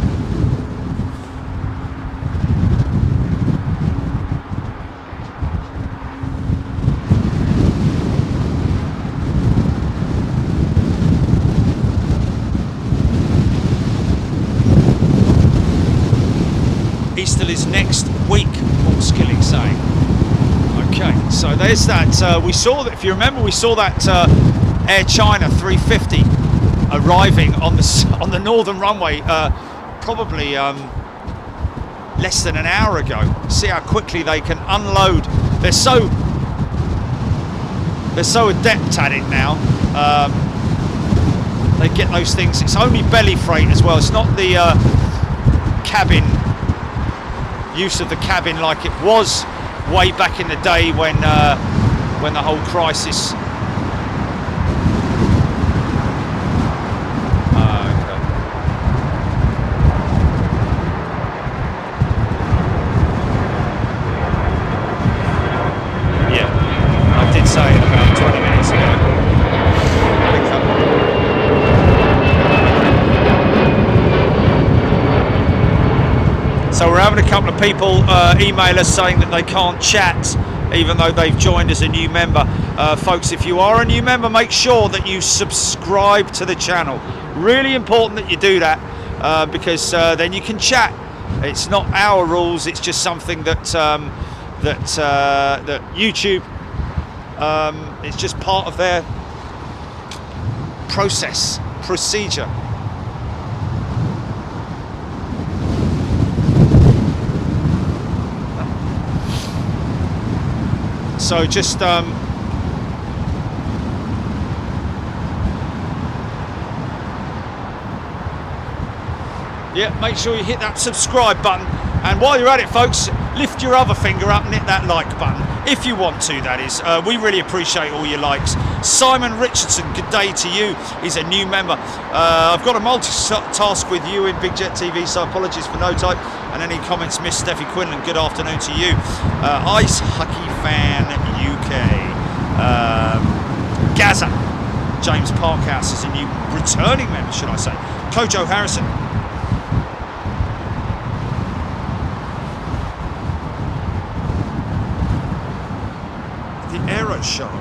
A: Easter is next week, Paul Skilling saying. Okay, so there's that. We saw that, if you remember, we saw that Air China 350 arriving on the northern runway probably less than an hour ago. See how quickly they can unload. They're so adept at it now. They get those things. It's only belly freight as well. It's not the cabin. Use of the cabin like it was way back in the day when the whole crisis. Yeah, I did say it about 20 minutes ago. So we're having a couple of people email us saying that they can't chat even though they've joined as a new member. Folks, if you are a new member, make sure that you subscribe to the channel. Really important that you do that because then you can chat. It's not our rules, it's just something that that YouTube, it's just part of their procedure. So just yeah, make sure you hit that subscribe button, and while you're at it, folks, lift your other finger up and hit that like button if you want to, that is. We really appreciate all your likes. Simon Richardson, good day to you. He's a new member. I've got a multitask with you in Big Jet TV, so apologies for no type. And any comments missed, Steffi Quinlan, good afternoon to you. Ice Hockey Fan UK. Gaza. James Parkhouse is a new returning member, should I say. Kojo Harrison. Shark.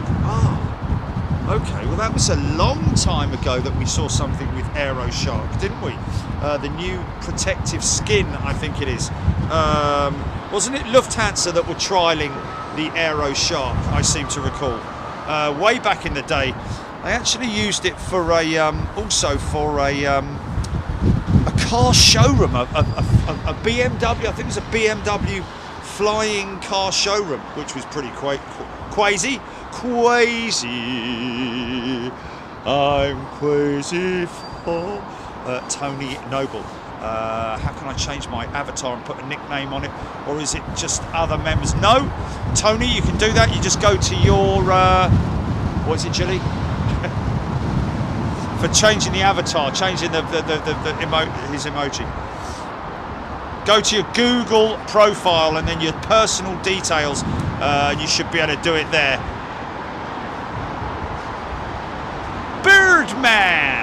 A: Okay, well that was a long time ago that we saw something with Aero Shark, didn't we? The new protective skin, I think it is. Wasn't it Lufthansa that were trialling the Aero Shark, I seem to recall. Way back in the day. I actually used it for also for a car showroom, a BMW, I think it was a BMW flying car showroom, which was pretty crazy. I'm crazy for Tony Noble. How can I change my avatar and put a nickname on it? Or is it just other members? No, Tony, you can do that. You just go to your, what is it, Jilly? For changing the avatar, changing his emoji. Go to your Google profile and then your personal details. You should be able to do it there. Birdman!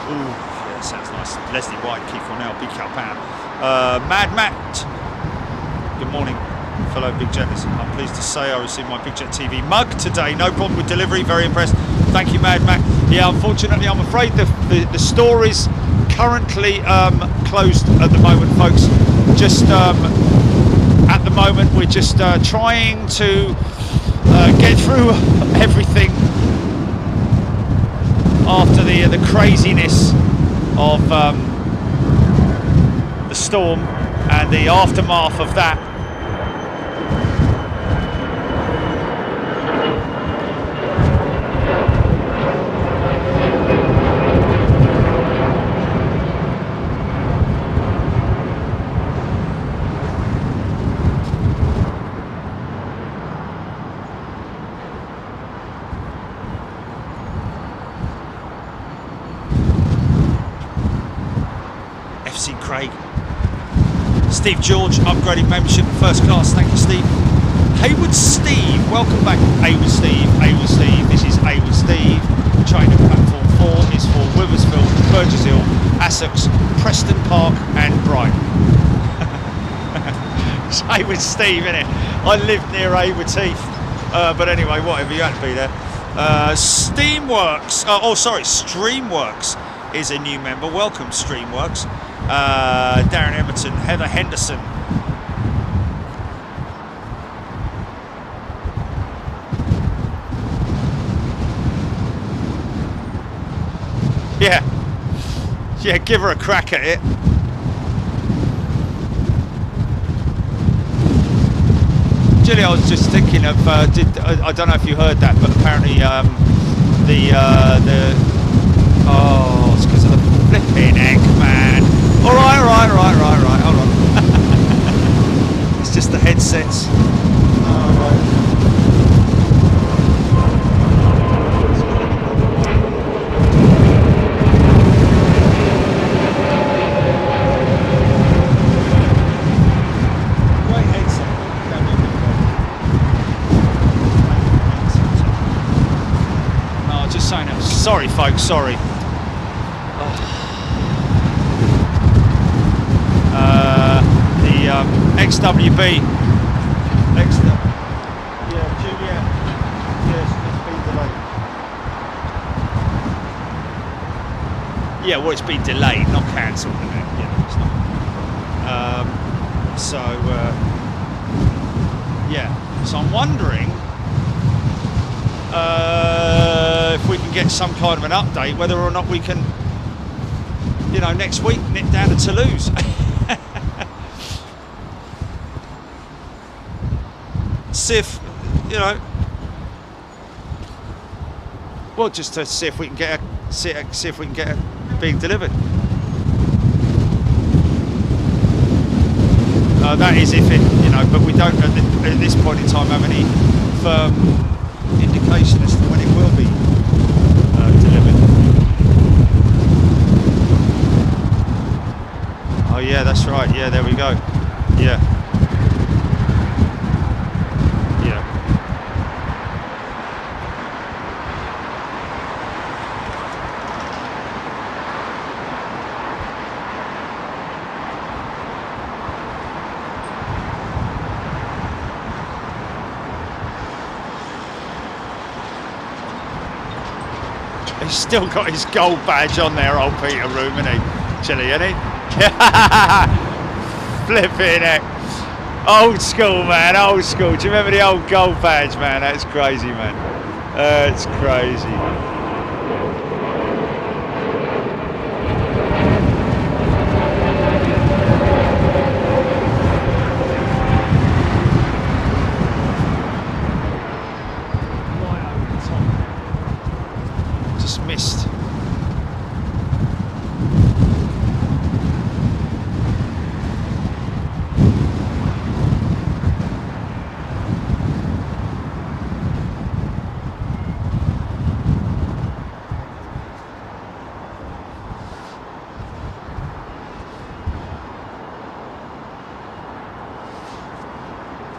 A: Ooh, yeah, sounds nice. Leslie White, Keith Cornell, Big Cal Pan. Mad Matt. Good morning, fellow Big Jetters. I'm pleased to say I received my Big Jet TV mug today. No problem with delivery, very impressed. Thank you, Mad Matt. Yeah, unfortunately, I'm afraid the store is currently closed at the moment, folks. Just at the moment, we're just trying to get through everything after the craziness of the storm and the aftermath of that. Craig. Steve George, upgrading membership to first class. Thank you, Steve. Haywood Steve, welcome back. Haywood Steve, Haywood Steve. This is Haywood Steve. Train at platform 4 is for Withersfield, Burgess Hill, Essex, Preston Park, and Brighton. It's Haywood Steve, isn't it? I lived near Haywood Heath. But anyway, whatever, you had to be there. Steamworks, Streamworks is a new member. Welcome, Streamworks. Darren Emerton, Heather Henderson. Yeah, give her a crack at it. Julie, I was just thinking of, I don't know if you heard that, but apparently it's because of the flipping heck, man. All right, hold on. It's just the headsets. Great headset. No, just saying it. Sorry, folks, sorry. XWB. Yeah, Juliet. Yes, it's been delayed. Yeah, well, it's been delayed, not cancelled. Yeah, it's not. Yeah. So I'm wondering if we can get some kind of an update, whether or not we can, next week nip down to Toulouse. See if, well, just to see if we can get see if we can get it being delivered. That is if it, but we don't at this point in time have any firm indication as to when it will be delivered. Oh yeah, that's right. Yeah, there we go. Yeah. He's still got his gold badge on there, old Peter Room, isn't he? Chilly, isn't he? Flipping it. Old school, man, old school. Do you remember the old gold badge, man? That's crazy, man. It's crazy.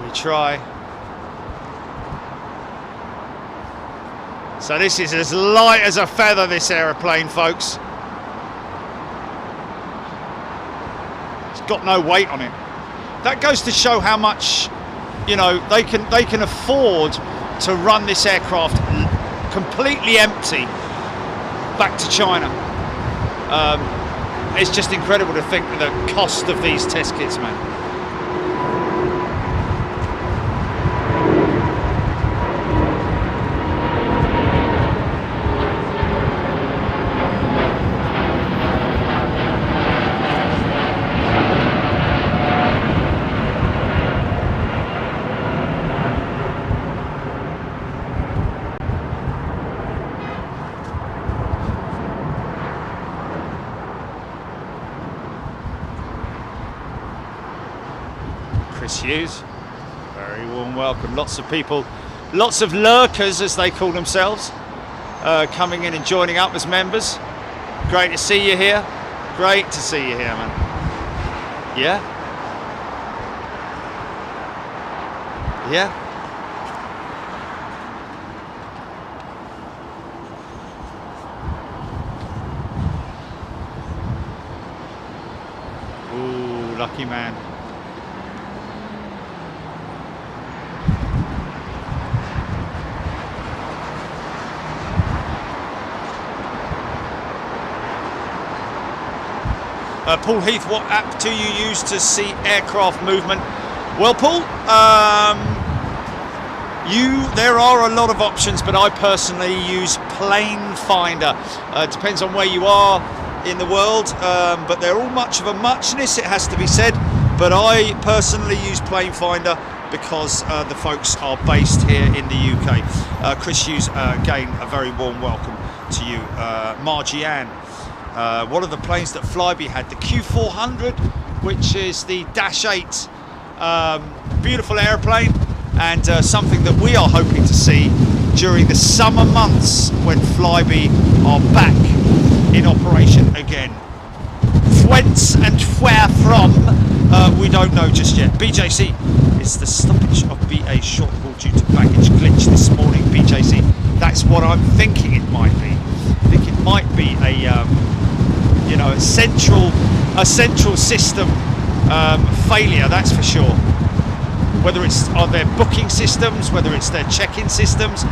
A: You try. So this is as light as a feather, this aeroplane, folks. It's got no weight on it. That goes to show how much, you know, they can afford to run this aircraft completely empty back to China. It's just incredible to think the cost of these test kits, man. Hughes, very warm welcome. Lots of people, lots of lurkers as they call themselves, coming in and joining up as members. Great to see you here. Great to see you here, man. Yeah? Yeah? Ooh, lucky man. Paul Heath, what app do you use to see aircraft movement? Well, Paul, there are a lot of options, but I personally use Plane Finder. Depends on where you are in the world, but they're all much of a muchness, it has to be said. But I personally use Plane Finder because the folks are based here in the UK. Chris Hughes, again, a very warm welcome to you. Margie Ann. One of the planes that Flybe had, the Q400, which is the Dash 8, beautiful airplane, and something that we are hoping to see during the summer months when Flybe are back in operation again. Whence and where from, we don't know just yet. BJC, it's the stoppage of BA short haul due to baggage glitch this morning, BJC. That's what I'm thinking it might be. I think it might be a you know, a central system failure, that's for sure. Whether it's on their booking systems, whether it's their check-in systems,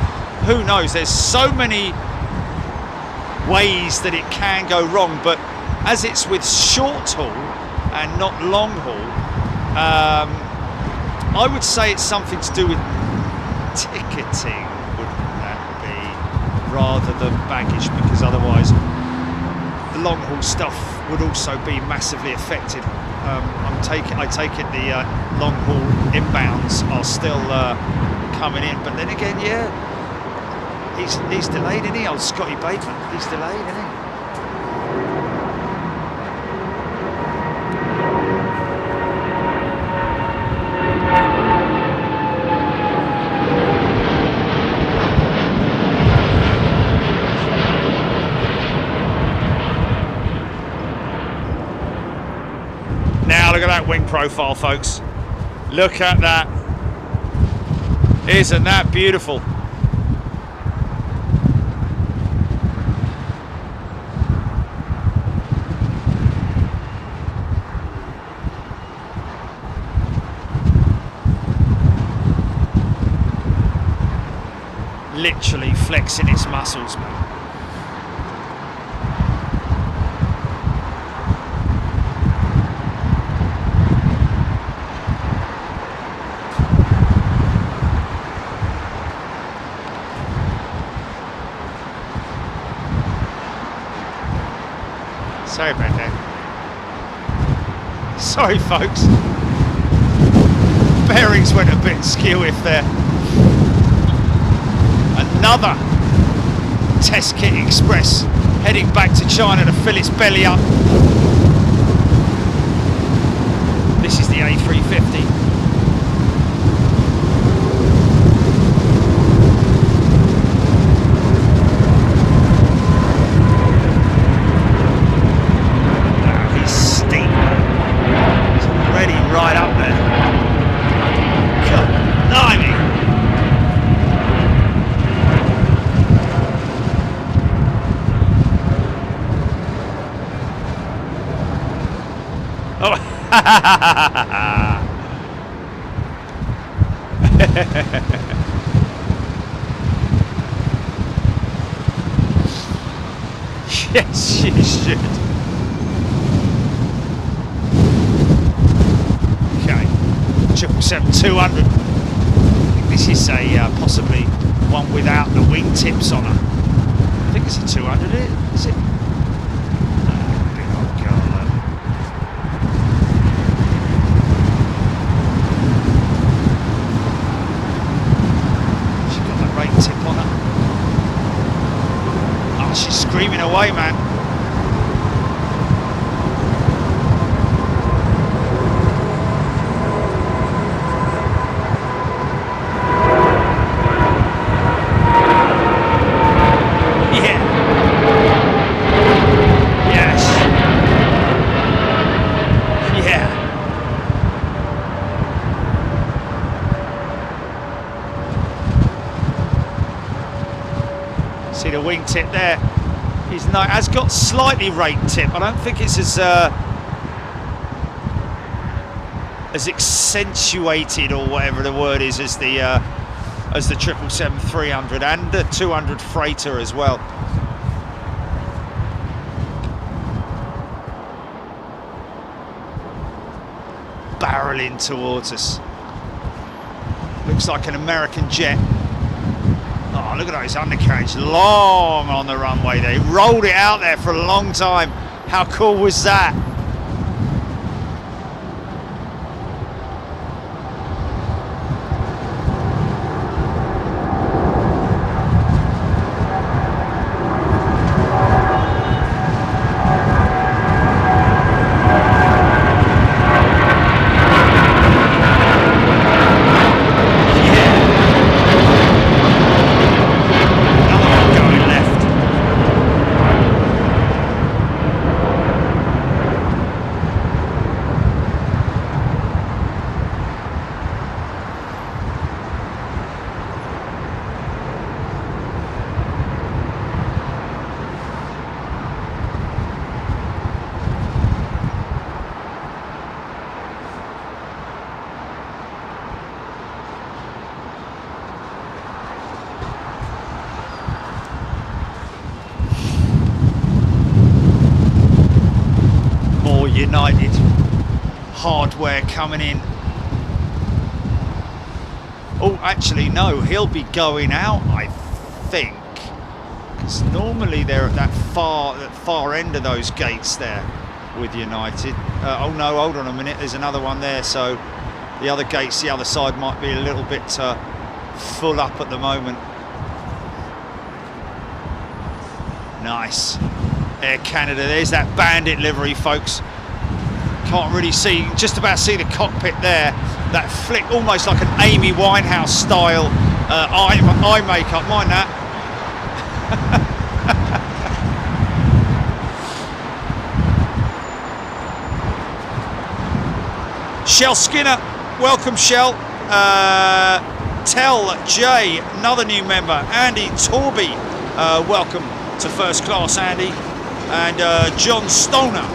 A: who knows? There's so many ways that it can go wrong, but as it's with short haul and not long haul, I would say it's something to do with ticketing, wouldn't that be, rather than baggage, because otherwise the long haul stuff would also be massively affected. I take it the long haul inbounds are still coming in, but then again, yeah, he's delayed, isn't he? Old Scotty Bateman, he's delayed, isn't he? Look at that wing profile, folks. Look at that. Isn't that beautiful? Literally flexing its muscles, man. Sorry about that. Sorry, folks. Bearings went a bit skew if there. Another test kit express heading back to China to fill its belly up. This is the A350. Right up there. God. Yes, you should. Okay, 777-200. I think this is a possibly one without the wingtips on her. I think it's a 200, is it? Big old girl, look. She's got that rate tip on her. Oh, she's screaming away, man. See the wingtip there. Has got slightly rate tip. I don't think it's as accentuated or whatever the word is as the 777-300 and the 200 freighter as well. Barreling towards us. Looks like an American jet. Oh, look at those undercarriage, long on the runway. They rolled it out there for a long time. How cool was that? United hardware coming in. Oh, actually no, he'll be going out, I think, because normally they're at that far end of those gates there with United. Oh no, hold on a minute, there's another one there, so the other gates, the other side might be a little bit full up at the moment. Nice. Air Canada, there's that bandit livery, folks. Can't really see, just about see the cockpit there. That flick, almost like an Amy Winehouse style eye makeup. Mind that. Shell Skinner, welcome Shell. Tell J, another new member. Andy Torby, welcome to First Class, Andy. And John Stoner,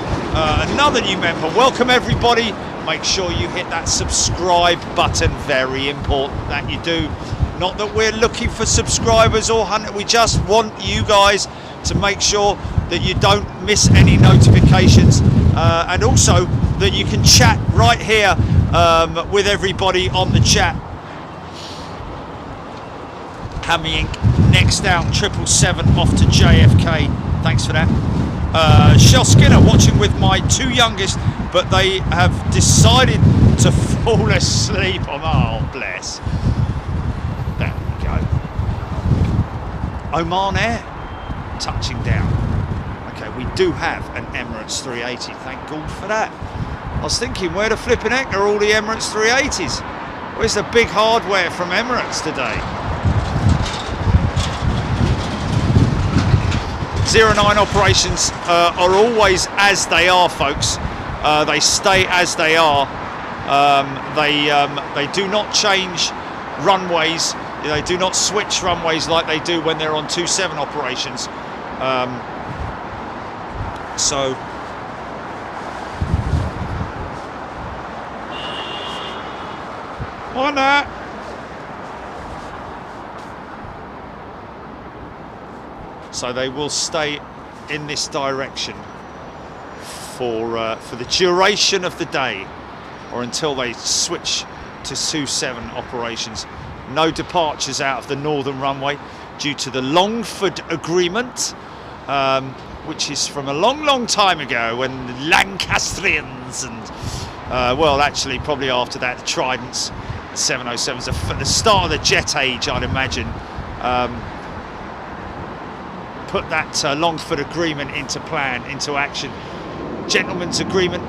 A: another new member. Welcome everybody. Make sure you hit that subscribe button. Very important that you do. Not that we're looking for subscribers or hunter. We just want you guys to make sure that you don't miss any notifications, and also that you can chat right here with everybody on the chat. Hammy Inc. Next down, 777 off to JFK. Thanks for that. Shell Skinner watching with my two youngest, but they have decided to fall asleep on. Oh, bless. There we go. Oman Air touching down. Okay, we do have an Emirates 380. Thank God for that. I was thinking, where the flipping heck are all the Emirates 380s? Where's the big hardware from Emirates today? 09 operations are always as they are, folks. They stay as they are. They do not change runways. They do not switch runways like they do when they're on 27 operations. So On that. So they will stay in this direction for the duration of the day, or until they switch to Su-7 operations. No departures out of the northern runway due to the Longford Agreement, which is from a long time ago when the Lancastrians and, well, actually probably after that, the Tridents, the 707s, the start of the jet age, I'd imagine, put that Longford Agreement into action. Gentleman's agreement.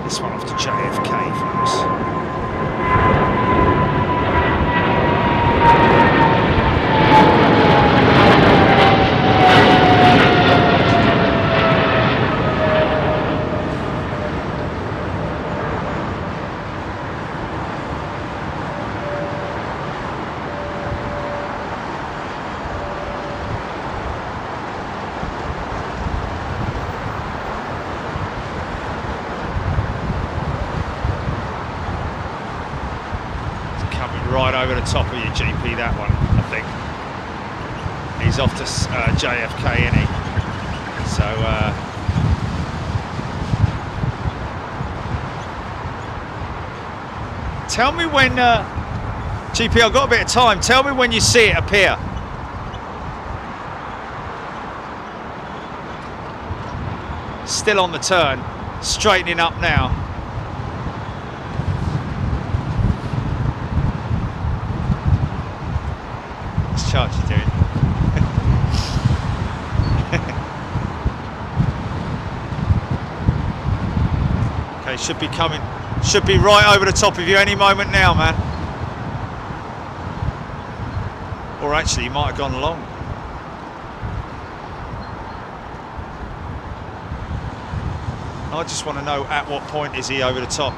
A: This one off to JFK, folks. Right over the top of your GP, that one, I think. He's off to JFK, isn't he? So, tell me when, GP, I've got a bit of time. Tell me when you see it appear. Still on the turn, straightening up now. Charge you doing? Okay, should be coming, should be right over the top of you any moment now, man. Or actually, he might have gone long. I just want to know at what point is he over the top.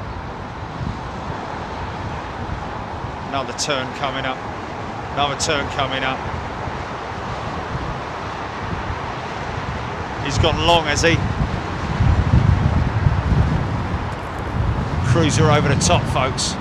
A: Another turn coming up. Another turn coming up. He's gone long, has he? Cruiser over the top, folks.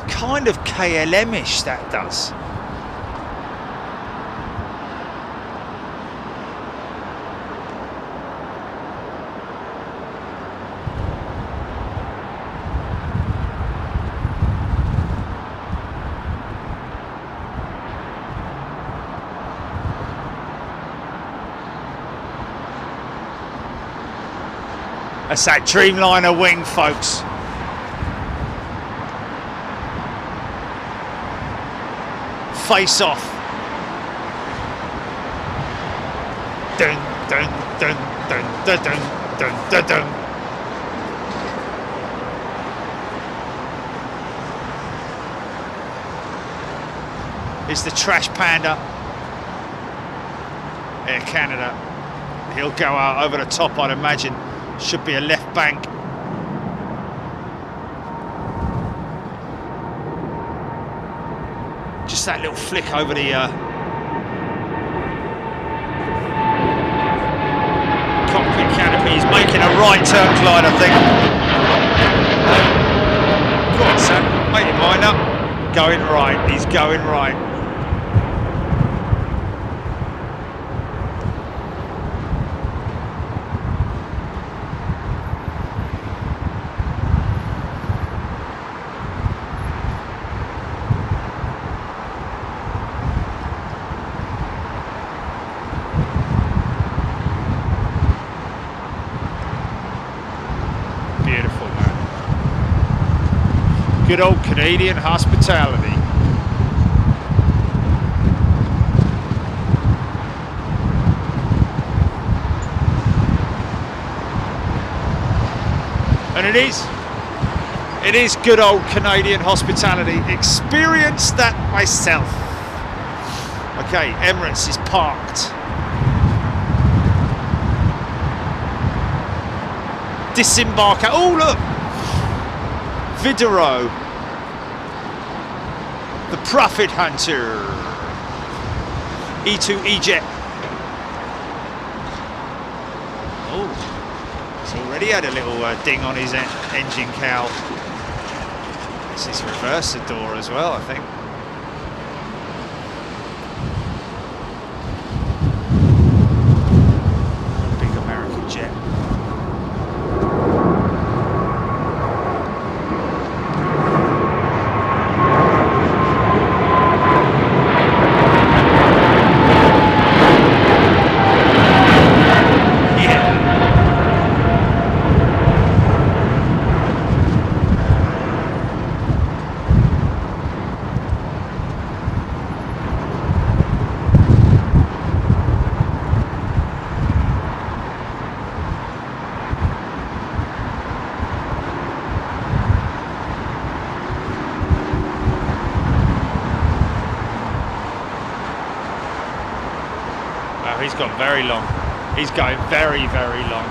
A: Kind of KLM-ish, that does. That's that Dreamliner wing, folks. Face off. Dun dun dun dun dun dun dun dun dun. Is the Trash Panda, Air Canada. He'll go out over the top, I'd imagine. Should be a left bank. Just that little flick over the cockpit canopy. He's making a right turn, Clyde, I think. Go on, son, make your mind up. Going right, he's going right. Good old Canadian hospitality.
C: And it is good old Canadian hospitality. Experienced that myself. Okay, Emirates is parked. Disembark. Oh, look! Videro. The Profit Hunter. E2 E-Jet. Oh, he's already had a little ding on his engine cowl. This is reverse door as well, I think. Big American jet. He's gone very long. He's going very, very long.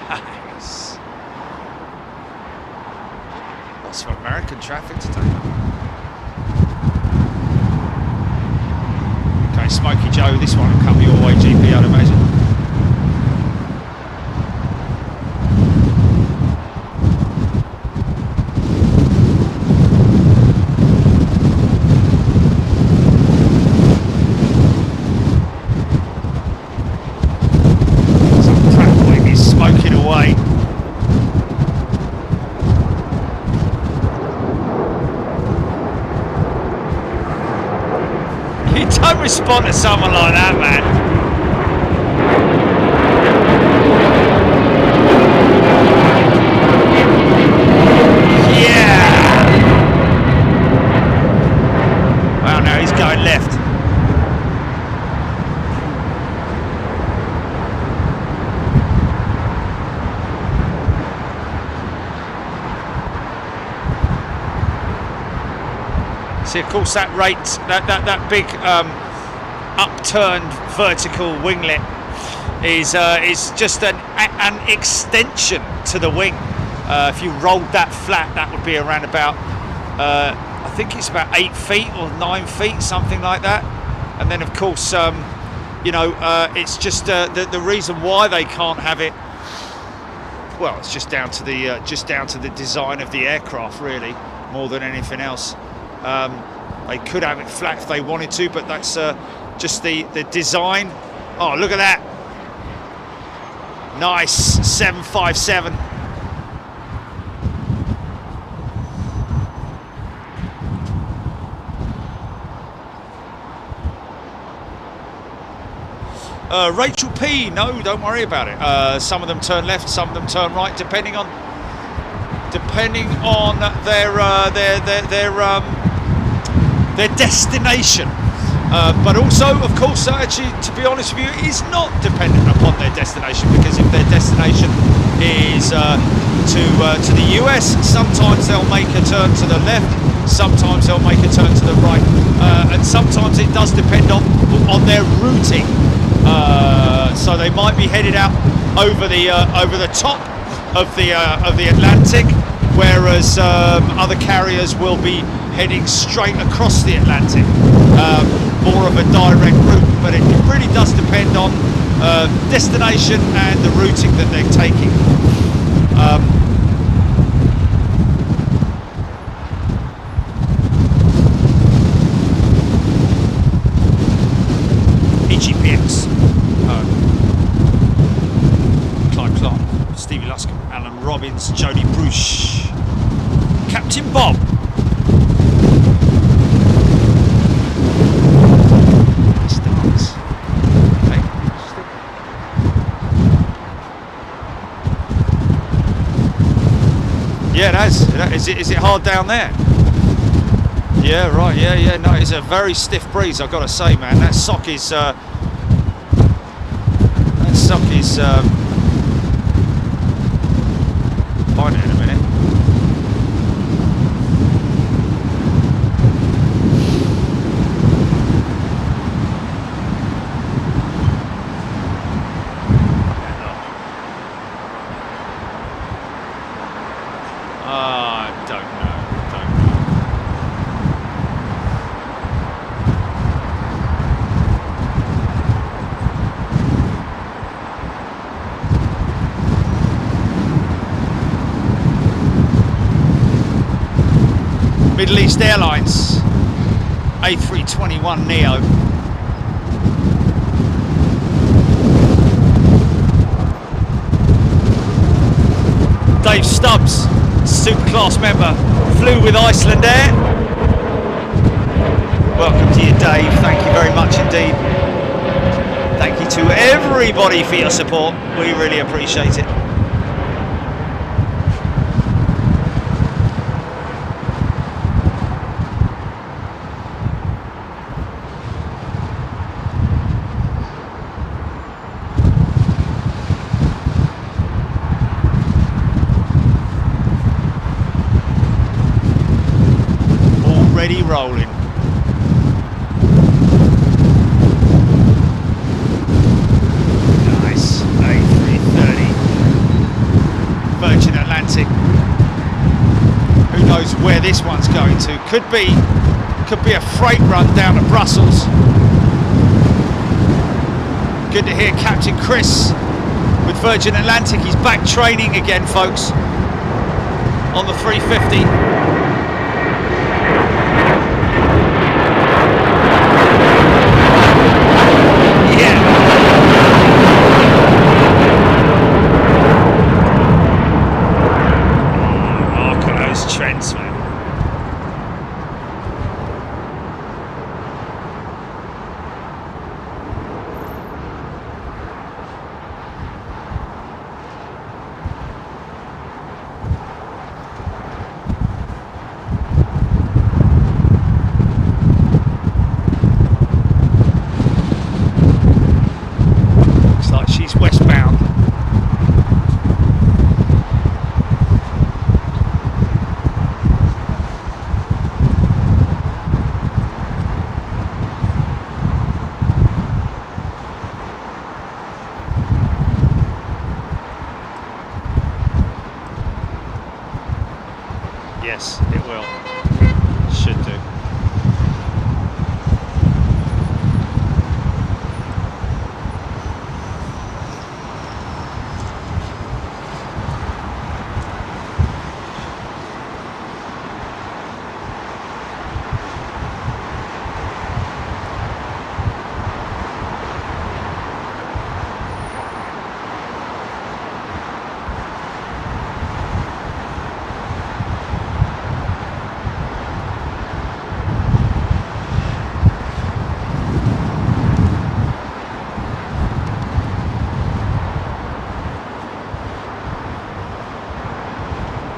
C: Nice. Lots of American traffic today. Smokey Joe, this one will come your way, GP, I'd imagine. Some crap boy, he's smoking away. Don't respond to someone like that, man. Yeah! Wow, now he's going left. See, of course, that rate, that big upturned vertical winglet is just an extension to the wing. If you rolled that flat, that would be around about, I think it's about 8 feet or 9 feet, something like that. And then, of course, you know, it's just the reason why they can't have it. Well, it's just down to the design of the aircraft, really, more than anything else. They could have it flat if they wanted to, but that's just the design. Oh, look at that. Nice, 757. Rachel P, no, don't worry about it. Some of them turn left, some of them turn right, depending on their destination. But also, of course, actually, to be honest with you, it is not dependent upon their destination, because if their destination is to the US, sometimes they'll make a turn to the left, sometimes they'll make a turn to the right, and sometimes it does depend on their routing. So they might be headed out over the top of the Atlantic, whereas other carriers will be heading straight across the Atlantic, more of a direct route, but it really does depend on destination and the routing that they're taking. EGPX, Clive Clark, Stevie Luscombe, Alan Robbins, Jody Bruce, Captain Bob. Yeah, it has. Is it hard down there? Yeah, right. Yeah. No, it's a very stiff breeze. I've got to say, man. That sock is. Find it in a minute. Middle East Airlines A321 Neo. Dave Stubbs, Superclass member, flew with Iceland Air. Welcome to you, Dave. Thank you very much indeed. Thank you to everybody for your support. We really appreciate it. Rolling. Nice. A330 Virgin Atlantic. Who knows where this one's going to? Could be a freight run down to Brussels. Good to hear Captain Chris with Virgin Atlantic. He's back training again, folks, on the 350. Yes, it will. Should do.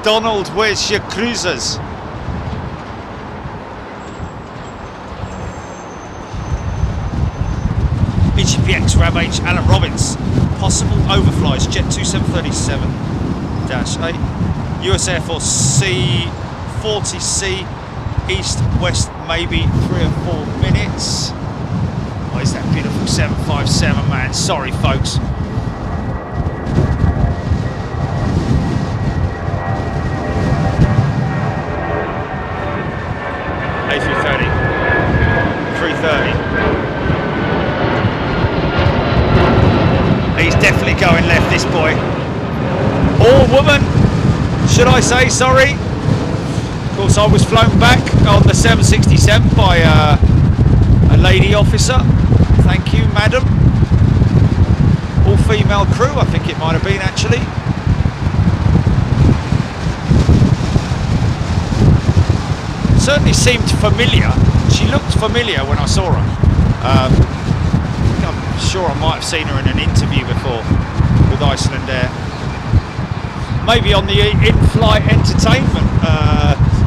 C: Donald, where's your cruisers? BGPX, RAV-H, Alan Robbins. Possible overflies, Jet 2737-8. US Air Force C-40C, east, west, maybe 3 or 4 minutes. Oh, is that beautiful 757, man? Sorry, folks. A330, 330. He's definitely going left, this boy. Or woman, should I say, sorry. Of course, I was flown back on the 767 by a lady officer. Thank you, madam. All female crew, I think it might have been, actually. Certainly seemed familiar. She looked familiar when I saw her. I'm sure I might have seen her in an interview before with Iceland Air. maybe on the in-flight entertainment,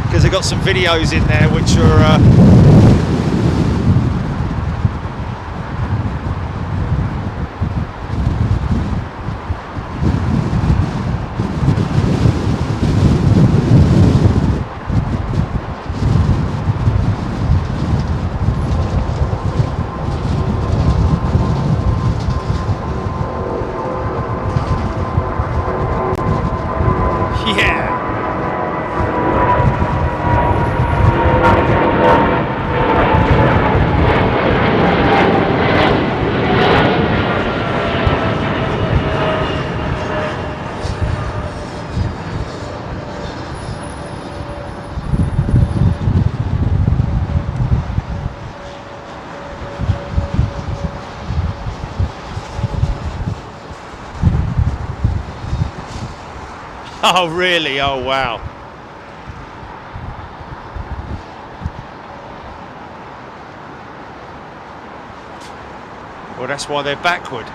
C: because they've got some videos in there which are oh really? Oh wow. Well, that's why they're backward.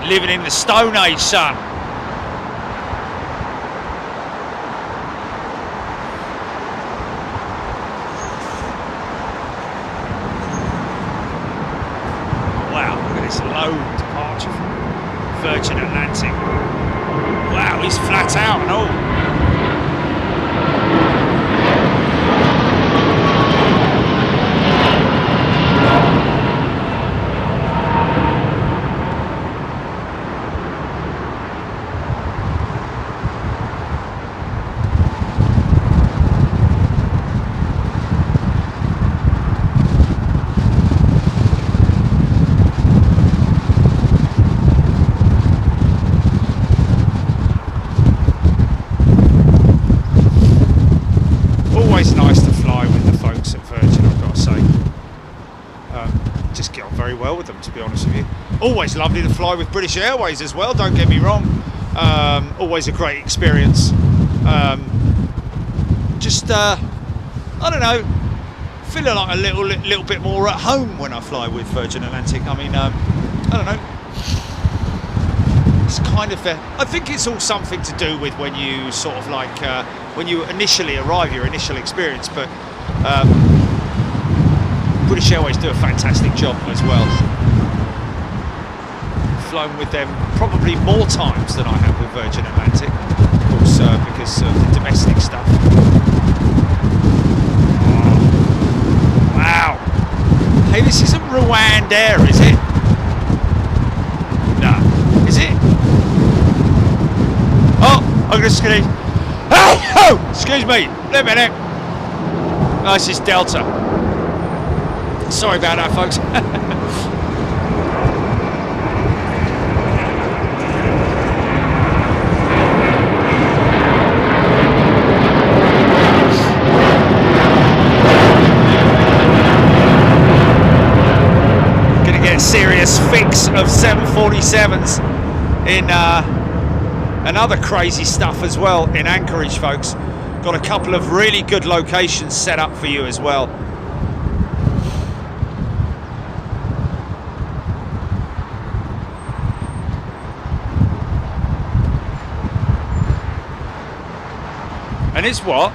C: Living in the Stone Age, son. Low departure from Virgin Atlantic. Wow, he's flat out and all. Always nice to fly with the folks at Virgin, I've got to say. Just get on very well with them, to be honest with you. Always lovely to fly with British Airways as well, don't get me wrong. Always a great experience. I don't know, feeling like a little bit more at home when I fly with Virgin Atlantic. I mean, I don't know. It's kind of I think it's all something to do with when you sort of like when you initially arrive, your initial experience. But British Airways do a fantastic job as well. Flown with them probably more times than I have with Virgin Atlantic, of course, because of the domestic stuff. Oh, wow. Hey, this isn't Rwanda Air, is it? No. Is it? Oh, I'm going to squeeze. Oh, excuse me. Wait a minute. No, this is Delta. Sorry about that, folks. Gonna get a serious fix of 747s in and other crazy stuff as well in Anchorage, folks. Got a couple of really good locations set up for you as well. And it's what?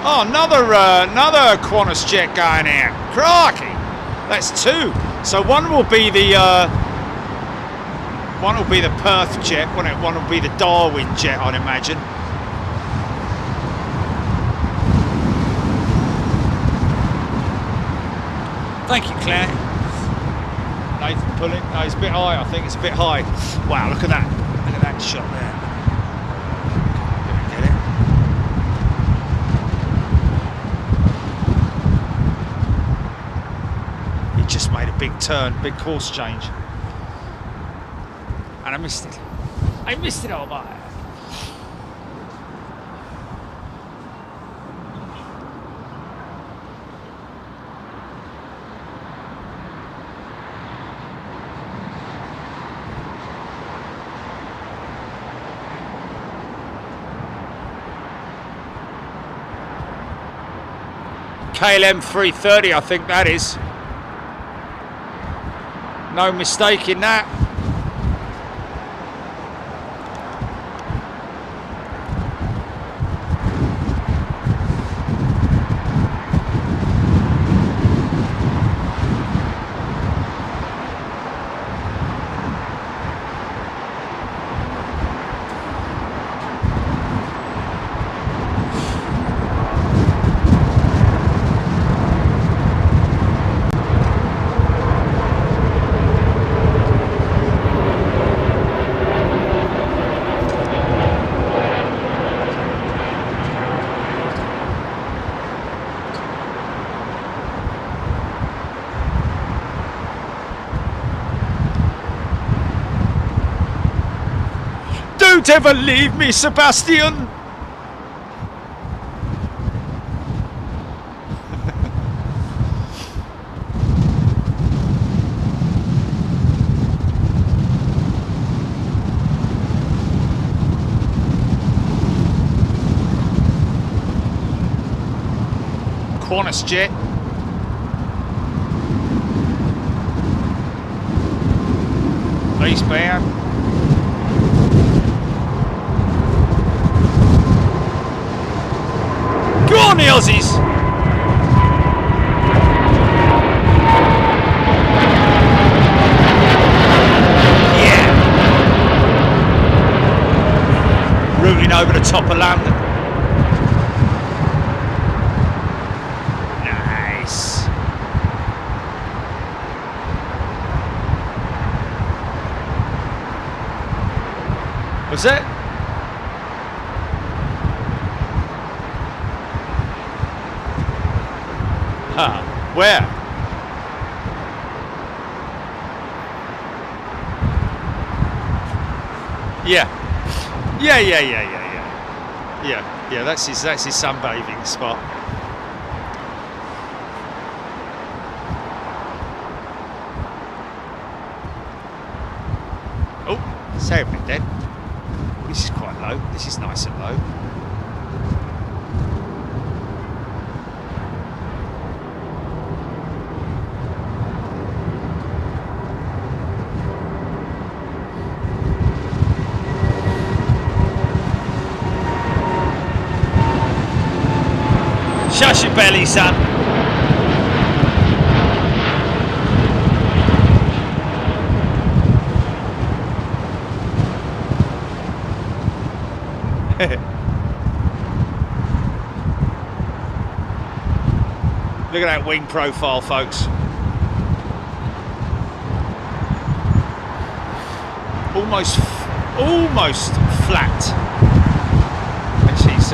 C: Oh, another Qantas jet going out. Crikey, that's two. So one will be the Perth jet, one will be the Darwin jet, I'd imagine. Thank you, Claire. Nathan pulling. No, it's a bit high. I think it's a bit high. Wow, look at that. Look at that shot there. Just made a big turn, big course change, and I missed it. I missed it all by. KLM 330, I think that is. No mistake in that. Don't ever leave me, Sebastian! Qantas jet. Eastbound. Go on, the Aussies! Yeah! Routing over the top of London. Nice. What's that? Huh. Where? Yeah. Yeah, that's his sunbathing spot. Oh, sorry about that. This is quite low. This is nice and low. Shush your belly, son. Look at that wing profile, folks. Almost flat. And she's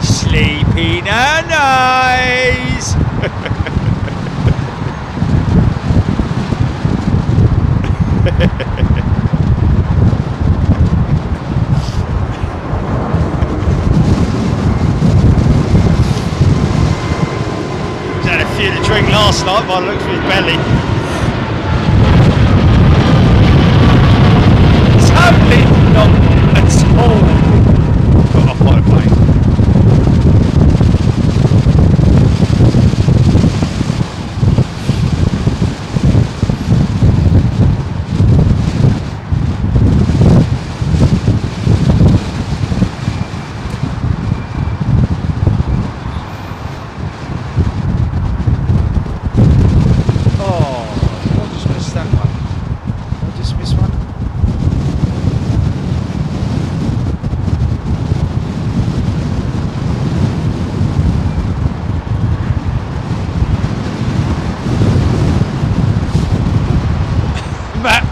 C: sleeping and eyes. Had a few to drink last night by the looks of his belly. Totally not at all. Got off by a plane.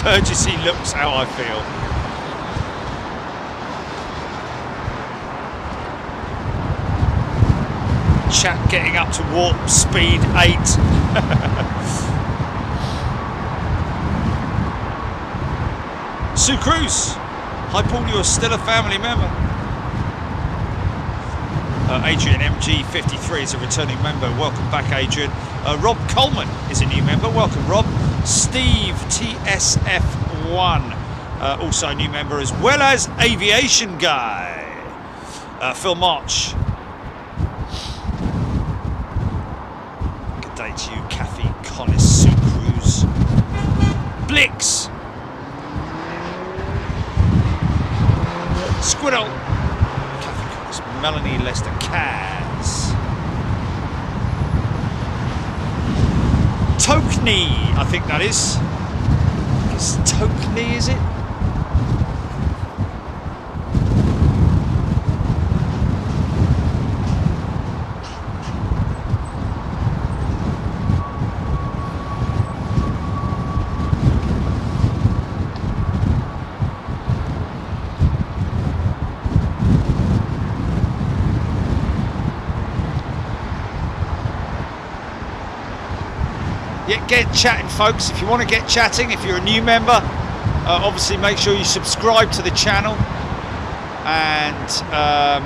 C: Urgency looks how I feel. Chat getting up to warp speed 8. Sue Cruz. Hi Paul, you're still a family member. Adrian MG53 is a returning member. Welcome back, Adrian. Rob Coleman is a new member. Welcome, Rob. Steve TSF1, also a new member, as well as Aviation Guy. Phil March. Good day to you, Kathy Collis, Sue Cruz, Blix, Squiddle, Kathy Collis, Melanie Lester, Kaz, Tokney, I think that is. Is Tokney, is it? Get chatting, folks. If you want to get chatting, if you're a new member, obviously make sure you subscribe to the channel, and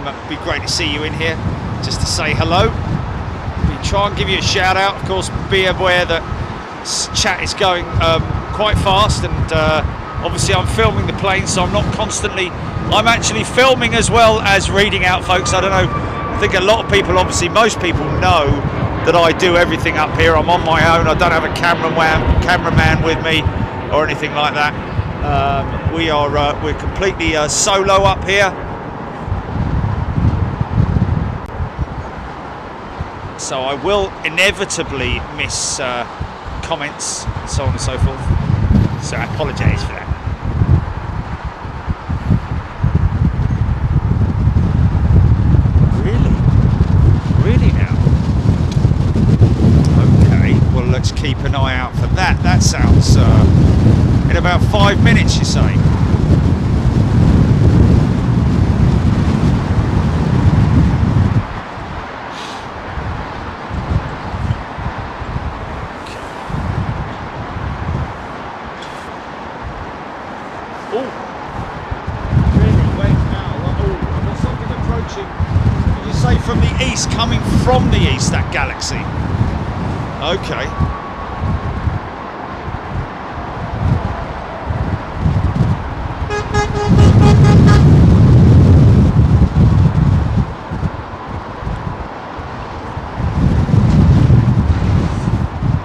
C: it'd be great to see you in here just to say hello. We try and give you a shout out. Of course, be aware that chat is going quite fast, and obviously I'm filming the plane, so I'm not constantly, I'm actually filming as well as reading out, folks. I don't know, I think a lot of people, obviously most people know that I do everything up here. I'm on my own. I don't have a cameraman with me or anything like that. We're completely solo up here. So I will inevitably miss comments and so on and so forth. So I apologise for that. Really now? Well, let's keep an eye out for that. That sounds in about 5 minutes, you say. Oh, really? Wait now. Oh, I've got something approaching. Did you say from the east? Coming from the east, that galaxy. Okay.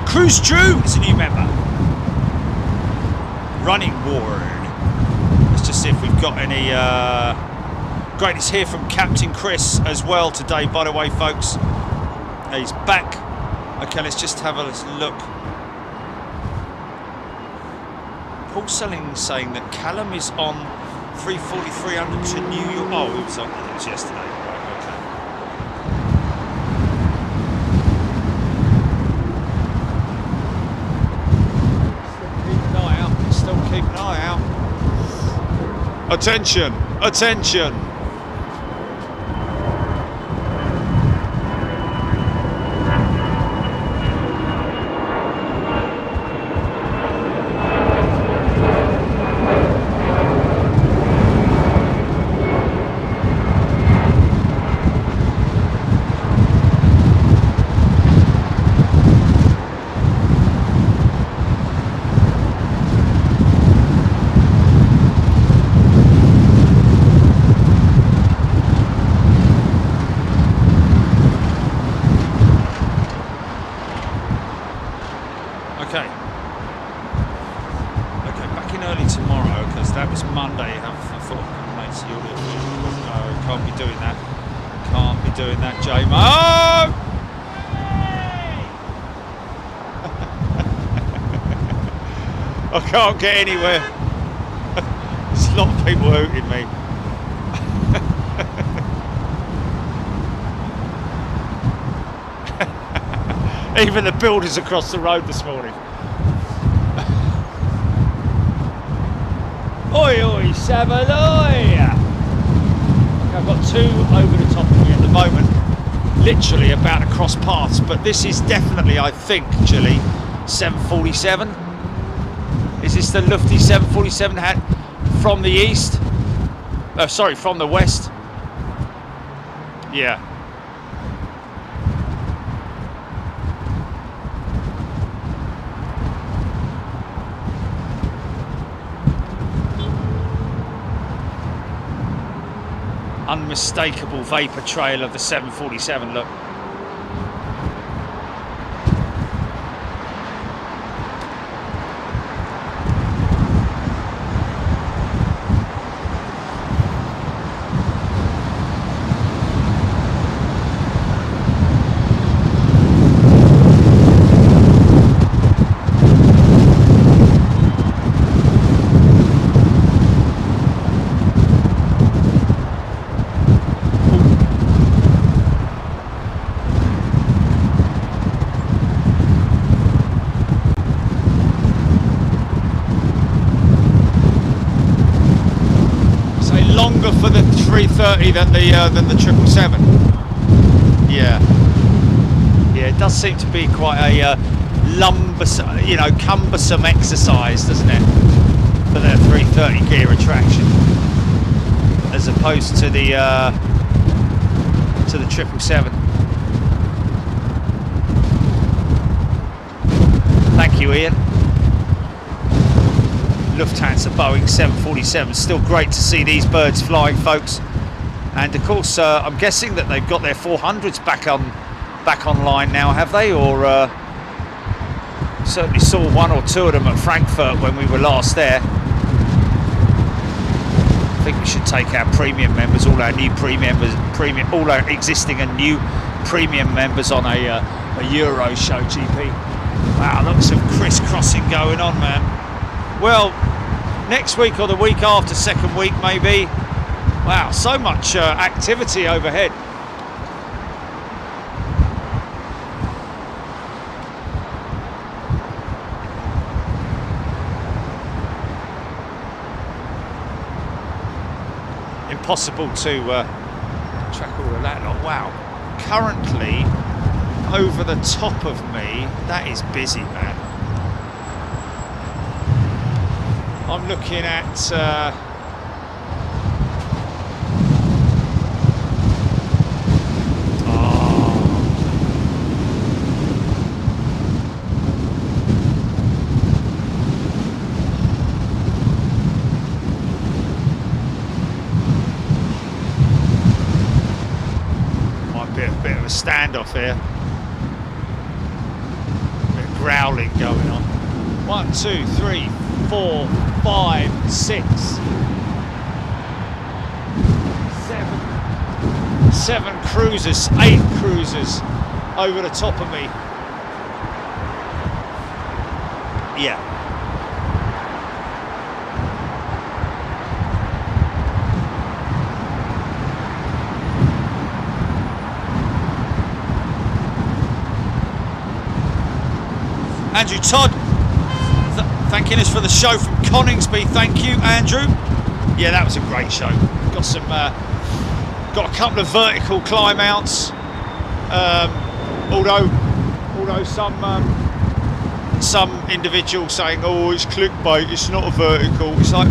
C: Cruise Drew is a new member. Running Ward. Let's just see if we've got any. Great, it's here from Captain Chris as well today, by the way, folks. He's back. Okay, let's just have a look. Paul Selling saying that Callum is on 340-300 to New York. Oh, it was yesterday. Right, okay. Still keep an eye out. Attention! Attention! I can't get anywhere. There's a lot of people hooting me. Even the builders across the road this morning. Oi, oi, Savaloy! I've got two over the top of me at the moment, literally about to cross paths, but this is definitely, I think, Chile, 747. Is this the Lufty 747 hat from the east? Sorry, from the west. Yeah. unmistakable vapour trail of the 747 look. For the 330 than the 777. Yeah, it does seem to be quite a cumbersome exercise, doesn't it, for their 330 gear retraction, as opposed to the 777. Thank you, Ian. Lufthansa Boeing 747. Still great to see these birds flying, folks. And of course, I'm guessing that they've got their 400s back online now, have they? Or certainly saw one or two of them at Frankfurt when we were last there. I think we should take our premium members, all our existing and new premium members on a Euro show, GP. Wow, lots of crisscrossing going on, man. Well, next week or the week after, second week maybe. Wow, so much activity overhead. Impossible to track all of that lot. Wow, currently over the top of me, that is busy, man. I'm looking at might be a bit of a standoff here. A bit of growling going on. 1, 2, 3, 4, 5, 6, 7 cruisers, 8 cruisers over the top of me. Yeah. Andrew Todd, thanking us for the show from Coningsby. Thank you, Andrew. Yeah, that was a great show. Got some, got a couple of vertical climb outs. Although some individuals saying, "Oh, it's clickbait. It's not a vertical." It's like,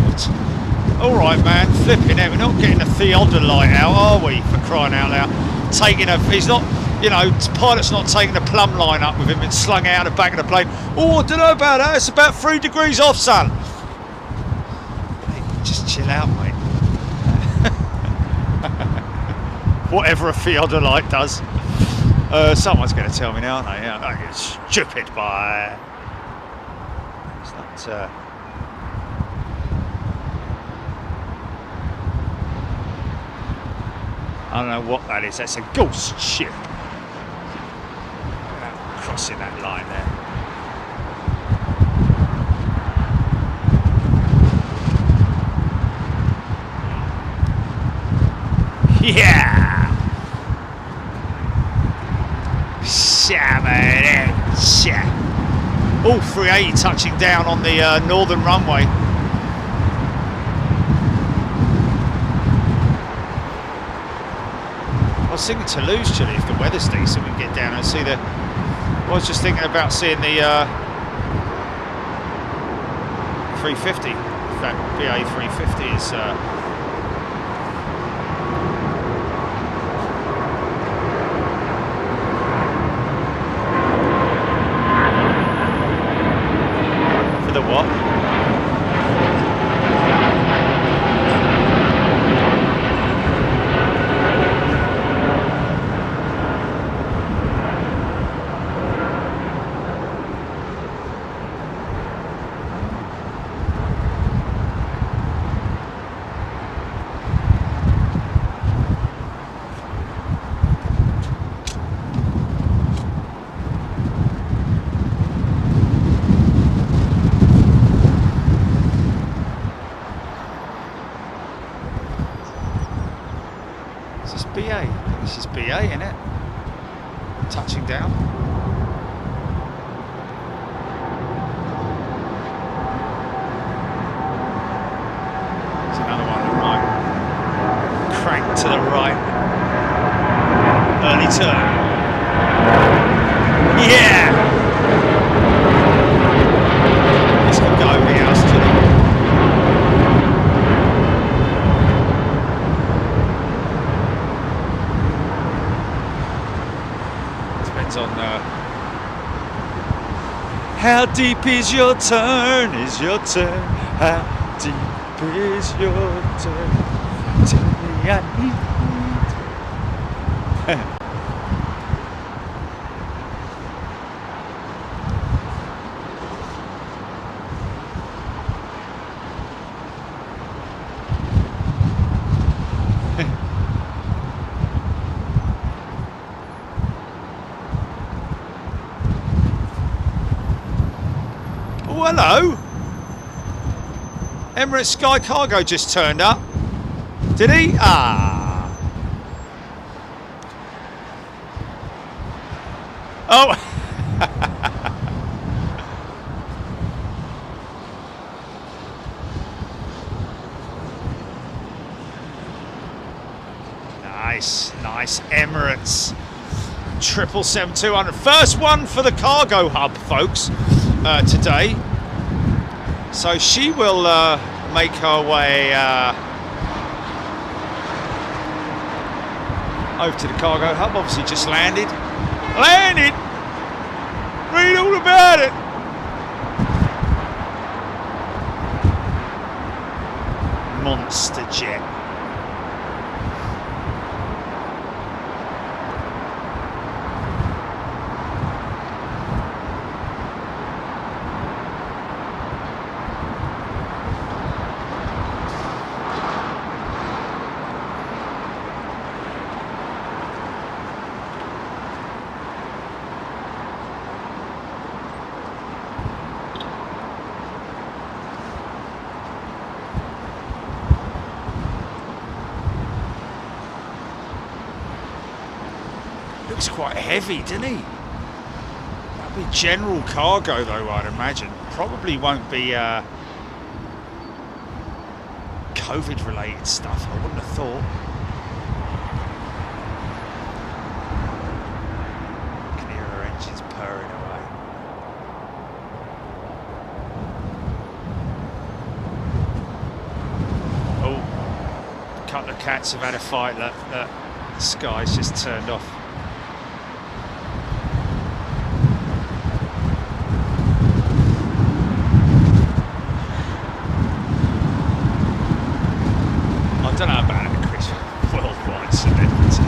C: all right, man, flipping it. We're not getting a theodolite out, are we? For crying out loud, he's not. You know, pilot's not taking the plumb line up with him and slung out the back of the plane. Oh, I don't know about that. It's about 3 degrees off, son. Hey, just chill out, mate. Whatever a theodolite does. Someone's going to tell me now, aren't they? Yeah, you're stupid, boy. It's not. I don't know what that is. That's a ghost ship. Crossing that line there. Yeah! All 380 touching down on the northern runway. I was thinking Toulouse, Chile, if the weather's decent, we can get down and see the. I was just thinking about seeing the 350. If that BA 350 is. For the what? BA. This is BA, isn't it? Touching down. There's another one that might crank to the right. Early turn. Yeah! This could go over the house today. Depends on how deep is your turn? Is your turn? How deep is your turn? Tell me I need. Oh, hello. Emirates Sky Cargo just turned up. Did he? Ah. Oh. Nice Emirates 777-200. First one for the cargo hub, folks, today. So she will make her way over to the cargo hub. Obviously just landed. Read all about it. Monster jet. Looks quite heavy, doesn't he? That'll be general cargo though, I'd imagine. Probably won't be COVID related stuff, I wouldn't have thought. I can hear her engines purring away. Oh, a couple of cats have had a fight. That the sky's just turned off. I don't know about it, Chris. Worldwide celebrity.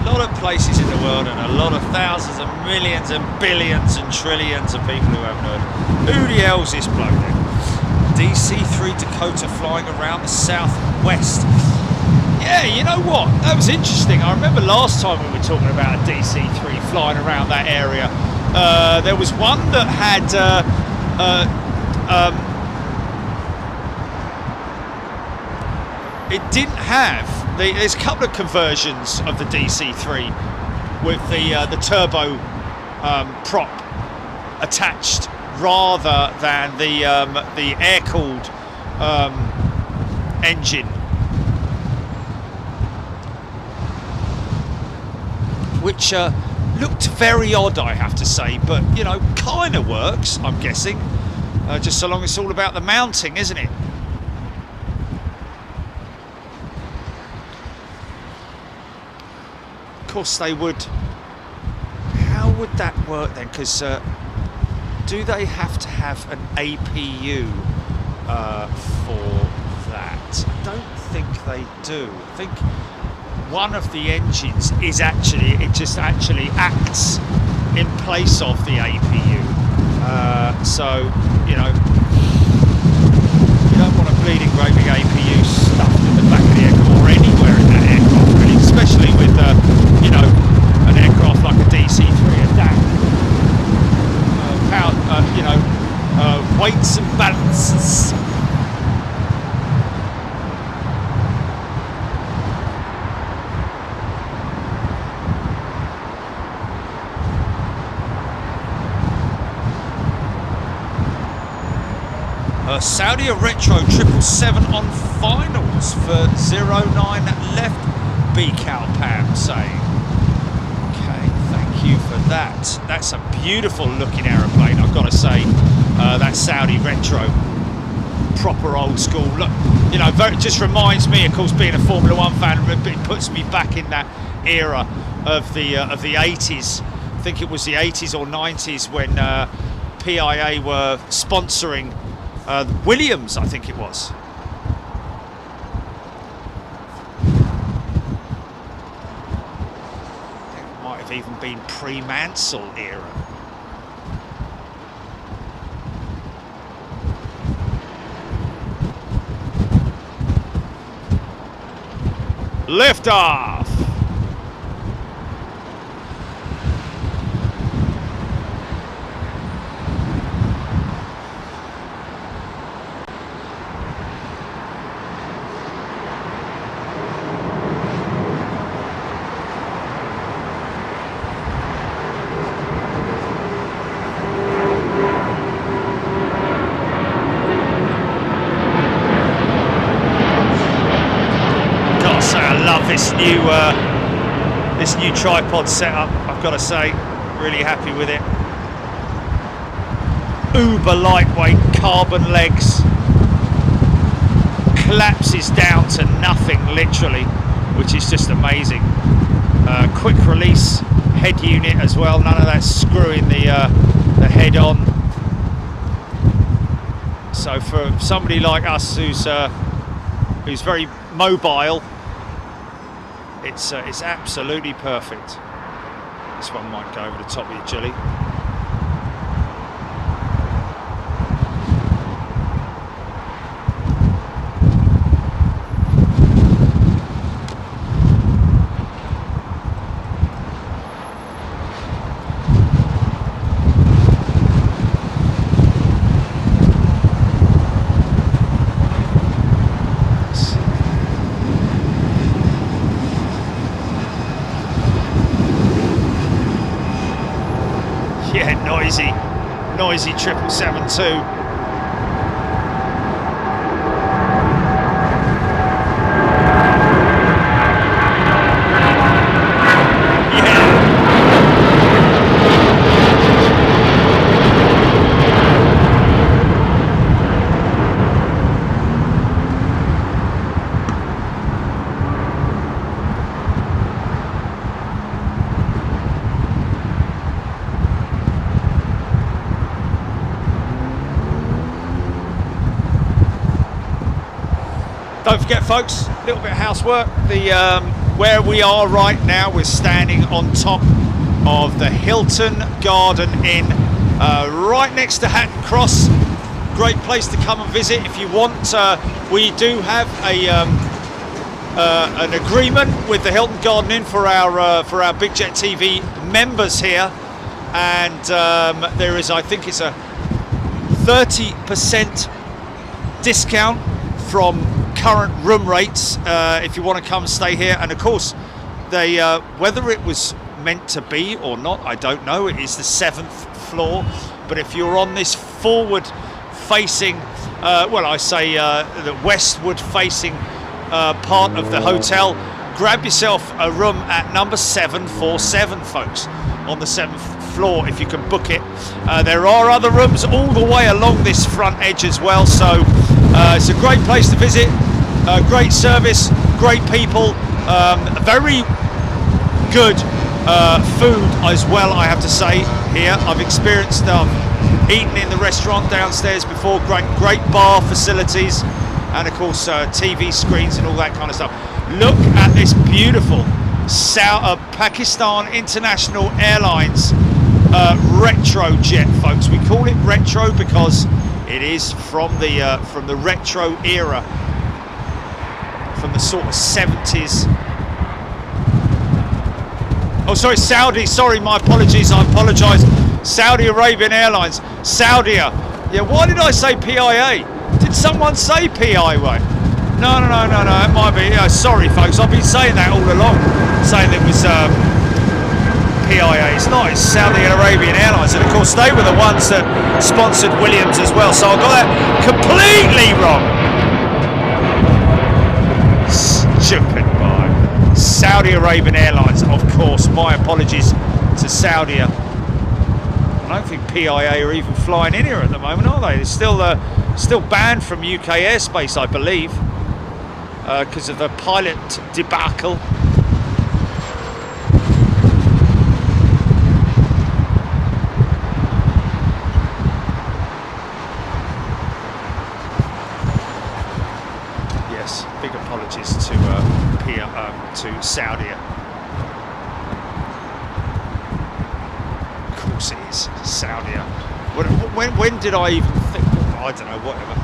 C: A lot of places in the world and a lot of thousands and millions and billions and trillions of people who haven't heard. Who the hell's this bloke then? DC-3 Dakota flying around the southwest. Yeah, you know what? That was interesting. I remember last time we were talking about a DC-3 flying around that area. There was one that had it didn't have there's a couple of conversions of the DC-3 with the turbo prop attached rather than the air-cooled engine, which looked very odd, I have to say, but you know, kind of works, I'm guessing, just so long as it's all about the mounting, isn't it? Of course they would. How would that work then? Because do they have to have an APU for that? I don't think they do. I think one of the engines is actually, it just actually acts in place of the APU. So, you know, you don't want a bleeding great big APU stuffed in the back of the aircraft or anywhere in that aircraft, really, especially with, you know, an aircraft like a DC-3 adapt. You know, weights and balances. Saudi Retro 777 on finals for 09 left. B-Cal Pam saying. Okay, thank you for that. That's a beautiful looking aeroplane, I've got to say. That Saudi Retro, proper old school. Look, you know, just reminds me, of course, being a Formula One fan, it puts me back in that era of the 80s. I think it was the 80s or 90s when PIA were sponsoring Williams, I think it was. It might have even been pre-Mansell era. Lift off! This new tripod setup, I've got to say, really happy with it. Uber lightweight carbon legs, collapses down to nothing literally, which is just amazing. Quick release head unit as well, none of that screwing the head on. So for somebody like us who's very mobile, it's absolutely perfect. This one might go over the top of your Jilly. Noisy 777-2. Don't forget, folks, a little bit of housework. Where we are right now, we're standing on top of the Hilton Garden Inn, right next to Hatton Cross. Great place to come and visit if you want. We do have an agreement with the Hilton Garden Inn for our Big Jet TV members here, and there is, I think it's a 30% discount from current room rates if you want to come and stay here. And of course, they whether it was meant to be or not, I don't know. It is the 7th floor, but if you're on this forward facing the westward facing part of the hotel, grab yourself a room at number 747, folks, on the 7th floor if you can book it. There are other rooms all the way along this front edge as well, so it's a great place to visit. Great service, great people, very good food as well, I have to say, here. I've experienced eating in the restaurant downstairs before. Great bar facilities, and of course TV screens and all that kind of stuff. Look at this beautiful Pakistan International Airlines retro jet, folks. We call it retro because it is from the retro era, from the sort of 70s. Oh, sorry, Saudi. Sorry, my apologies. I apologise. Saudi Arabian Airlines. Saudia. Yeah, why did I say PIA? Did someone say PIA? No. It might be. Sorry, folks. I've been saying that all along, saying it was PIA, it's not, it's Saudi Arabian Airlines, and of course they were the ones that sponsored Williams as well, so I got that completely wrong. Stupid by Saudi Arabian Airlines, of course. My apologies to Saudi. I don't think PIA are even flying in here at the moment, are they? They're still banned from UK airspace, I believe, because of the pilot debacle. Yes, big apologies to Saudi. Of course it is Saudi. When did I even think? I don't know, whatever.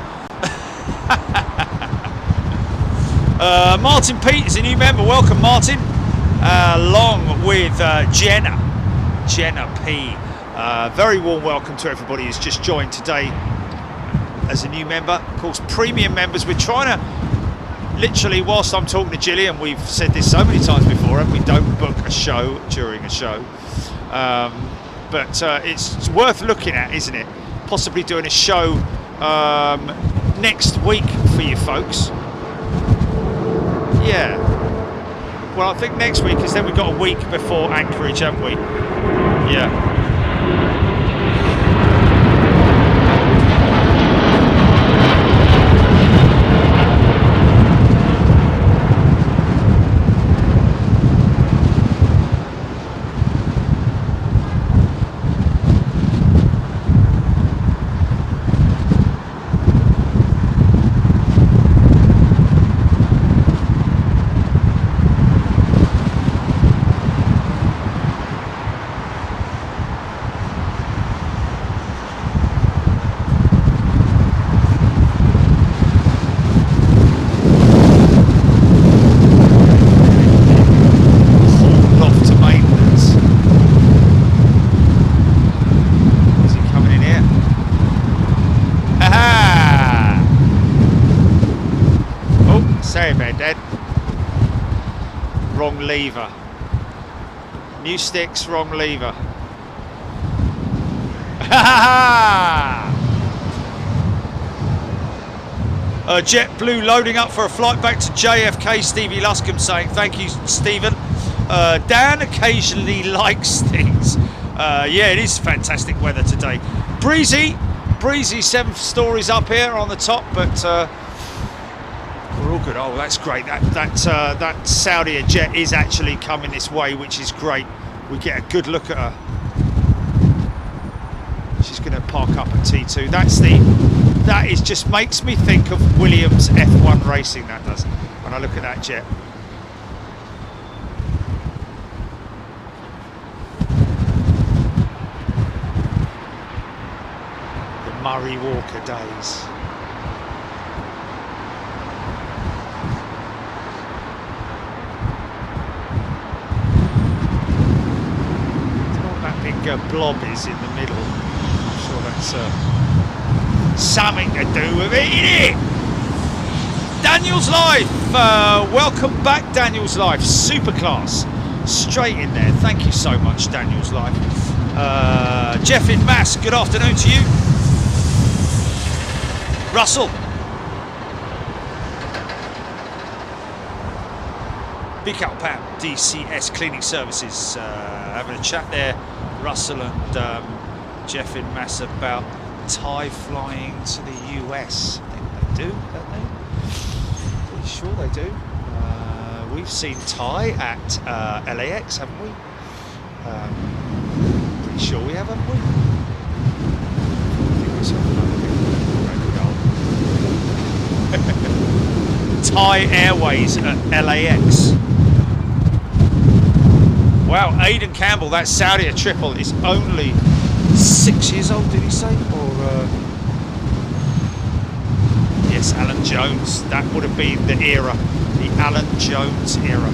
C: Martin Pete is a new member. Welcome, Martin. Along with Jenna P. Very warm welcome to everybody who's just joined today as a new member. Of course, premium members, we're trying to literally, whilst I'm talking to Gillian, we've said this so many times before, and we don't book a show during a show. But it's worth looking at, isn't it? Possibly doing a show next week for you folks. Yeah. Well, I think next week, because then we've got a week before Anchorage, haven't we? Yeah. Wrong lever. New sticks, wrong lever. JetBlue loading up for a flight back to JFK. Stevie Luscombe saying thank you, Stephen. Dan occasionally likes things. Yeah, it is fantastic weather today. Breezy, 7 stories up here on the top, but we're all good. Oh, that's great. That Saudi jet is actually coming this way, which is great. We get a good look at her. She's going to park up at T2. That is just makes me think of Williams F1 racing. That does when I look at that jet. The Murray Walker days. Blob is in the middle. I'm sure that's something to do with it, innit? Daniel's Life, welcome back, Daniel's Life, super class, straight in there. Thank you so much, Daniel's Life. Jeff in Mass, good afternoon to you. Russell. Big up Pam, DCS Cleaning Services, having a chat there. Russell and Jeff in Mass about Thai flying to the US. I think they do, don't they? Pretty sure they do. We've seen Thai at LAX, haven't we? Pretty sure we have, haven't we? I think we Thai Airways at LAX. Wow, Aidan Campbell, that Saudi triple is only 6 years old, did he say? Or yes, Alan Jones. That would have been the era, the Alan Jones era.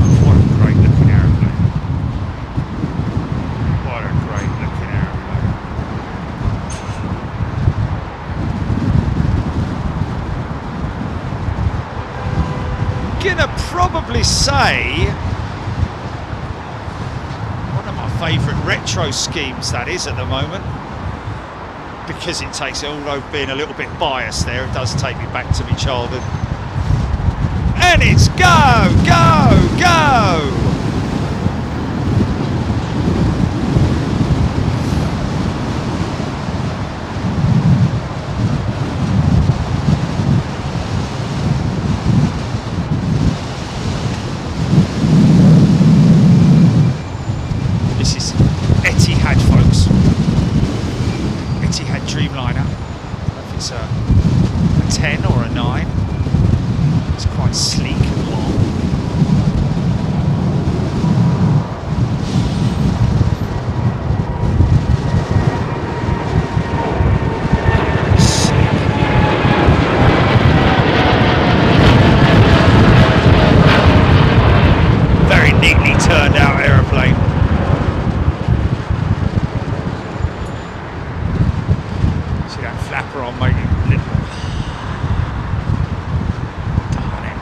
C: Oh, what a great looking aeroplane! What a great looking aeroplane! Gonna probably say one of my favourite retro schemes, that is, at the moment, because it takes it, although being a little bit biased there, it does take me back to my childhood. And it's go, go, go! This is Etihad, folks. Etihad Dreamliner. I don't know if it's a 10 or a 9. It's quite sleek and long. Very neatly turned out aeroplane. See that flapper on making little. Darn it.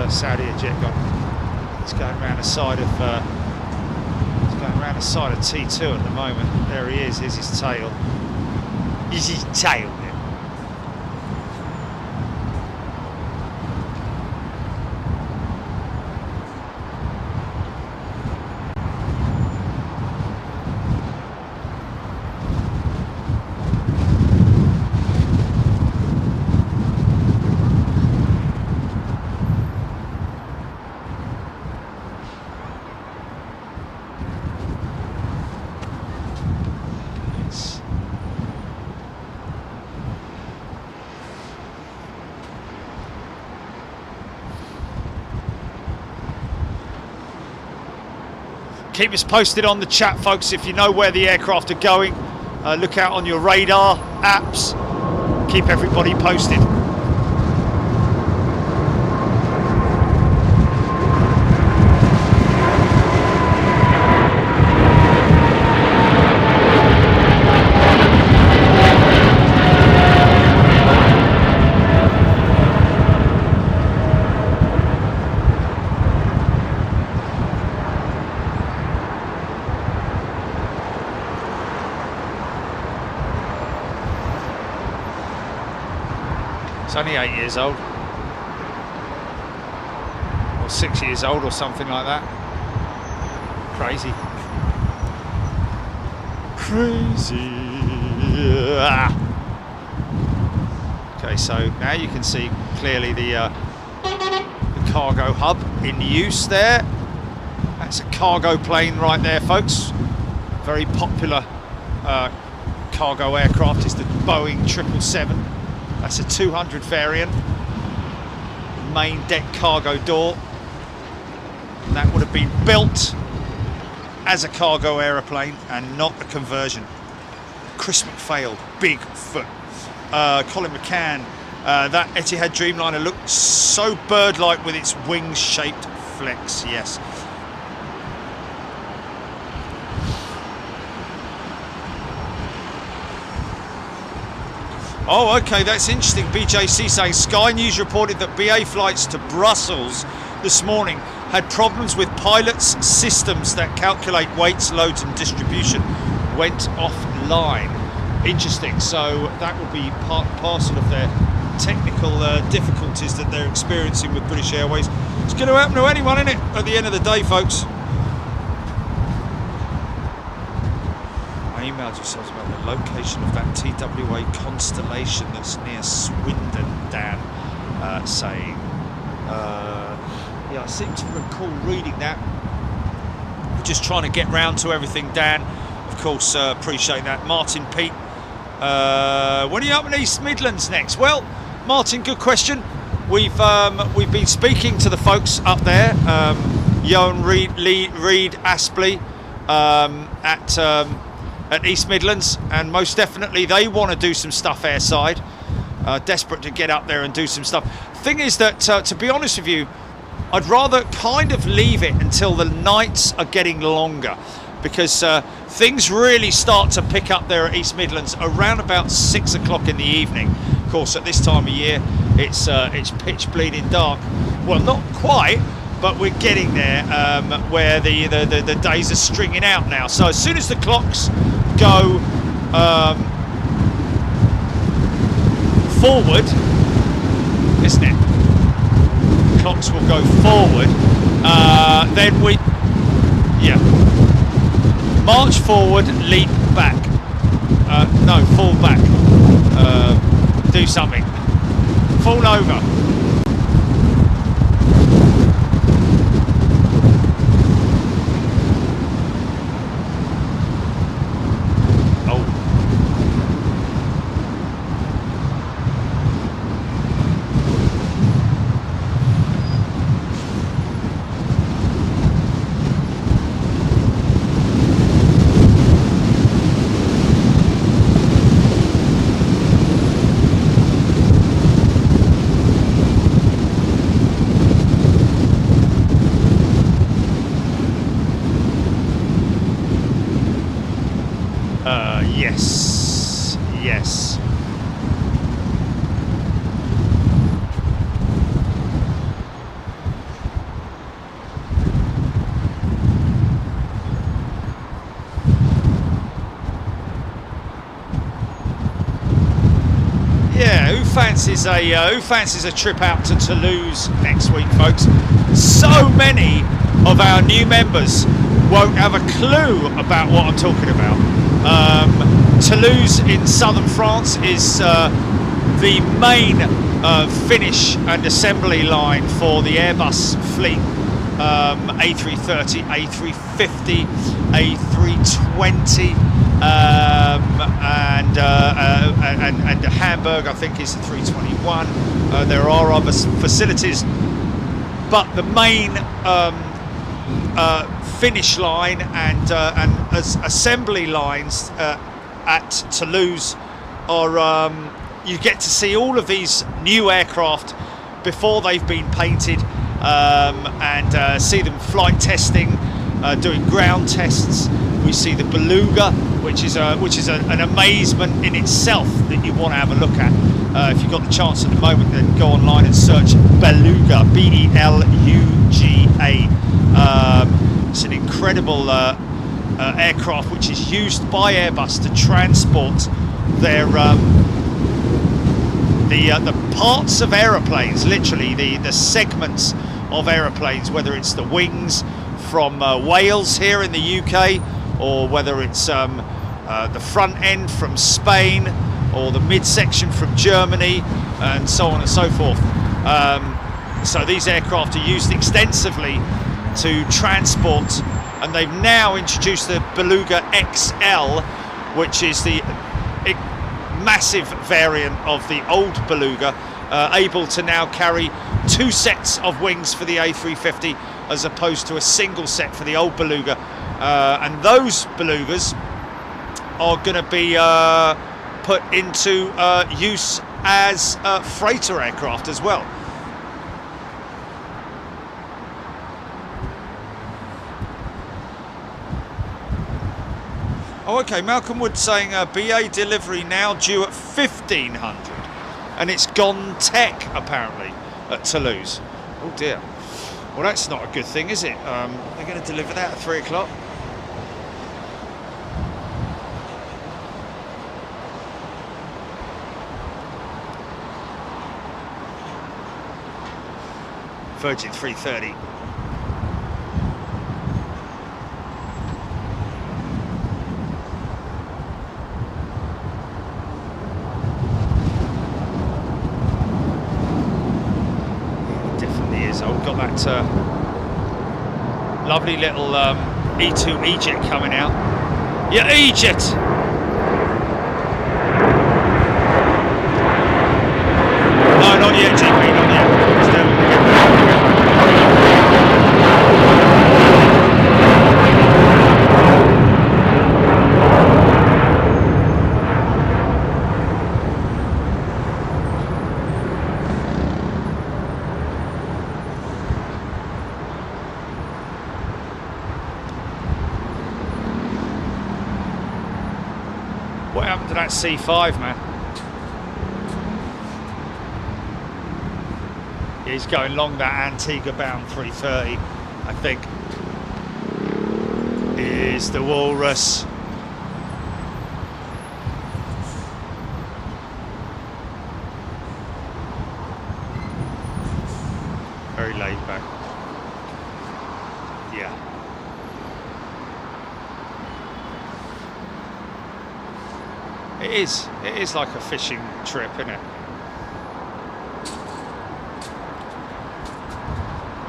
C: Saudi jet gone. It's going around the side of T2 at the moment. There he is. Here's his tail. Here's his tail there. Keep us posted on the chat, folks, if you know where the aircraft are going. Look out on your radar apps. Keep everybody posted. It's only 8 years old, or 6 years old, or something like that. Crazy. Crazy. Okay, so now you can see clearly the cargo hub in use there. That's a cargo plane right there, folks. Very popular cargo aircraft is the Boeing 777. That's a 200 variant, main deck cargo door, and that would have been built as a cargo aeroplane and not a conversion. Chris McPhail, big foot. Colin McCann, that Etihad Dreamliner looked so bird-like with its wing-shaped flex, yes. Oh, okay, that's interesting. BJC saying Sky News reported that BA flights to Brussels this morning had problems with pilots' systems that calculate weights, loads and distribution went offline. Interesting. So that would be part and parcel of their technical difficulties that they're experiencing with British Airways. It's going to happen to anyone, isn't it, at the end of the day, folks? I emailed yourselves about the location of that TWA constellation that's near Swindon, Dan, saying. Yeah, I seem to recall reading that. We're just trying to get round to everything, Dan. Of course, appreciate that. Martin, Pete, when are you up in East Midlands next? Well, Martin, good question. We've been speaking to the folks up there. Johan Reed Aspley. at East Midlands, and most definitely they want to do some stuff airside. Desperate to get up there and do some stuff. Thing is that, to be honest with you, I'd rather kind of leave it until the nights are getting longer, because things really start to pick up there at East Midlands around about 6 o'clock in the evening. Of course, at this time of year, it's pitch bleeding dark. Well, not quite, but we're getting there, where the days are stringing out now. So as soon as the clocks go forward, isn't it? Clocks will go forward, then we march forward, leap back, no, fall back, do something, fall over. Yes. Yeah, who fancies a trip out to Toulouse next week, folks? So many of our new members won't have a clue about what I'm talking about. Toulouse in southern France is the main finish and assembly line for the Airbus fleet. A330, A350, A320, and Hamburg, I think, is the 321. There are other facilities, but the main finish line and assembly lines at Toulouse are you get to see all of these new aircraft before they've been painted, and see them flight testing, doing ground tests. We see the Beluga, which is an amazement in itself that you want to have a look at. If you've got the chance at the moment, then go online and search Beluga, B-E-L-U-G-A. It's an incredible aircraft which is used by Airbus to transport their the parts of aeroplanes, literally the segments of aeroplanes, whether it's the wings from Wales here in the UK, or whether it's the front end from Spain, or the midsection from Germany, and so on and so forth. So these aircraft are used extensively to transport, and they've now introduced the Beluga XL, which is the massive variant of the old Beluga, able to now carry 2 sets of wings for the A350 as opposed to a single set for the old Beluga, and those Belugas are going to be put into use as freighter aircraft as well. Oh, okay, Malcolm Wood saying BA delivery now due at 1500, and it's gone tech apparently at Toulouse. Oh dear. Well, that's not a good thing, is it? They're going to deliver that at 3 o'clock. Virgin 330. I've got that lovely little E2 E-Jet coming out. Yeah, E-Jet! No, not yet, GP, not yet. under that C5, man. He's going long that Antigua bound 330, I think. Is the Walrus. Very laid back. Yeah. It is like a fishing trip, isn't it?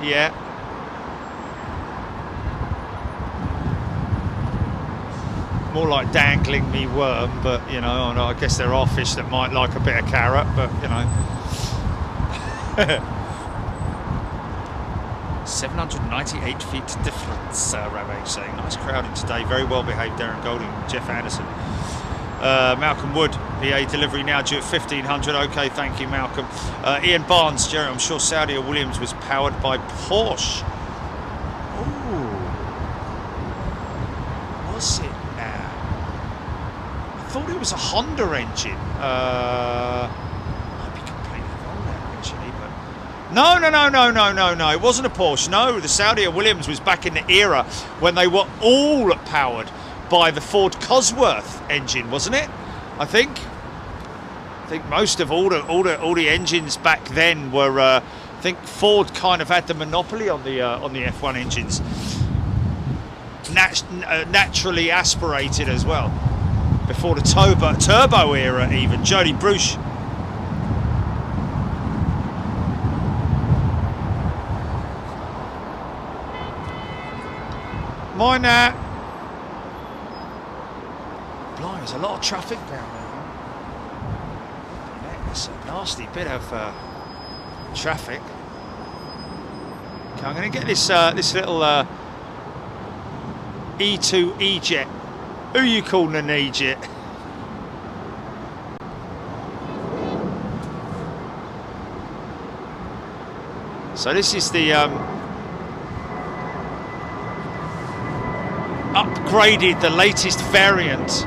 C: Yeah. More like dangling me worm, but you know, I guess there are fish that might like a bit of carrot, but you know. 798 feet difference, Ravage saying. Nice crowding today, very well behaved. Darren Golding, Jeff Anderson. Malcolm Wood, PA delivery now due at 1500. Okay, thank you, Malcolm. Ian Barnes, Jerry, I'm sure Saudi Williams was powered by Porsche. Ooh. Was it now? I thought it was a Honda engine. Might be completely wrong there, actually, but no. It wasn't a Porsche. No, the Saudi Williams was back in the era when they were all powered by the Ford Cosworth engine, wasn't it? I think most of all the engines back then were. I think Ford kind of had the monopoly on the F1 engines. Naturally aspirated as well. Before the turbo era, even. Jody Bruce. Mine that. There's a lot of traffic down there. It's a nasty bit of traffic. Okay, I'm going to get this little E2 E-Jet. Who are you calling an E-Jet? So this is the upgraded, the latest variant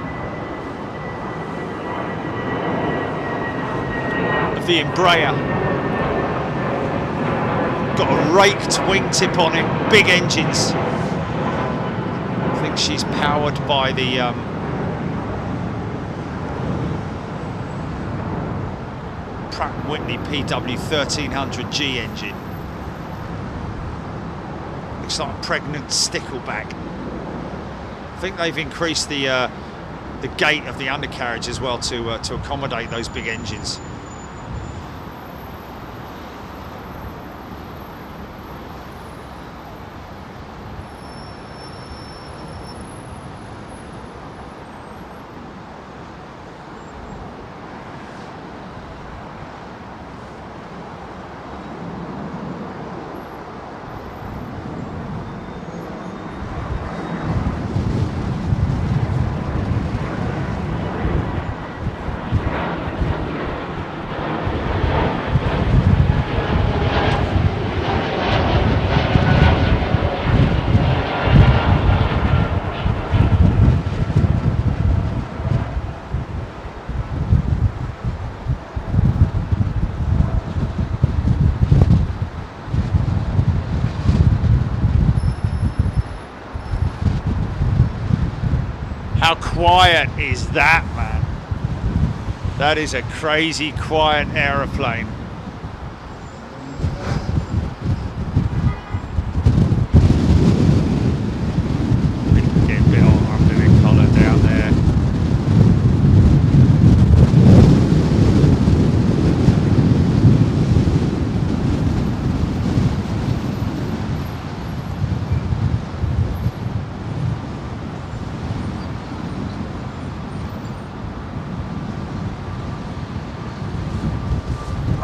C: the Embraer. Got a raked wingtip on it, big engines. I think she's powered by the Pratt & Whitney PW1300G engine. Looks like a pregnant stickleback. I think they've increased the gate of the undercarriage as well to accommodate those big engines. How quiet is that, man? That is a crazy quiet aeroplane. Get a bit on under the collar down there.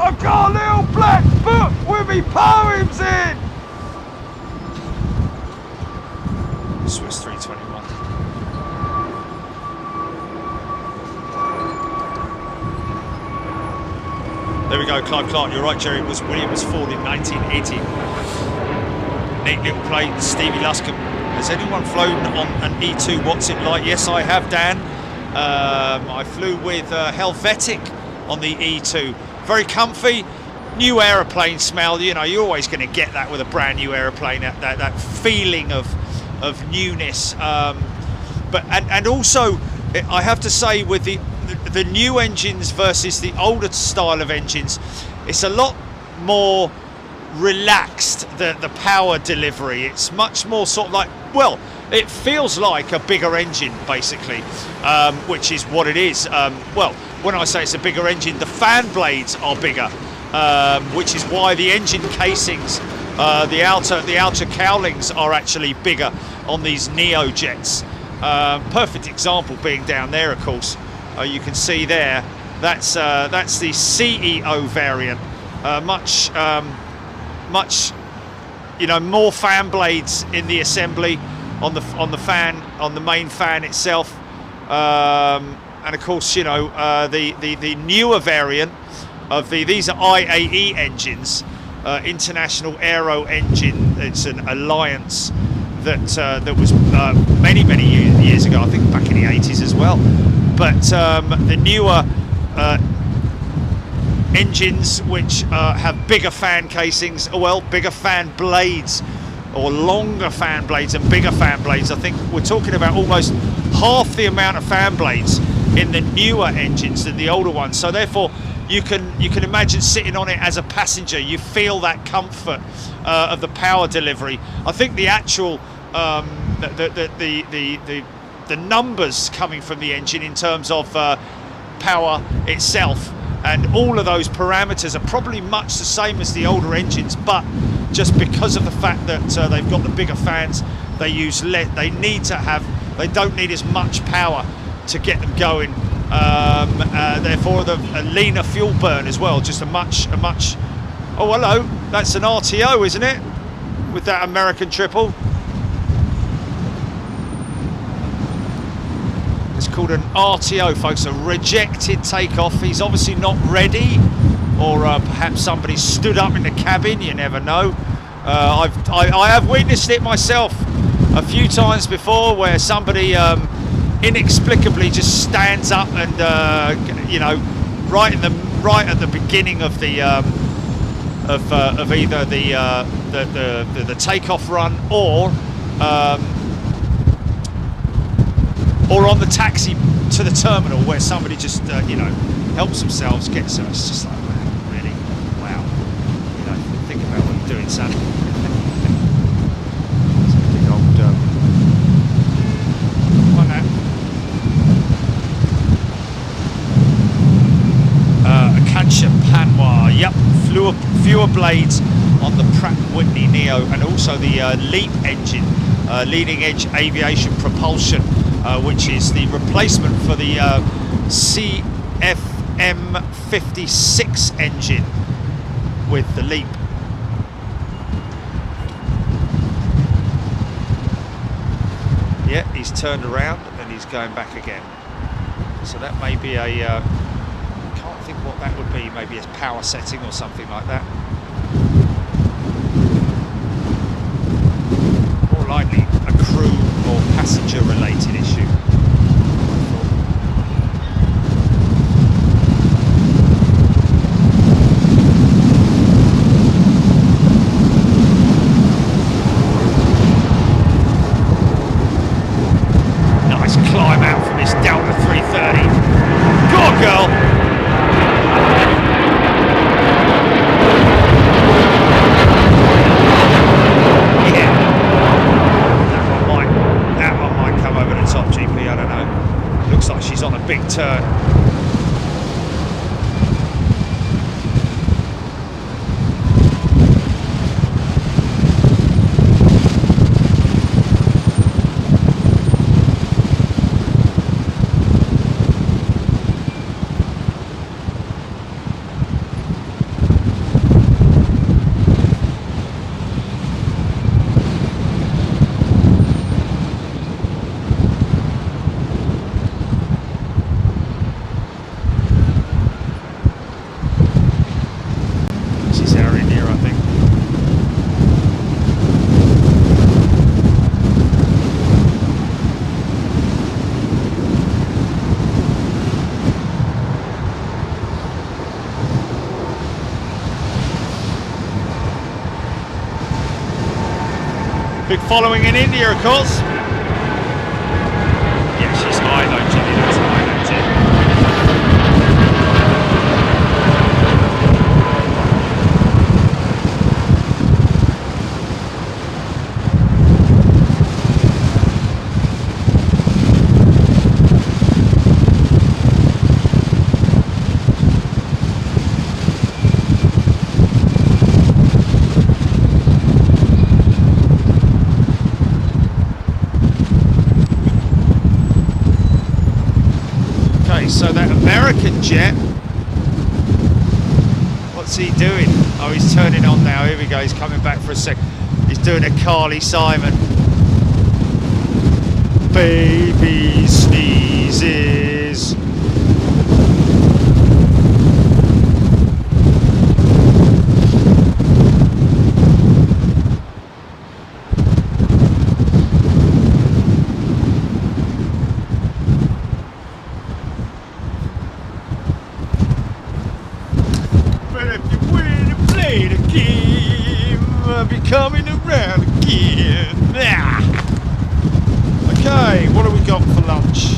C: I've got a little black book with me poems in! Swiss 321. There we go, Clive Clark, you're right, Jerry, it was Williams Ford in 1980. Neat little plane, Stevie Luscombe. Has anyone flown on an E2? What's it like? Yes, I have, Dan. I flew with Helvetic on the E2. Very comfy, new aeroplane smell. You know, you're always going to get that with a brand new aeroplane. That feeling of newness. And also, I have to say, with the new engines versus the older style of engines, it's a lot more relaxed, the power delivery. It's much more sort of like, well, it feels like a bigger engine basically, which is what it is. Well, when I say it's a bigger engine, the fan blades are bigger, which is why the engine casings, the outer cowlings are actually bigger on these Neo jets. Perfect example being down there, of course. You can see there, that's the CEO variant. Much, you know, more fan blades in the assembly on the main fan itself, and of course, you know, the newer variant of these are IAE engines, International Aero Engine. It's an alliance that was many years ago. I think back in the 80s as well. But the newer engines, which have bigger fan casings, bigger fan blades, or longer fan blades and bigger fan blades. I think we're talking about almost half the amount of fan blades in the newer engines than the older ones. So therefore, you can imagine sitting on it as a passenger. You feel that comfort of the power delivery. I think the actual the numbers coming from the engine in terms of power itself and all of those parameters are probably much the same as the older engines, but just because of the fact that they've got the bigger fans, they use they don't need as much power to get them going. Therefore, a leaner fuel burn as well. Just a much. Oh, hello. That's an RTO, isn't it? With that American triple. It's called an RTO, folks, a rejected takeoff. He's obviously not ready, or perhaps somebody stood up in the cabin. You never know. I have witnessed it myself a few times before, where somebody inexplicably just stands up and you know, right at the beginning of the of either the takeoff run or on the taxi to the terminal, where somebody just you know, helps themselves get. So it's just like, man, really, wow, you know, think about what you're doing, son. It's a big old one now. Acacia Panois, yep, fewer blades on the Pratt & Whitney Neo, and also the LEAP engine, leading edge aviation propulsion, which is the replacement for the CFM 56 engine with the LEAP. Yeah, he's turned around and he's going back again. So that may be a can't think what that would be. Maybe a power setting or something like that. More likely a crew or passenger related issue. Nice climb out from this Delta 330. Go on, girl. That one might come over the top, GP. Big following in India, of course. Yeah, she's high though, Jenny. That's high, that's it. So that American jet, what's he doing? Oh, he's turning on now. Here we go. He's coming back for a sec. He's doing a Carly Simon. Baby sneezes. Coming around again. Okay, what have we got for lunch?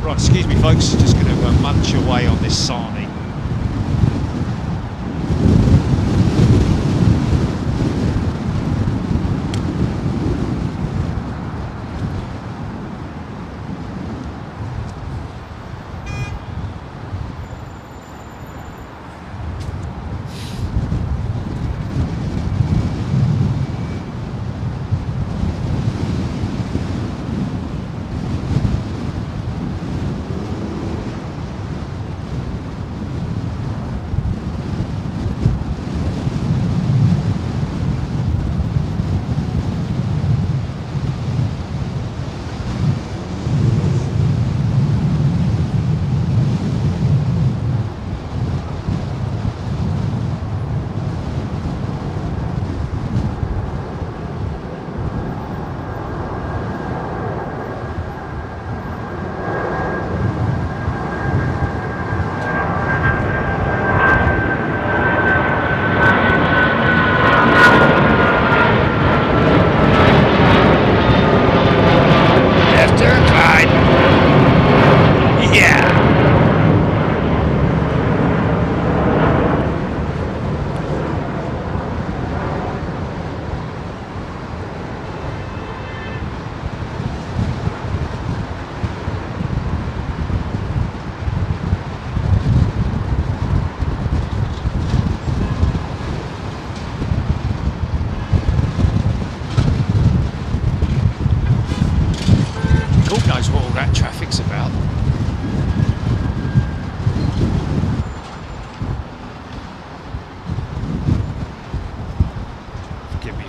C: Right, excuse me folks, just going to munch away on this sarnie.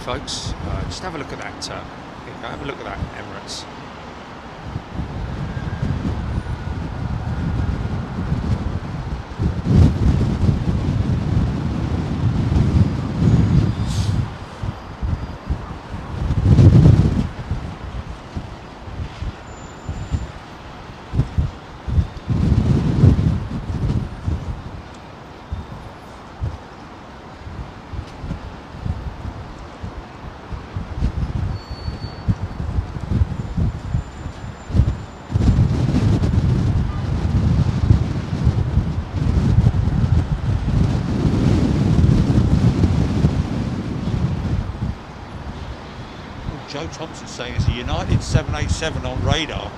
C: Folks, just have a look at that. Have a look at that Emirates. Joe Thompson saying it's a United 787 on radar.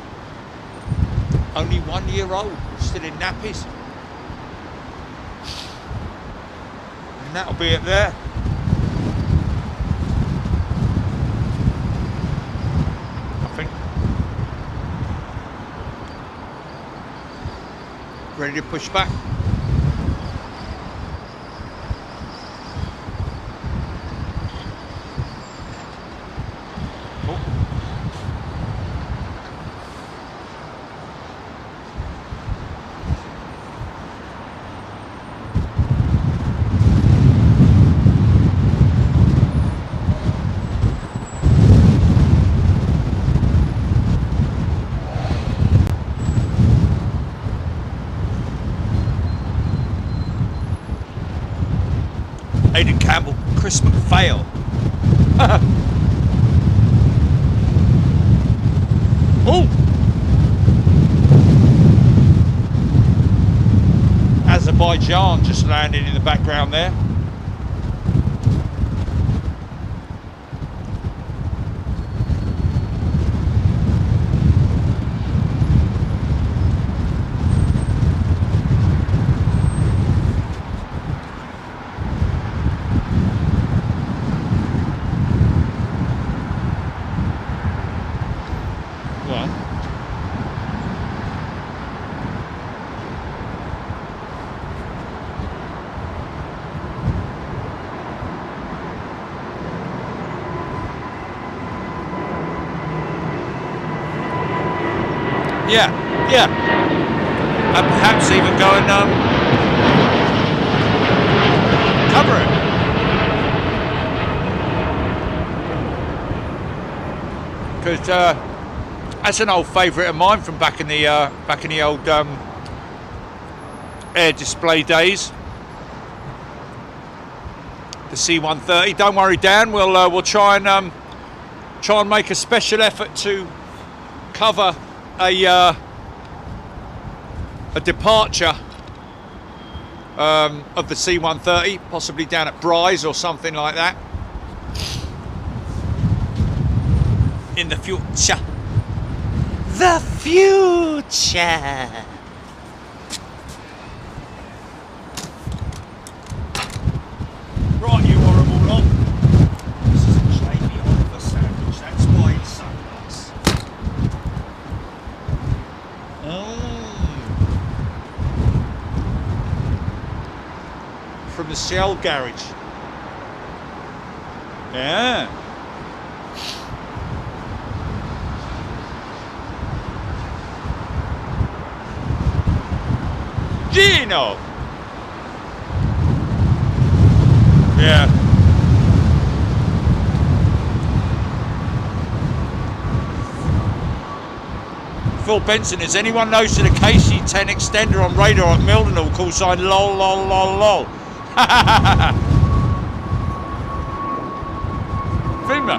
C: Only 1 year old, still in nappies. And that'll be it there. Nothing. Ready to push back. Aidan Campbell, Chris McPhail. Oh! Azerbaijan just landing in the background there. Yeah, and perhaps even go and cover it, because that's an old favourite of mine from back in the old air display days. The C-130. Don't worry, Dan. We'll try and make a special effort to cover a departure of the C-130, possibly down at Bryce or something like that in the future. The future. Right, you horrible lot. This is a Jamie Oliver sandwich. That's why it's so nice. From the Shell garage. Yeah. Gino. Yeah. Phil Benson, has anyone noticed a KC-10 extender on radar at Mildenhall, call sign lol lol lol lol? FEMA.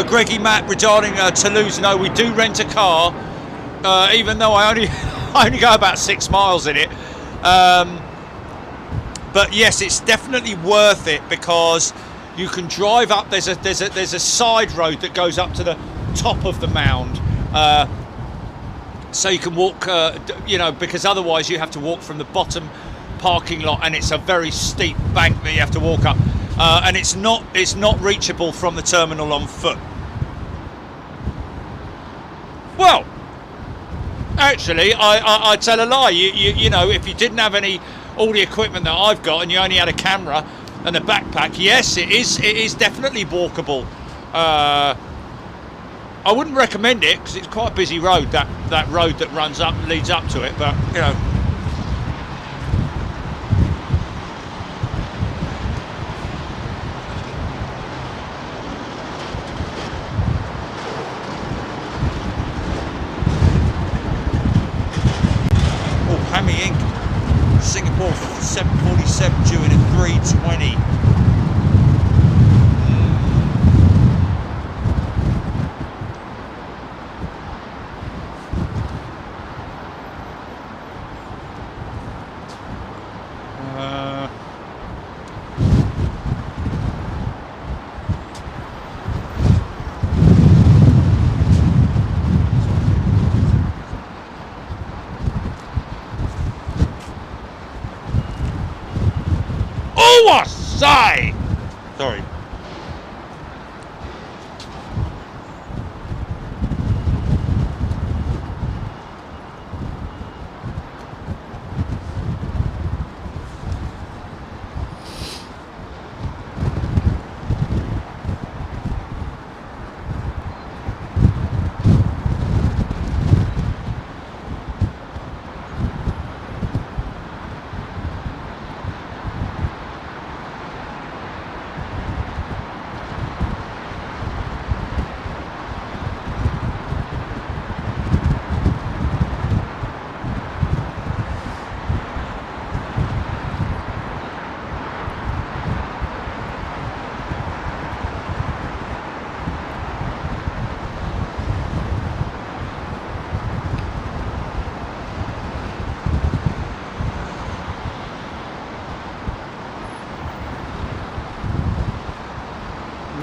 C: Greggy Matt regarding Toulouse. No, we do rent a car, even though I only go about 6 miles in it. But yes, it's definitely worth it because you can drive up. There's a side road that goes up to the top of the mound, so you can walk. Because otherwise you have to walk from the bottom parking lot, and it's a very steep bank that you have to walk up, and it's not reachable from the terminal on foot. Well, actually, I tell a lie. You know, if you didn't have all the equipment that I've got, and you only had a camera and a backpack, yes, it is definitely walkable. I wouldn't recommend it because it's quite a busy road. That road that leads up to it, but you know. Oh, Hammy Inc. Singapore 747 due in at 320. Sorry.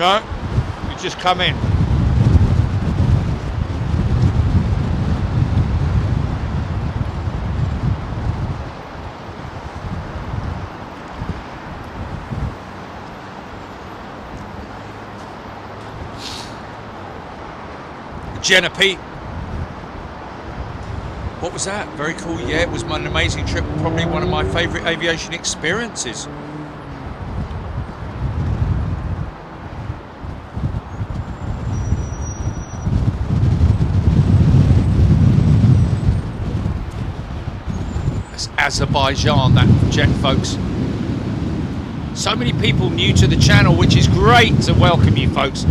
C: No, you just come in. Jenna P. What was that? Very cool. Yeah, it was an amazing trip. Probably one of my favourite aviation experiences. That's Azerbaijan, that jet, folks. So many people new to the channel, which is great to welcome you, folks.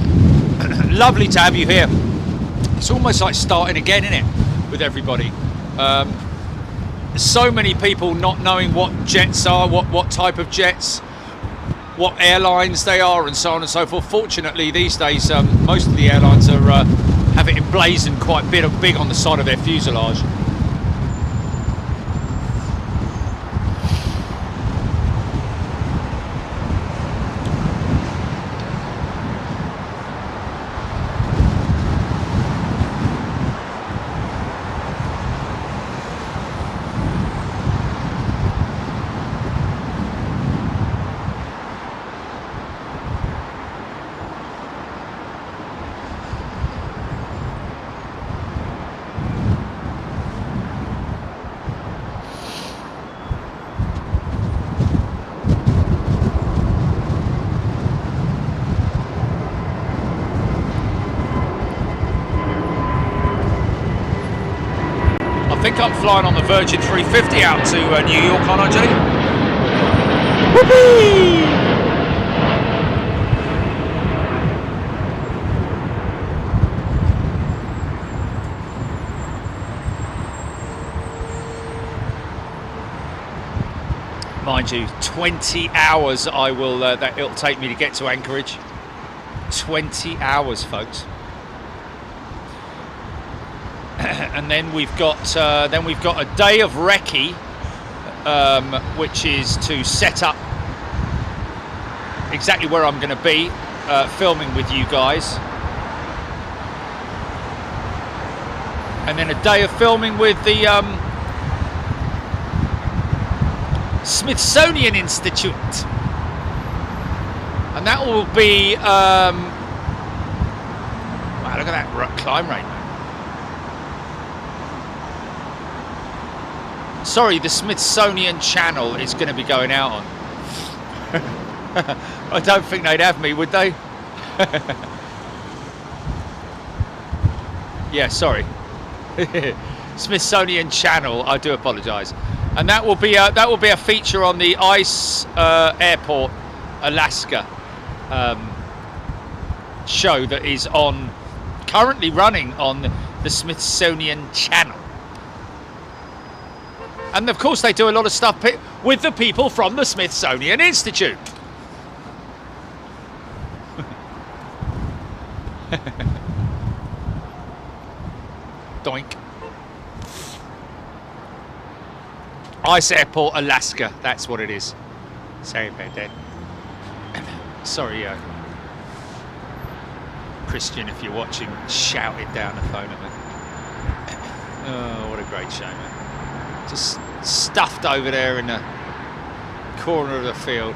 C: Lovely to have you here. It's almost like starting again, isn't it, with everybody? So many people not knowing what jets are, what type of jets, what airlines they are, and so on and so forth. Fortunately, these days, most of the airlines are have it emblazoned quite big on the side of their fuselage. I think I'm flying on the Virgin 350 out to New York, aren't I, Jenny? Whoopee! Mind you, 20 hours I will that it'll take me to get to Anchorage. 20 hours, folks. And then we've got a day of recce, which is to set up exactly where I'm going to be filming with you guys, and then a day of filming with the Smithsonian Institute, and that will be wow, look at that climb rate. Sorry, the Smithsonian Channel is going to be going out on. I don't think they'd have me, would they? Yeah, sorry. Smithsonian Channel. I do apologise. And that will be a feature on the Ice Airport, Alaska show that is currently running on the Smithsonian Channel. And of course they do a lot of stuff with the people from the Smithsonian Institute. Doink. Ice Airport, Alaska. That's what it is. Sorry about that. Sorry, Christian, if you're watching, shout it down the phone at me. Oh, what a great show, man. Just stuffed over there in the corner of the field.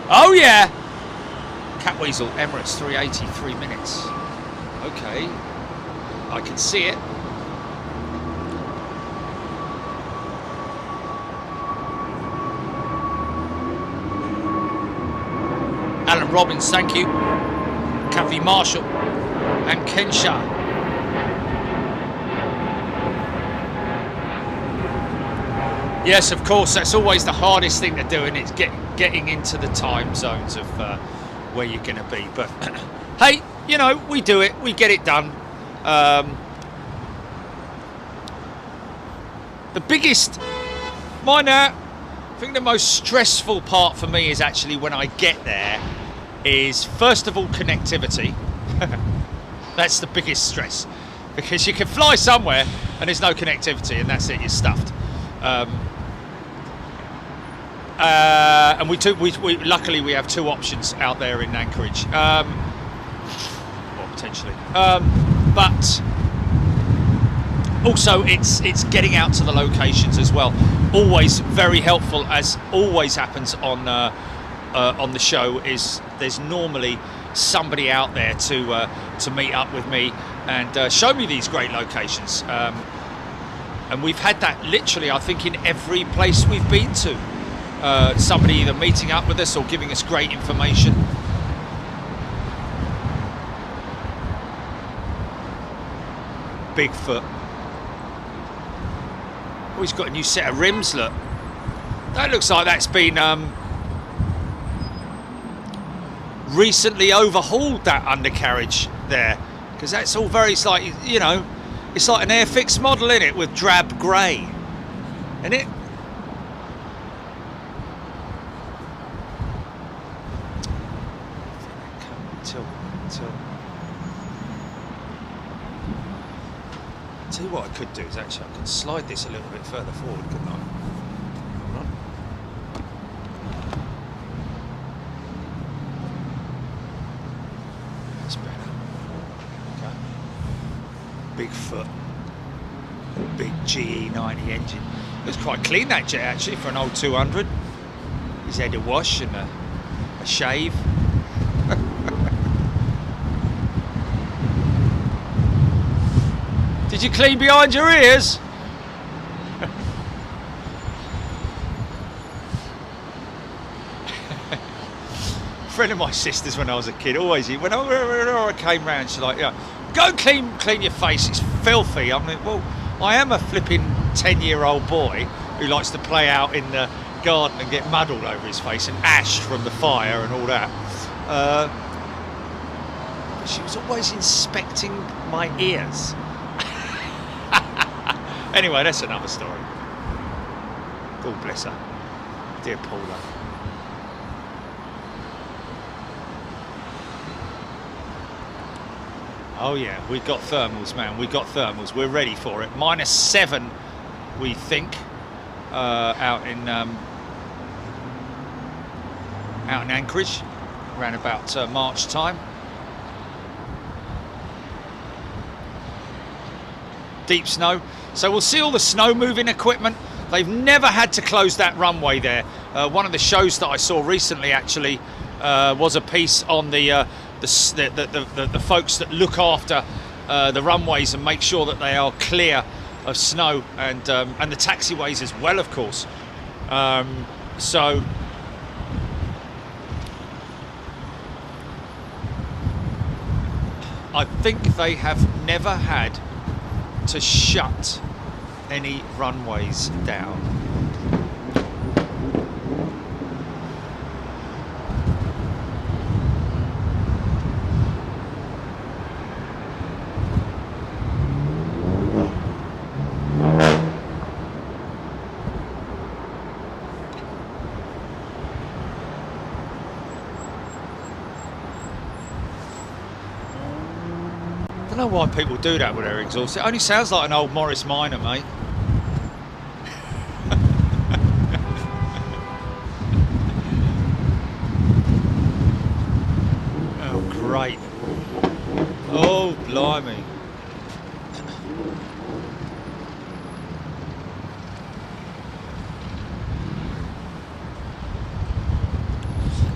C: Oh yeah! Catweasel, Emirates 380, 3 minutes. Okay, I can see it. Alan Robbins, thank you. Kathy Marshall and Kensha. Yes, of course, that's always the hardest thing to do, and it's getting into the time zones of where you're going to be. But hey, you know, we do it, we get it done. The biggest, I think the most stressful part for me is actually when I get there is, first of all, connectivity. That's the biggest stress, because you can fly somewhere and there's no connectivity, and that's it, you're stuffed. And we luckily we have 2 options out there in Anchorage, or potentially, but also it's getting out to the locations as well. Always very helpful, as always happens on the show, is there's normally somebody out there to meet up with me and show me these great locations, and we've had that literally, I think, in every place we've been to. Somebody either meeting up with us or giving us great information. Bigfoot. Oh, he's got a new set of rims, look. That looks like that's been recently overhauled, that undercarriage there, because that's all very, it's like, you know, it's like an Airfix model, in it, with drab grey, isn't it? Tell you what I could do is actually I could slide this a little bit further forward, couldn't I? Hold on. That's better. Okay. Bigfoot. Big GE90 engine. It was quite clean, that jet, actually, for an old 200. He's had a wash and a shave. Did you clean behind your ears? A friend of my sister's, when I was a kid, always, whenever I came round, she's like, yeah, go and clean your face, it's filthy. I'm like, well, I am a flipping 10-year-old boy who likes to play out in the garden and get mud all over his face and ash from the fire and all that. But she was always inspecting my ears. Anyway, that's another story. God bless her. Dear Paula. Oh yeah, we've got thermals, man. We've got thermals. We're ready for it. -7, we think, out in Anchorage, around about March time. Deep snow. So we'll see all the snow moving equipment. They've never had to close that runway there. One of the shows that I saw recently actually was a piece on the folks that look after the runways and make sure that they are clear of snow, and the taxiways as well, of course. So I think they have never had to shut any runways down. I don't know why people do that with their exhaust. It only sounds like an old Morris Minor, mate. Oh, great. Oh, blimey.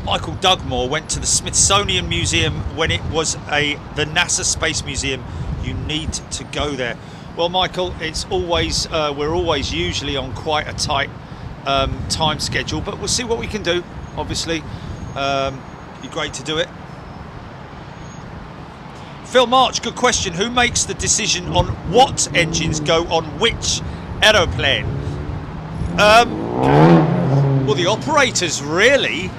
C: Michael Dugmore went to the Smithsonian Museum when it was the NASA Space Museum. You need to go there. Well, Michael, it's always we're always usually on quite a tight time schedule, but we'll see what we can do. Obviously, be great to do it. Phil March, good question. Who makes the decision on what engines go on which aeroplane? Well, the operators really.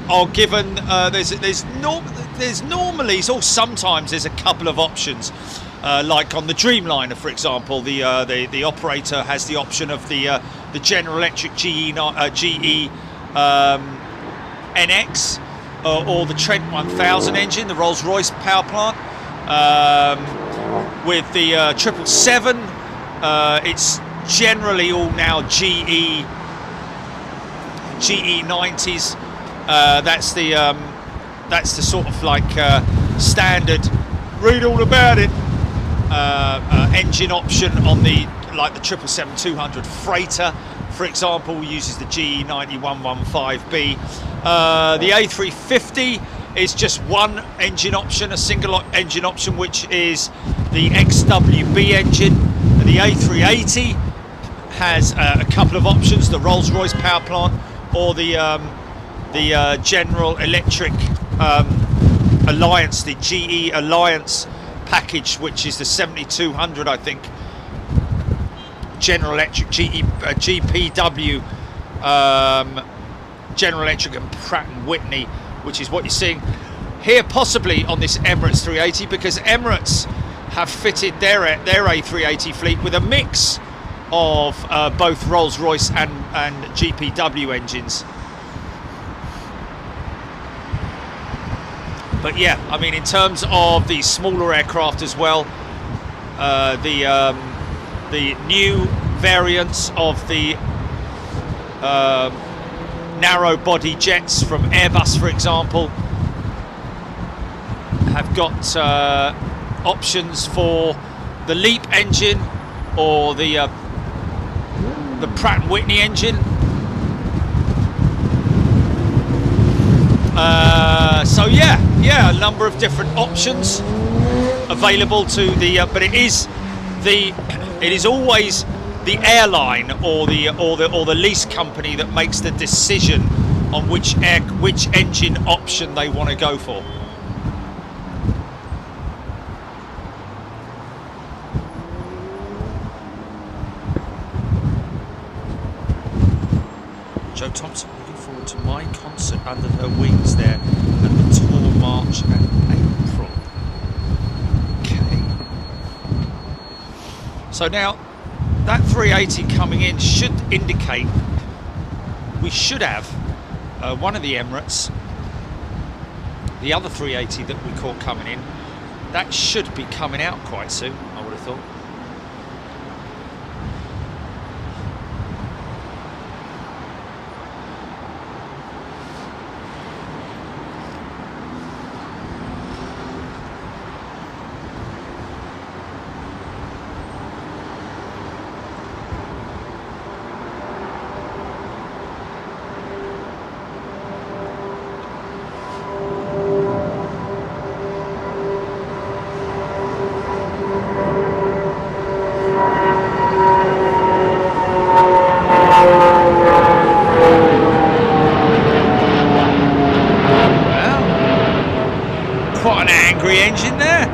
C: Are given there's normally, so sometimes there's a couple of options, like on the Dreamliner, for example, the operator has the option of the General Electric GE NX or the Trent 1000 engine, the Rolls-Royce power plant. With the 777, it's generally all now GE90s. That's the sort of like standard. Read all about it. Engine option on the 777-200 freighter, for example, uses the GE90-115B. The A350 is just one engine option, a single engine option, which is the XWB engine. The A380 has a couple of options: the Rolls-Royce power plant or the General Electric Alliance, the GE Alliance package, which is the 7200, I think. General Electric, GPW, General Electric and Pratt & Whitney, which is what you're seeing here possibly on this Emirates 380, because Emirates have fitted their A380 fleet with a mix of both Rolls-Royce and GPW engines. But yeah, I mean, in terms of the smaller aircraft as well, the new variants of the narrow body jets from Airbus, for example, have got options for the LEAP engine or the Pratt & Whitney engine. So yeah, a number of different options available to the, but it is always the airline or the lease company that makes the decision on which engine option they want to go for. Joe Thompson, looking forward to my concert under her wings there at the Tour March and April. Okay. So now that 380 coming in should indicate we should have one of the Emirates, the other 380 that we caught coming in, that should be coming out quite soon, I would have thought. Quite an angry engine there.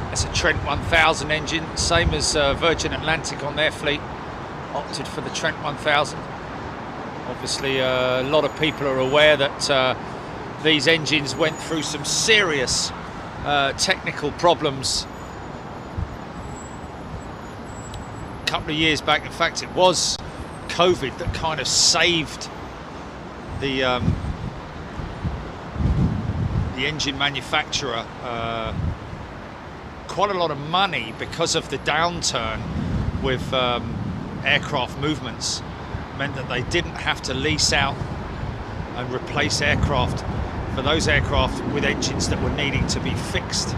C: That's a Trent 1000 engine, same as Virgin Atlantic on their fleet, opted for the Trent 1000. Obviously a lot of people are aware that these engines went through some serious technical problems a couple of years back. In fact, it was COVID that kind of saved the engine manufacturer quite a lot of money because of the downturn with aircraft movements. Meant that they didn't have to lease out and replace aircraft for those aircraft with engines that were needing to be fixed.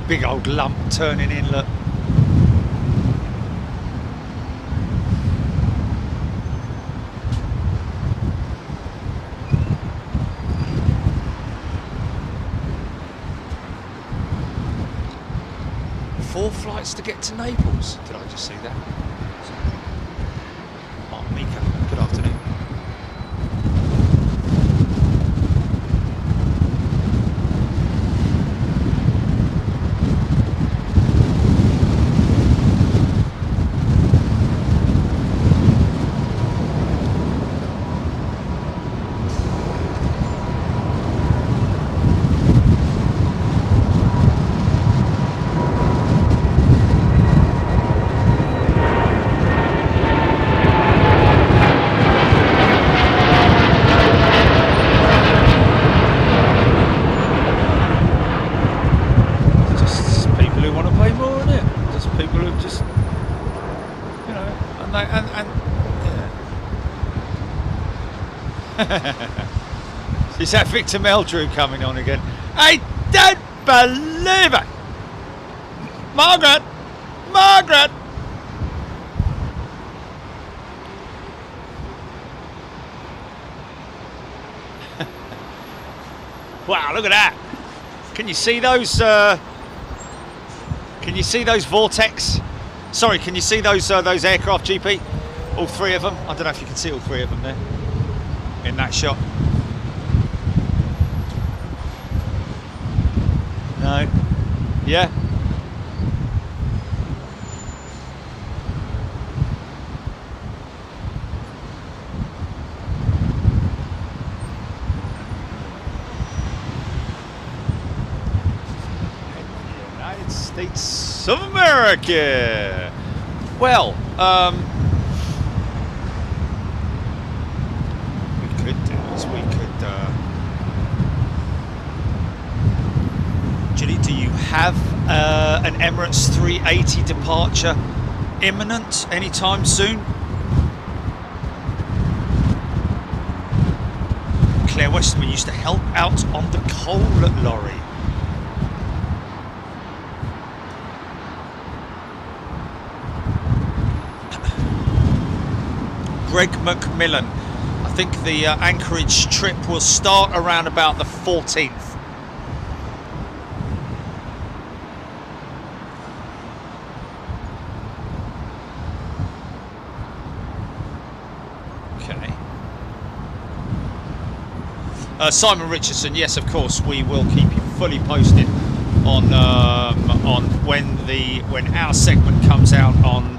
C: Big old lump turning in, look. flights to get to Naples. Did I just see that? Mark Mika, good afternoon. Is that Victor Meldrew coming on again? I don't believe it! Margaret! Margaret! Wow, look at that! Can you see those? Can you see those vortex? Sorry, can you see those aircraft, GP? All three of them. I don't know if you can see all three of them there in that shot. No. Yeah. United States of America. Well, we could do is we could. Do you have an Emirates 380 departure imminent anytime soon? Claire Westerman used to help out on the coal lorry. Greg McMillan. I think the Anchorage trip will start around about the 14th. Simon Richardson, yes, of course, we will keep you fully posted on when our segment comes out on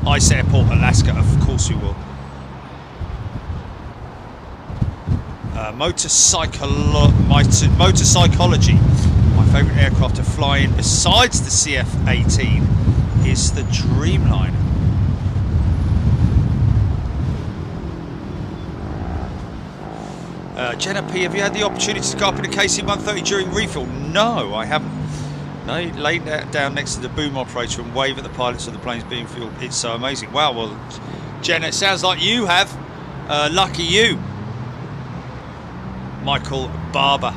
C: Ice Airport, Alaska. Of course, we will. Motorpsychology. My favourite aircraft to fly in, besides the CF-18, is the Dreamliner. Jenna P, have you had the opportunity to go up in a KC-130 during refuel? No, I haven't. No, lay that down next to the boom operator and wave at the pilots of the planes being fueled. It's so amazing. Wow, well, Jenna, it sounds like you have. Lucky you. Michael Barber.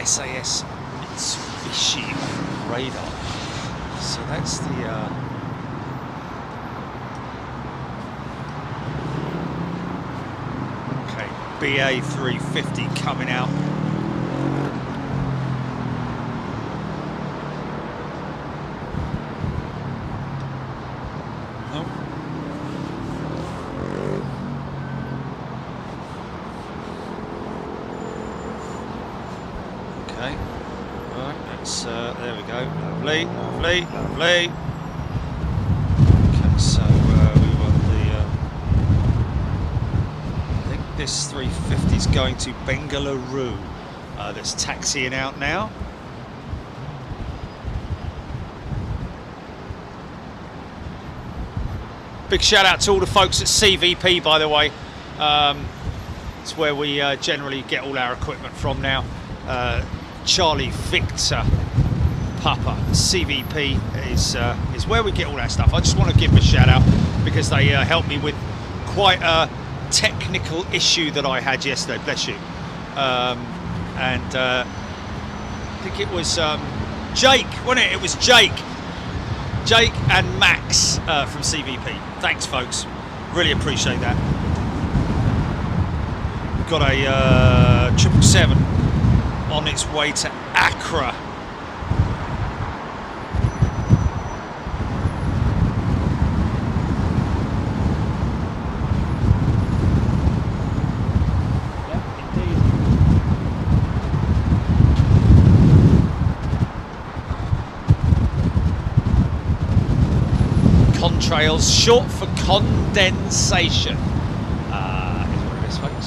C: SAS Mitsubishi on radar. So that's the okay, BA 350 coming out. Oh. Okay. Right, that's there we go. Lovely, lovely, lovely. Okay, so we want the. I think this 350 is going to Bengaluru. That's taxiing out now. Big shout out to all the folks at CVP, by the way. It's where we generally get all our equipment from now. Charlie Victor Papa CVP is where we get all our stuff. I just want to give them a shout out because they helped me with quite a technical issue that I had yesterday. Bless you. And I think it was Jake, wasn't it? It was Jake and Max from CVP. Thanks, folks. Really appreciate that. got a 777 on its way to Accra. Contrails, short for condensation. Is what it is, folks.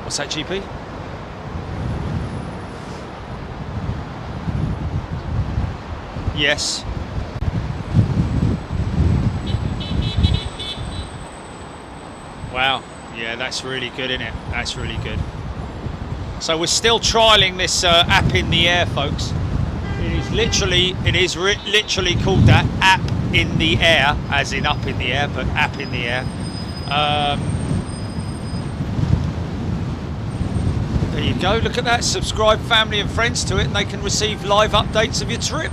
C: What's that, GP? Yes. Wow. Yeah, that's really good, isn't it? That's really good. So we're still trialing this app in the air, folks. It is literally called that, app in the air, as in up in the air, but app in the air. There you go, look at that. Subscribe family and friends to it and they can receive live updates of your trip.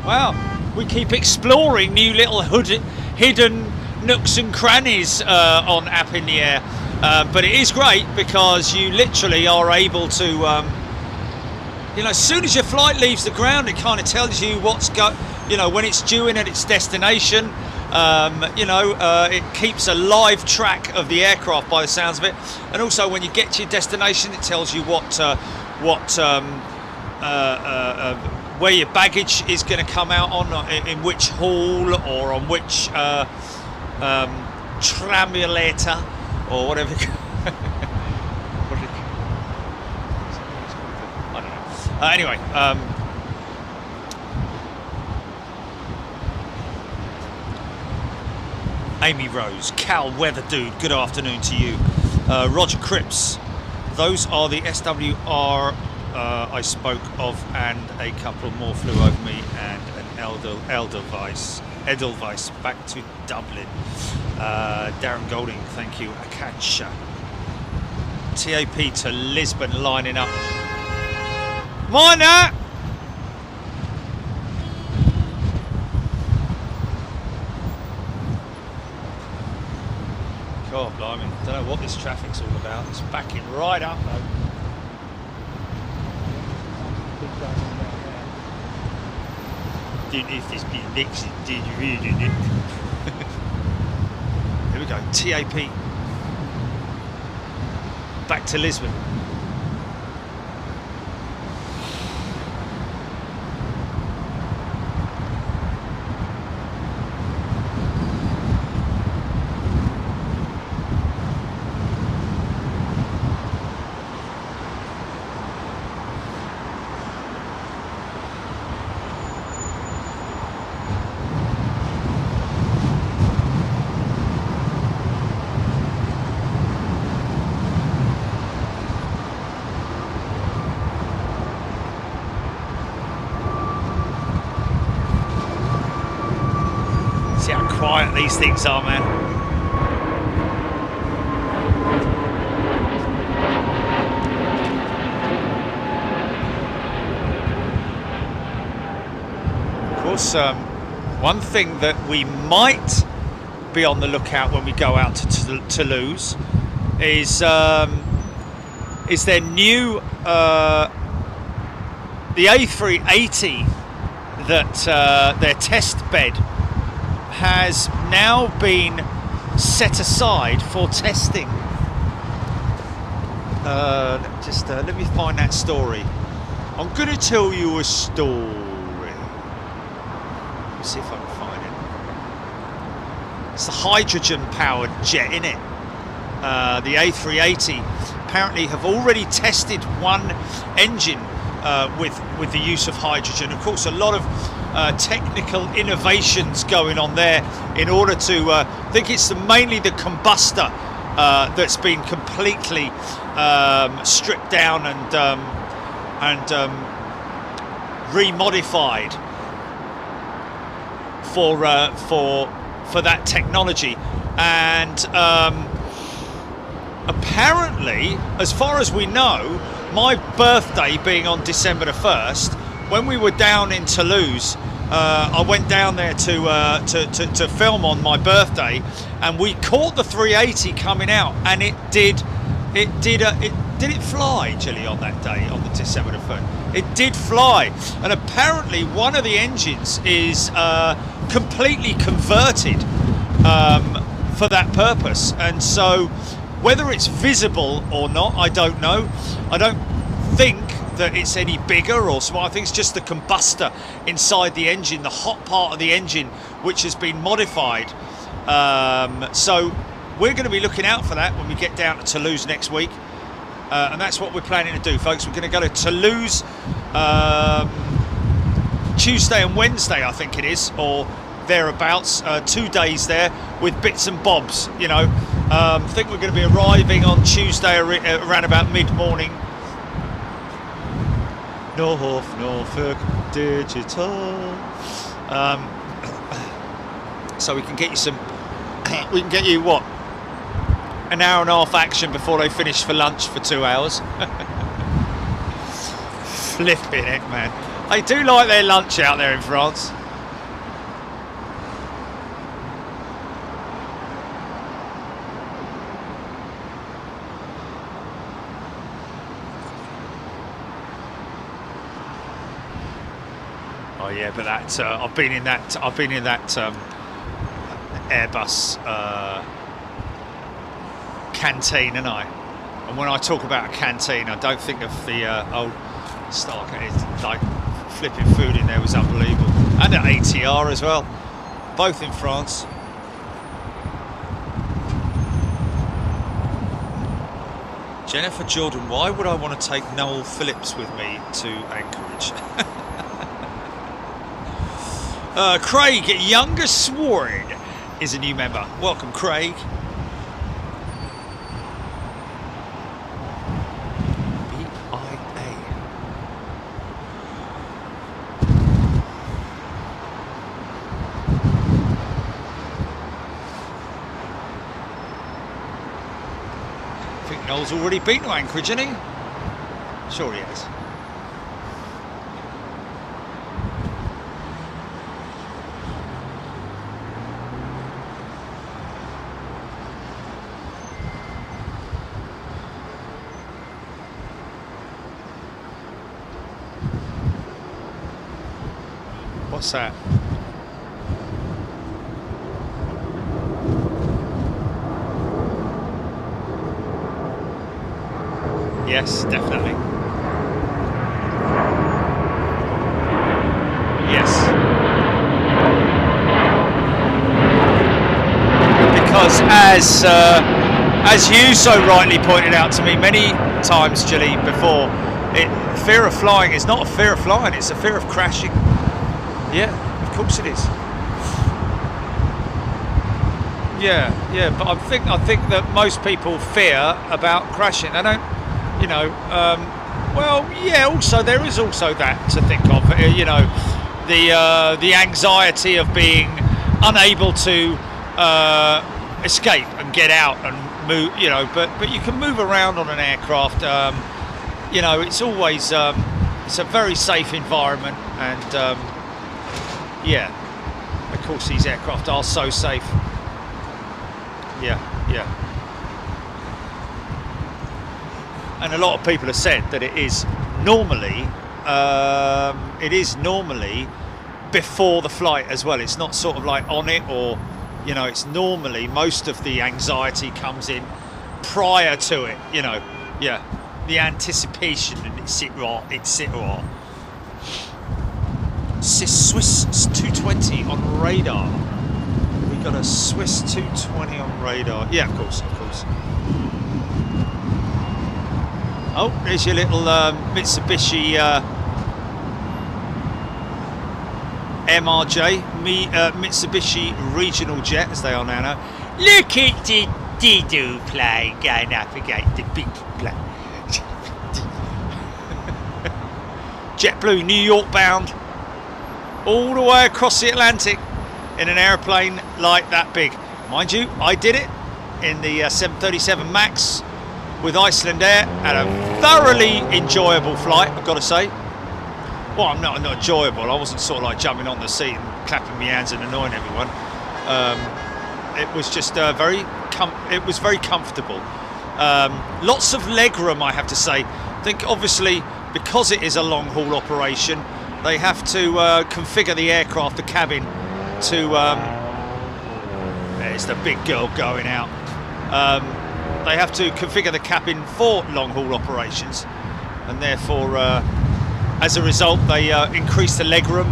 C: Wow, we keep exploring new little hidden nooks and crannies on app in the air. But it is great because you literally are able to you know, as soon as your flight leaves the ground, it kind of tells you when it's due in at its destination. It keeps a live track of the aircraft by the sounds of it, and also when you get to your destination, it tells you where your baggage is going to come out on, in which hall or on which tramulator or whatever. Anyway, Amy Rose, Cal Weather Dude, good afternoon to you. Roger Cripps, those are the SWR I spoke of, and a couple more flew over me, and an Edelweiss back to Dublin. Darren Golding, thank you. Akansha. TAP to Lisbon lining up. Minor! God blimey, don't know what this traffic's all about. It's backing right up though. Don't know if this bit next did you really, didn't it? Here we go, TAP. Back to Lisbon. Quiet these things are, man. Of course, one thing that we might be on the lookout when we go out to Toulouse is their new the A380 that their test bed has now been set aside for testing. Let me find that story. I'm going to tell you a story. Let's see if I can find it. It's the hydrogen-powered jet, innit? The A380 apparently have already tested one engine with the use of hydrogen. Of course, a lot of technical innovations going on there in order to I think it's mainly the combustor that's been completely stripped down and remodified for that technology. And apparently, as far as we know, my birthday being on December the 1st, when we were down in Toulouse, I went down there to film on my birthday, and we caught the 380 coming out, and it did it fly, Gilly, on that day, on the December the 3rd? It did fly, and apparently one of the engines is completely converted for that purpose, and so whether it's visible or not, I don't know. I don't think that it's any bigger or small. I think it's just the combustor inside the engine, the hot part of the engine, which has been modified. So we're going to be looking out for that when we get down to Toulouse next week, and that's what we're planning to do, folks. We're going to go to Toulouse Tuesday and Wednesday, I think it is, or thereabouts. 2 days there with bits and bobs, you know. I think we're going to be arriving on Tuesday around about mid-morning. Norfolk Digital. So we can get you some. We can get you what? An hour and a half action before they finish for lunch for 2 hours. Flipping it, man. They do like their lunch out there in France. Oh yeah, but that I've been in that Airbus canteen, and and when I talk about a canteen, I don't think of the old Stark. It's like flipping food in there was unbelievable, and at ATR as well, both in France. Jennifer Jordan, why would I want to take Noel Phillips with me to Anchorage? Craig Younger Sword is a new member. Welcome, Craig. BIA. I think Noel's already been to Anchorage, hasn't he? Sure he has. What's that? Yes, definitely. Yes. Because as you so rightly pointed out to me many times, Gilly, before, fear of flying is not a fear of flying, it's a fear of crashing. Yeah, of course it is. Yeah, but I think that most people fear about crashing. They don't, you know. Well, yeah. Also, there is also that to think of. You know, the anxiety of being unable to escape and get out and move. You know, but you can move around on an aircraft. You know, it's always it's a very safe environment, and yeah, of course these aircraft are so safe. Yeah. And a lot of people have said that it is normally before the flight as well. It's not sort of like on it, or, you know, it's normally most of the anxiety comes in prior to it, you know. Yeah, the anticipation, and etc. Swiss 220 on radar. We got a Swiss 220 on radar. Yeah, of course. Oh, there's your little Mitsubishi MRJ, Mitsubishi Regional Jet, as they are now. Look at the Dido plane going up against the big plane. JetBlue, New York bound, all the way across the Atlantic in an aeroplane like that big. Mind you, I did it in the 737 MAX with Iceland Air. Had a thoroughly enjoyable flight, I've got to say. well, I'm not enjoyable. I wasn't sort of like jumping on the seat and clapping my hands and annoying everyone. It was just very comfortable. Lots of legroom, I have to say. I think obviously because it is a long haul operation, they have to configure the aircraft, the cabin, to. There's the big girl going out. They have to configure the cabin for long haul operations, and therefore, as a result, they increase the legroom.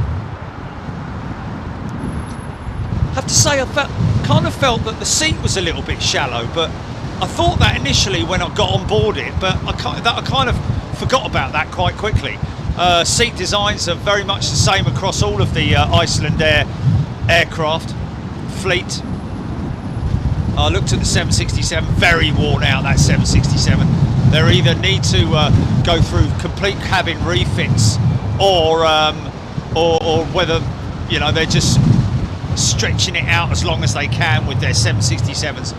C: I have to say, I kind of felt that the seat was a little bit shallow, but I thought that initially when I got on board it, but I kind of forgot about that quite quickly. Seat designs are very much the same across all of the Iceland Air aircraft fleet. I looked at the 767, very worn out, that 767. They either need to go through complete cabin refits, or whether, you know, they're just stretching it out as long as they can with their 767s.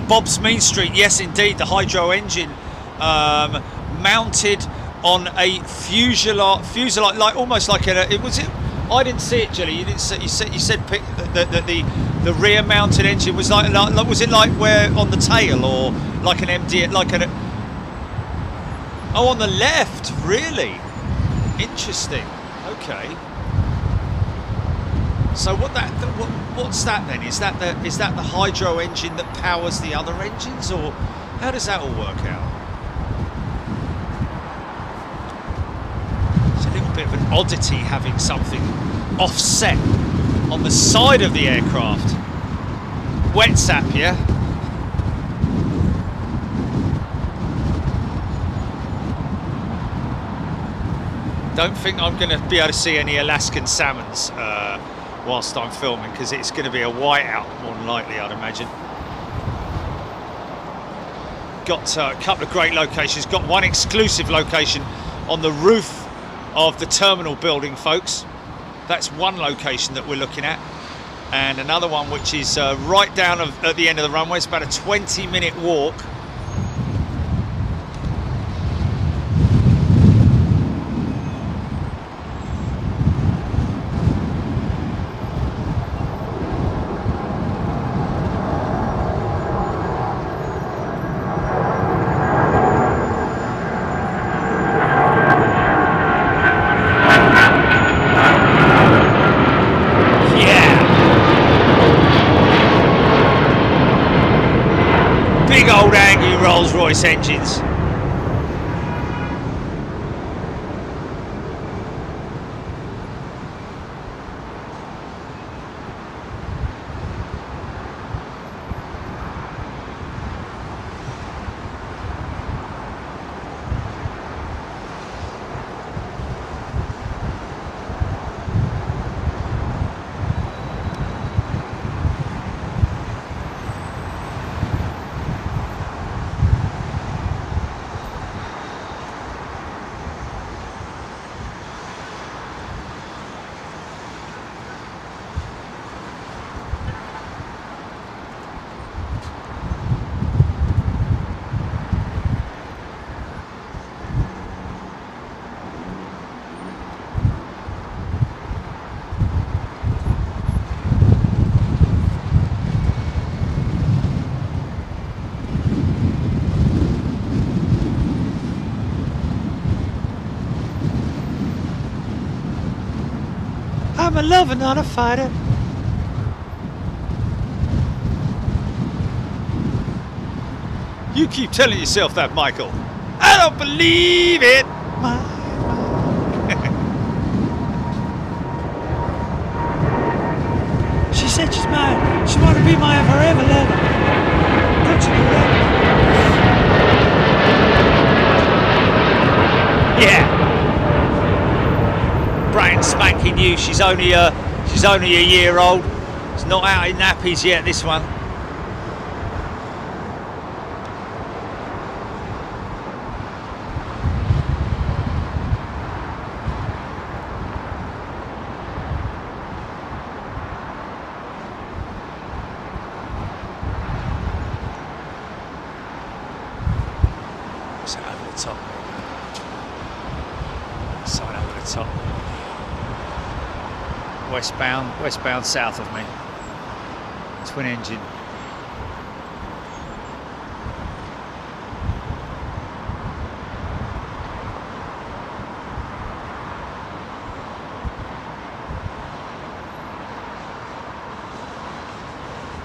C: Bob's Mean Street, yes indeed, the hydro engine mounted on a fuselage, like almost like I didn't see it, Jelly. You didn't see. You said that the rear mounted engine was like was it like where on the tail, or like an MD, like an? Oh, on the left, really interesting. Okay. So what's that then? Is that the hydro engine that powers the other engines, or how does that all work out? It's a little bit of an oddity having something offset on the side of the aircraft. Wet sap, yeah? Don't think I'm going to be able to see any Alaskan salmons whilst I'm filming, because it's going to be a whiteout more than likely, I'd imagine. Got a couple of great locations. Got one exclusive location on the roof of the terminal building, folks. That's one location that we're looking at, and another one which is right down at the end of the runway. It's about a 20-minute walk. Rolls-Royce engines. I'm a lover, not a fighter. You keep telling yourself that, Michael. I don't believe it. She said she's mine. She wanted to be my forever lover. Don't you know that? Yeah. Brand spanking new. She's only a year old. It's not out in nappies yet, this one. westbound south of me. Twin engine.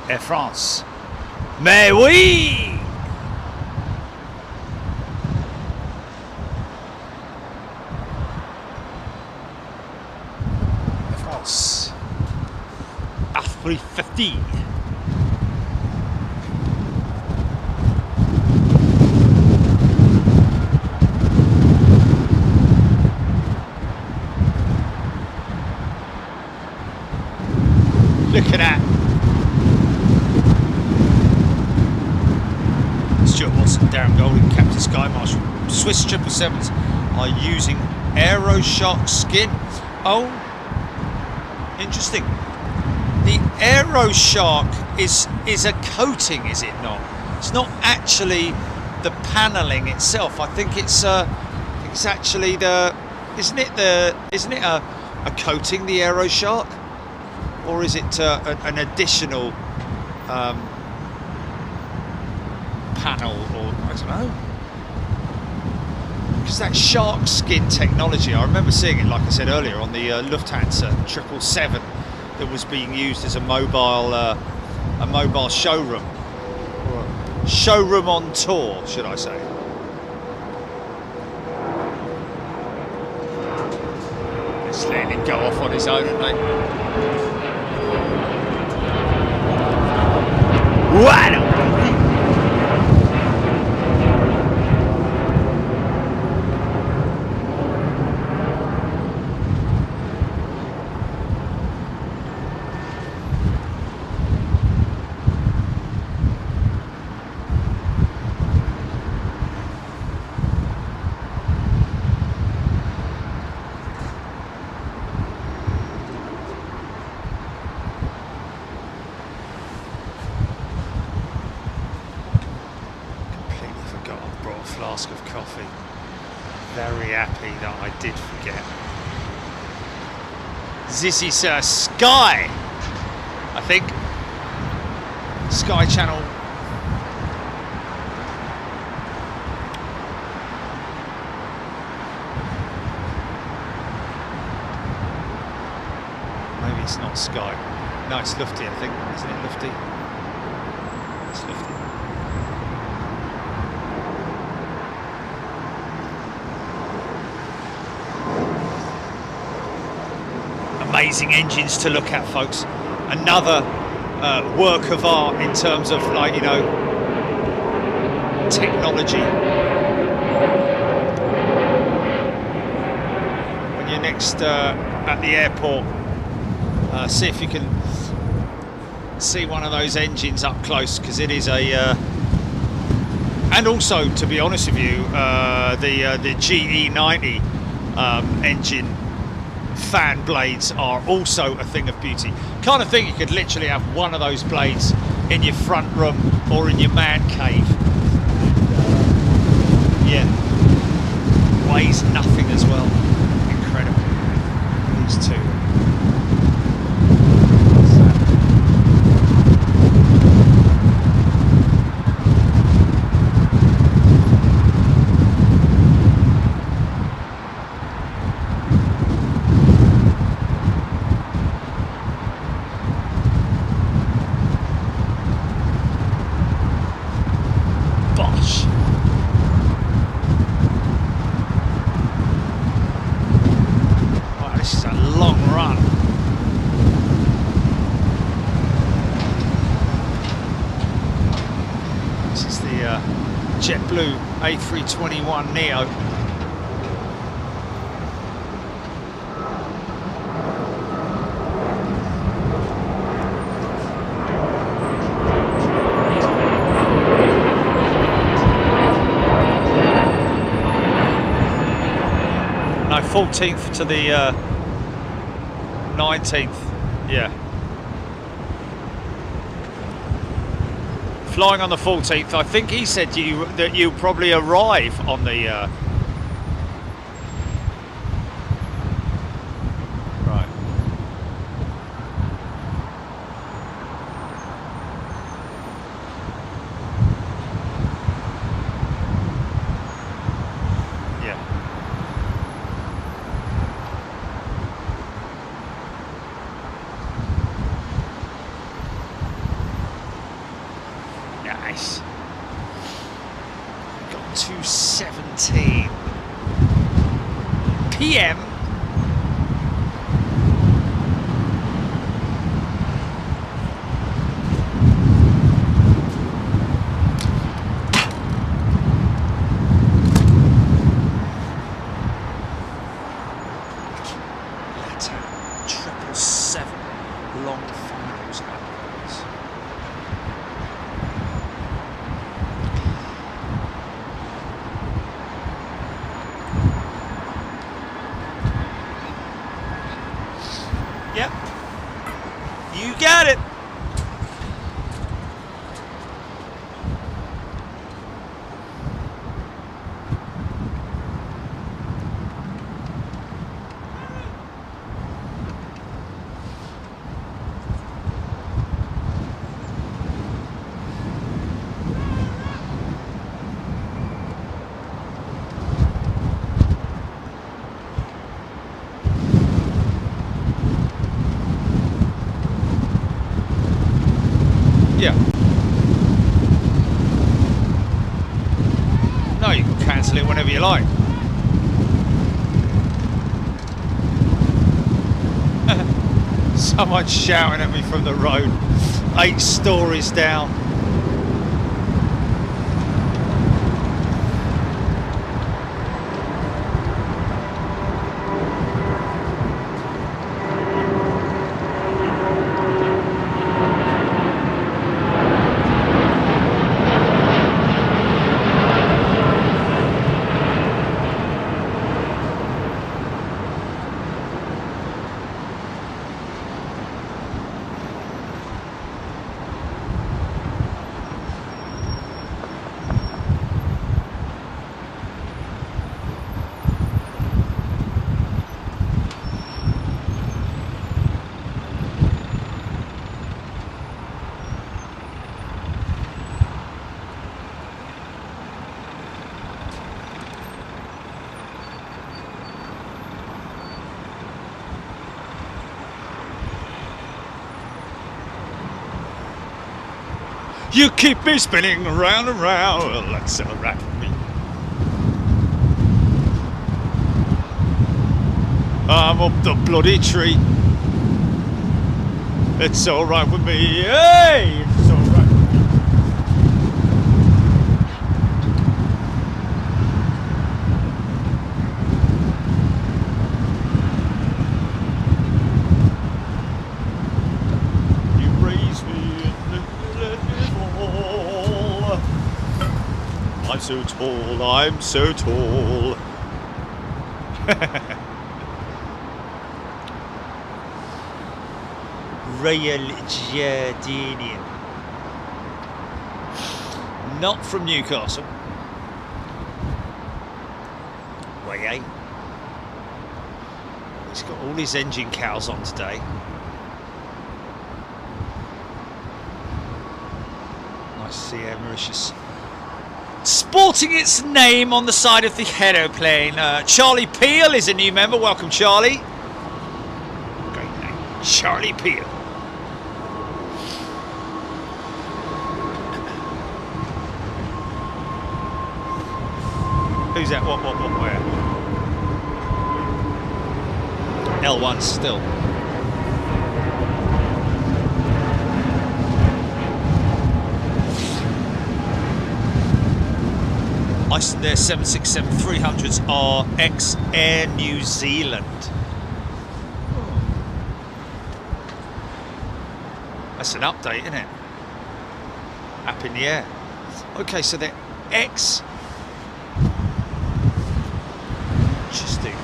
C: Air France. Mais oui! Air France. A380. Look at that. Stuart Watson, Darren Golding, Captain Sky Marshal. Swiss 777s are using AeroShark skin. Oh, interesting. The AeroShark is a coating, is it not? It's not actually the paneling itself. I think it's actually isn't it a coating, the AeroShark, or is it an additional panel, or I don't know, because that shark skin technology, I remember seeing it, like I said earlier, on the Lufthansa 777 that was being used as a mobile showroom, or a showroom on tour, should I say. Just letting him go off on his own, aren't they? Wow! Flask of coffee. Very happy that I did forget. This is Sky, I think. Sky Channel. Maybe it's not Sky. No, it's Lufty, I think. Isn't it Lufty? It's Lufty. Amazing engines to look at, folks. Another work of art in terms of, like, you know, technology. When you're next at the airport, see if you can see one of those engines up close, because it is a and also, to be honest with you, the GE90 engine fan blades are also a thing of beauty. Kind of thing you could literally have one of those blades in your front room or in your man cave. Yeah, weighs nothing as well. Incredible. These two. JetBlue A321 Neo. No, 14th to the 19th, yeah. Flying on the 14th, I think he said to you that you probably arrive on the right. Nice. Got 2:17 p.m. Letter 777 long finals outwards. Yep. You got it. Yeah. No, you can cancel it whenever you like. Someone's shouting at me from the road, 8 stories down. You keep me spinning around and round. Well, that's alright with me. I'm up the bloody tree. It's alright with me. Hey! It's alright with me. You raise me and let me fall. I'm so tall, I'm so tall. Royal Jardinian. Not from Newcastle. Way eh? He's got all his engine cows on today. Nice to see Mauritius sporting its name on the side of the aeroplane. Charlie Peel is a new member. Welcome, Charlie. Great name, Charlie Peel. Who's that? What, where? L1 still. Their 767-300s are ex-Air New Zealand. That's an update, isn't it? Up in the air. Okay, so they're ex... Interesting.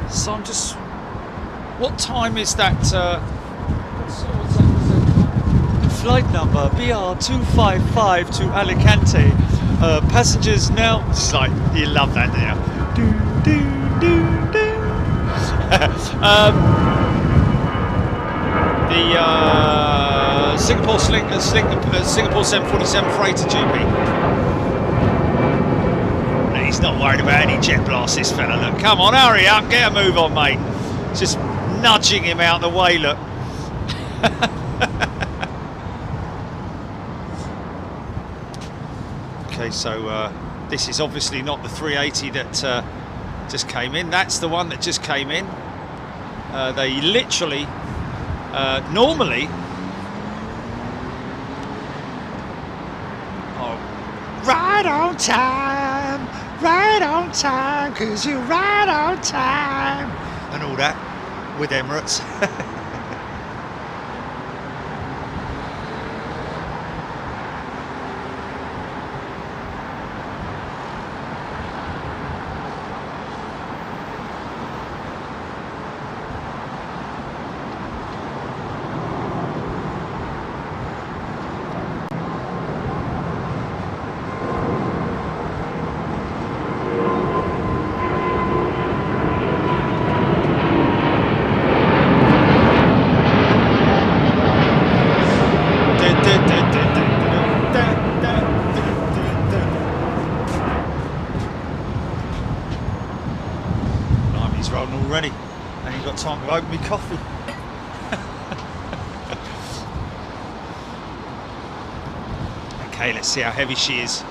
C: So I'm just... What time is that? flight number BR255 to Alicante. Passengers now. It's like, you love that now. The Singapore 747 freighter GP. He's not worried about any jet blast, this fella. Look, come on, hurry up, get a move on, mate. Just nudging him out the way, look. Okay, so this is obviously not the 380 that just came in. That's the one that just came in. They literally, normally, right on time, 'cause you're right on time, and all that with Emirates. Already, and you've got time to open me coffee. Okay, let's see how heavy she is.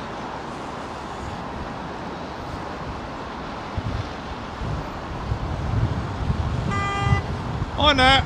C: On that.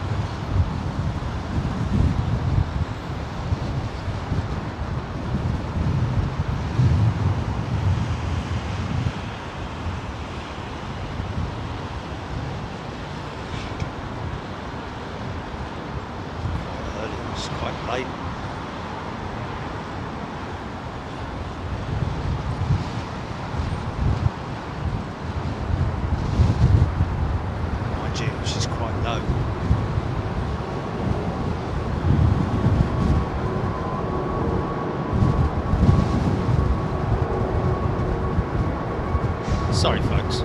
C: Sorry folks,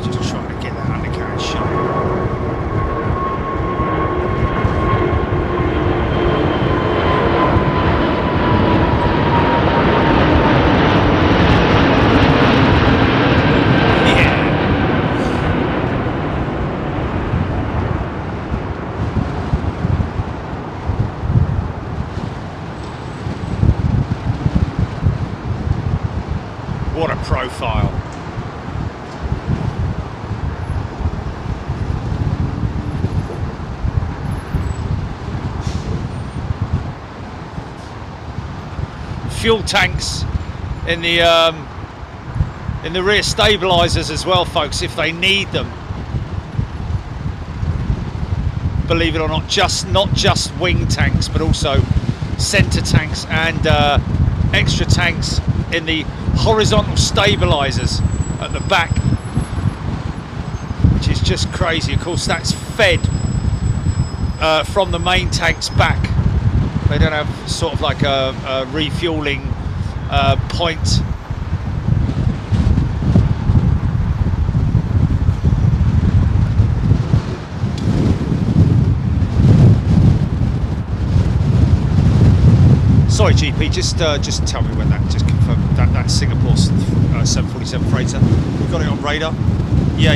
C: just trying to get that undercarriage shot. What a profile. Fuel tanks in the rear stabilizers as well, folks, if they need them. Believe it or not, not just wing tanks, but also center tanks and extra tanks in the horizontal stabilizers at the back, which is just crazy. Of course, that's fed from the main tanks back. They don't have sort of like a refueling point. Sorry, GP, just tell me when that, just confirm that Singapore 747 freighter. We've got it on radar. Yeah.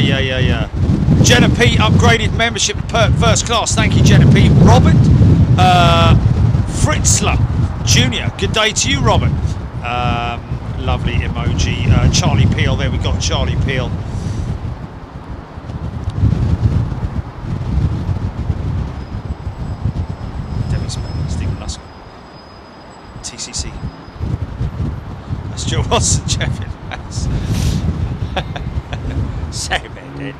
C: Jenna P upgraded membership to first class. Thank you, Jenna P. Robert Fritzler Jr. Good day to you, Robert. Lovely emoji. Charlie Peel. There we got Charlie Peel. Debbie Spelling, Stephen Lusk. TCC. That's Joe Watson, Jeffrey. Say about it.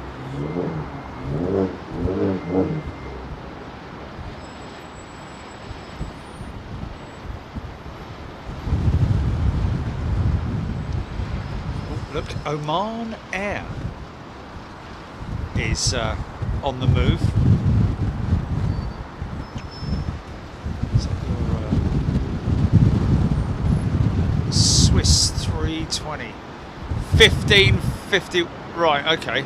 C: Look, Oman Air is on the move. So 20. 15, 50. Right, okay.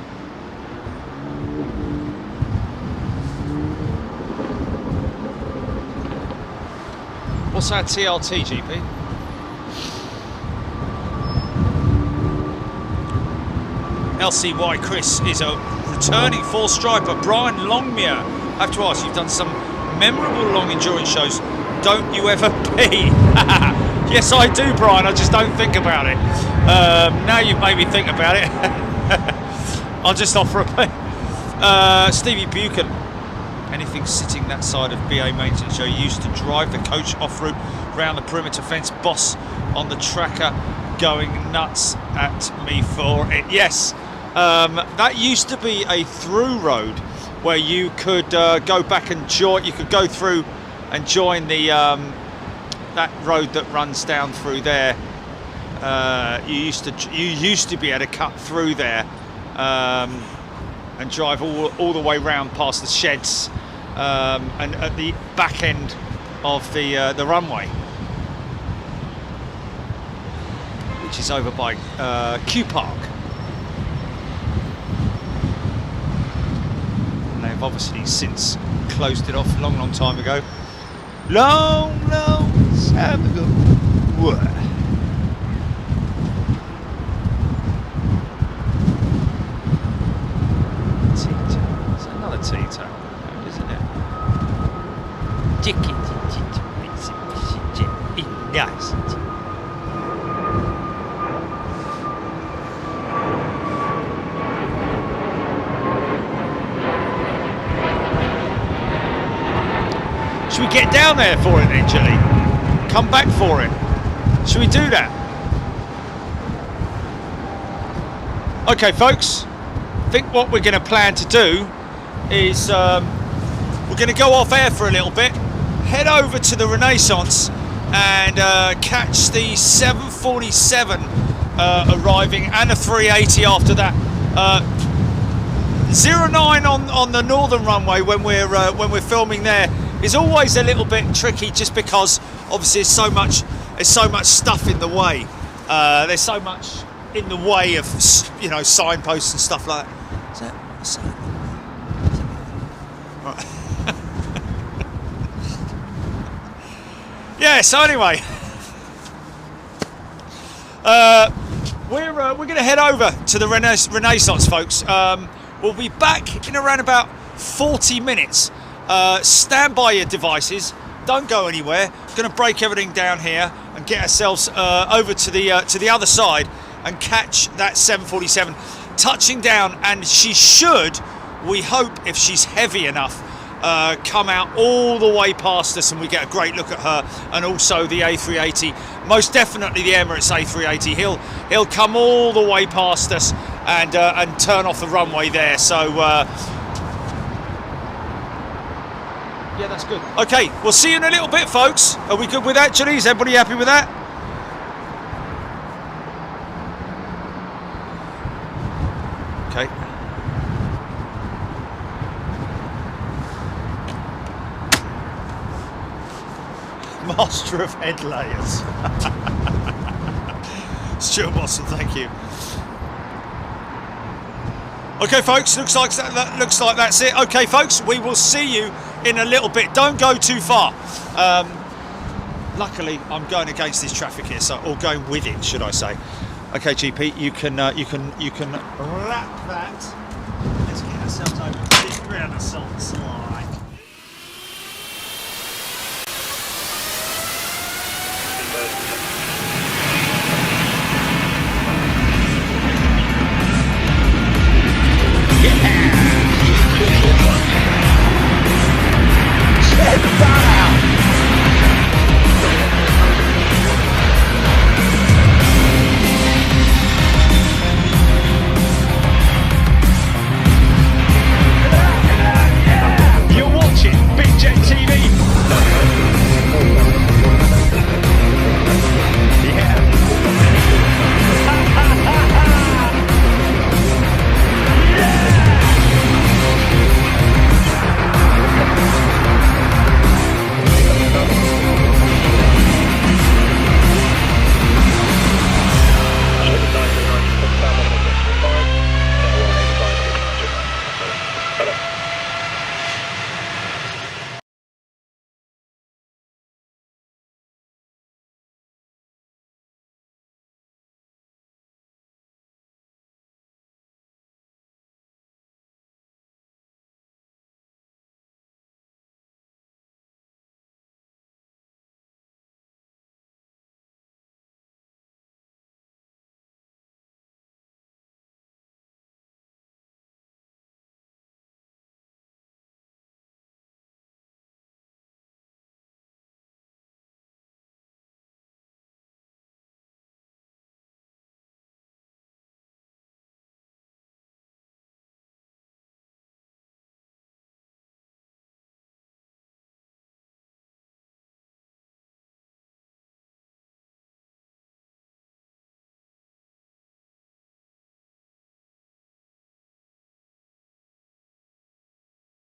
C: What's our TRT, GP? LCY Chris is a returning four striper. Brian Longmere. I have to ask, you've done some memorable long endurance shows. Don't you ever pee? Yes, I do, Brian. I just don't think about it. Now you've made me think about it. I'll just offer a pee. Stevie Buchan. Anything sitting that side of BA maintenance show. Used to drive the coach off route round the perimeter fence. Boss on the tracker going nuts at me for it. Yes, that used to be a through road where you could go back and join. You could go through and join the that road that runs down through there. You used to be able to cut through there and drive all the way round past the sheds and at the back end of the runway, which is over by Q Park. And they've obviously since closed it off a long time ago. Long time ago. What? Tea-towel. It's another tea-towel, isn't it? Yes. Should we get down there for it then, Jelly? Come back for it. Should we do that? Okay, folks. I think what we're going to plan to do is we're going to go off air for a little bit, head over to the Renaissance and catch the 747 arriving and a 380 after that. 09 on the northern runway when we're filming there is always a little bit tricky, just because obviously there's so much stuff in the way. There's so much in the way of, you know, signposts and stuff like that. Is that a sign? Right. Yeah. So anyway, we're going to head over to the Renaissance, folks. We'll be back in around about 40 minutes. Stand by your devices. Don't go anywhere. Going to break everything down here and get ourselves over to the other side and catch that 747 touching down. And she should, we hope, if she's heavy enough, come out all the way past us, and we get a great look at her, and also the A380. Most definitely the Emirates A380. He'll come all the way past us and turn off the runway there. So. Yeah, that's good. Okay, we'll see you in a little bit, folks. Are we good with that, Julie? Is everybody happy with that? Okay. Master of head layers. Stuart Watson, thank you. Okay, folks, looks like that's it. Okay, folks, we will see you in a little bit. Don't go too far. Luckily, I'm going against this traffic here, or going with it, should I say? Okay, GP, you can wrap that. Let's get ourselves over to the Renaissance line.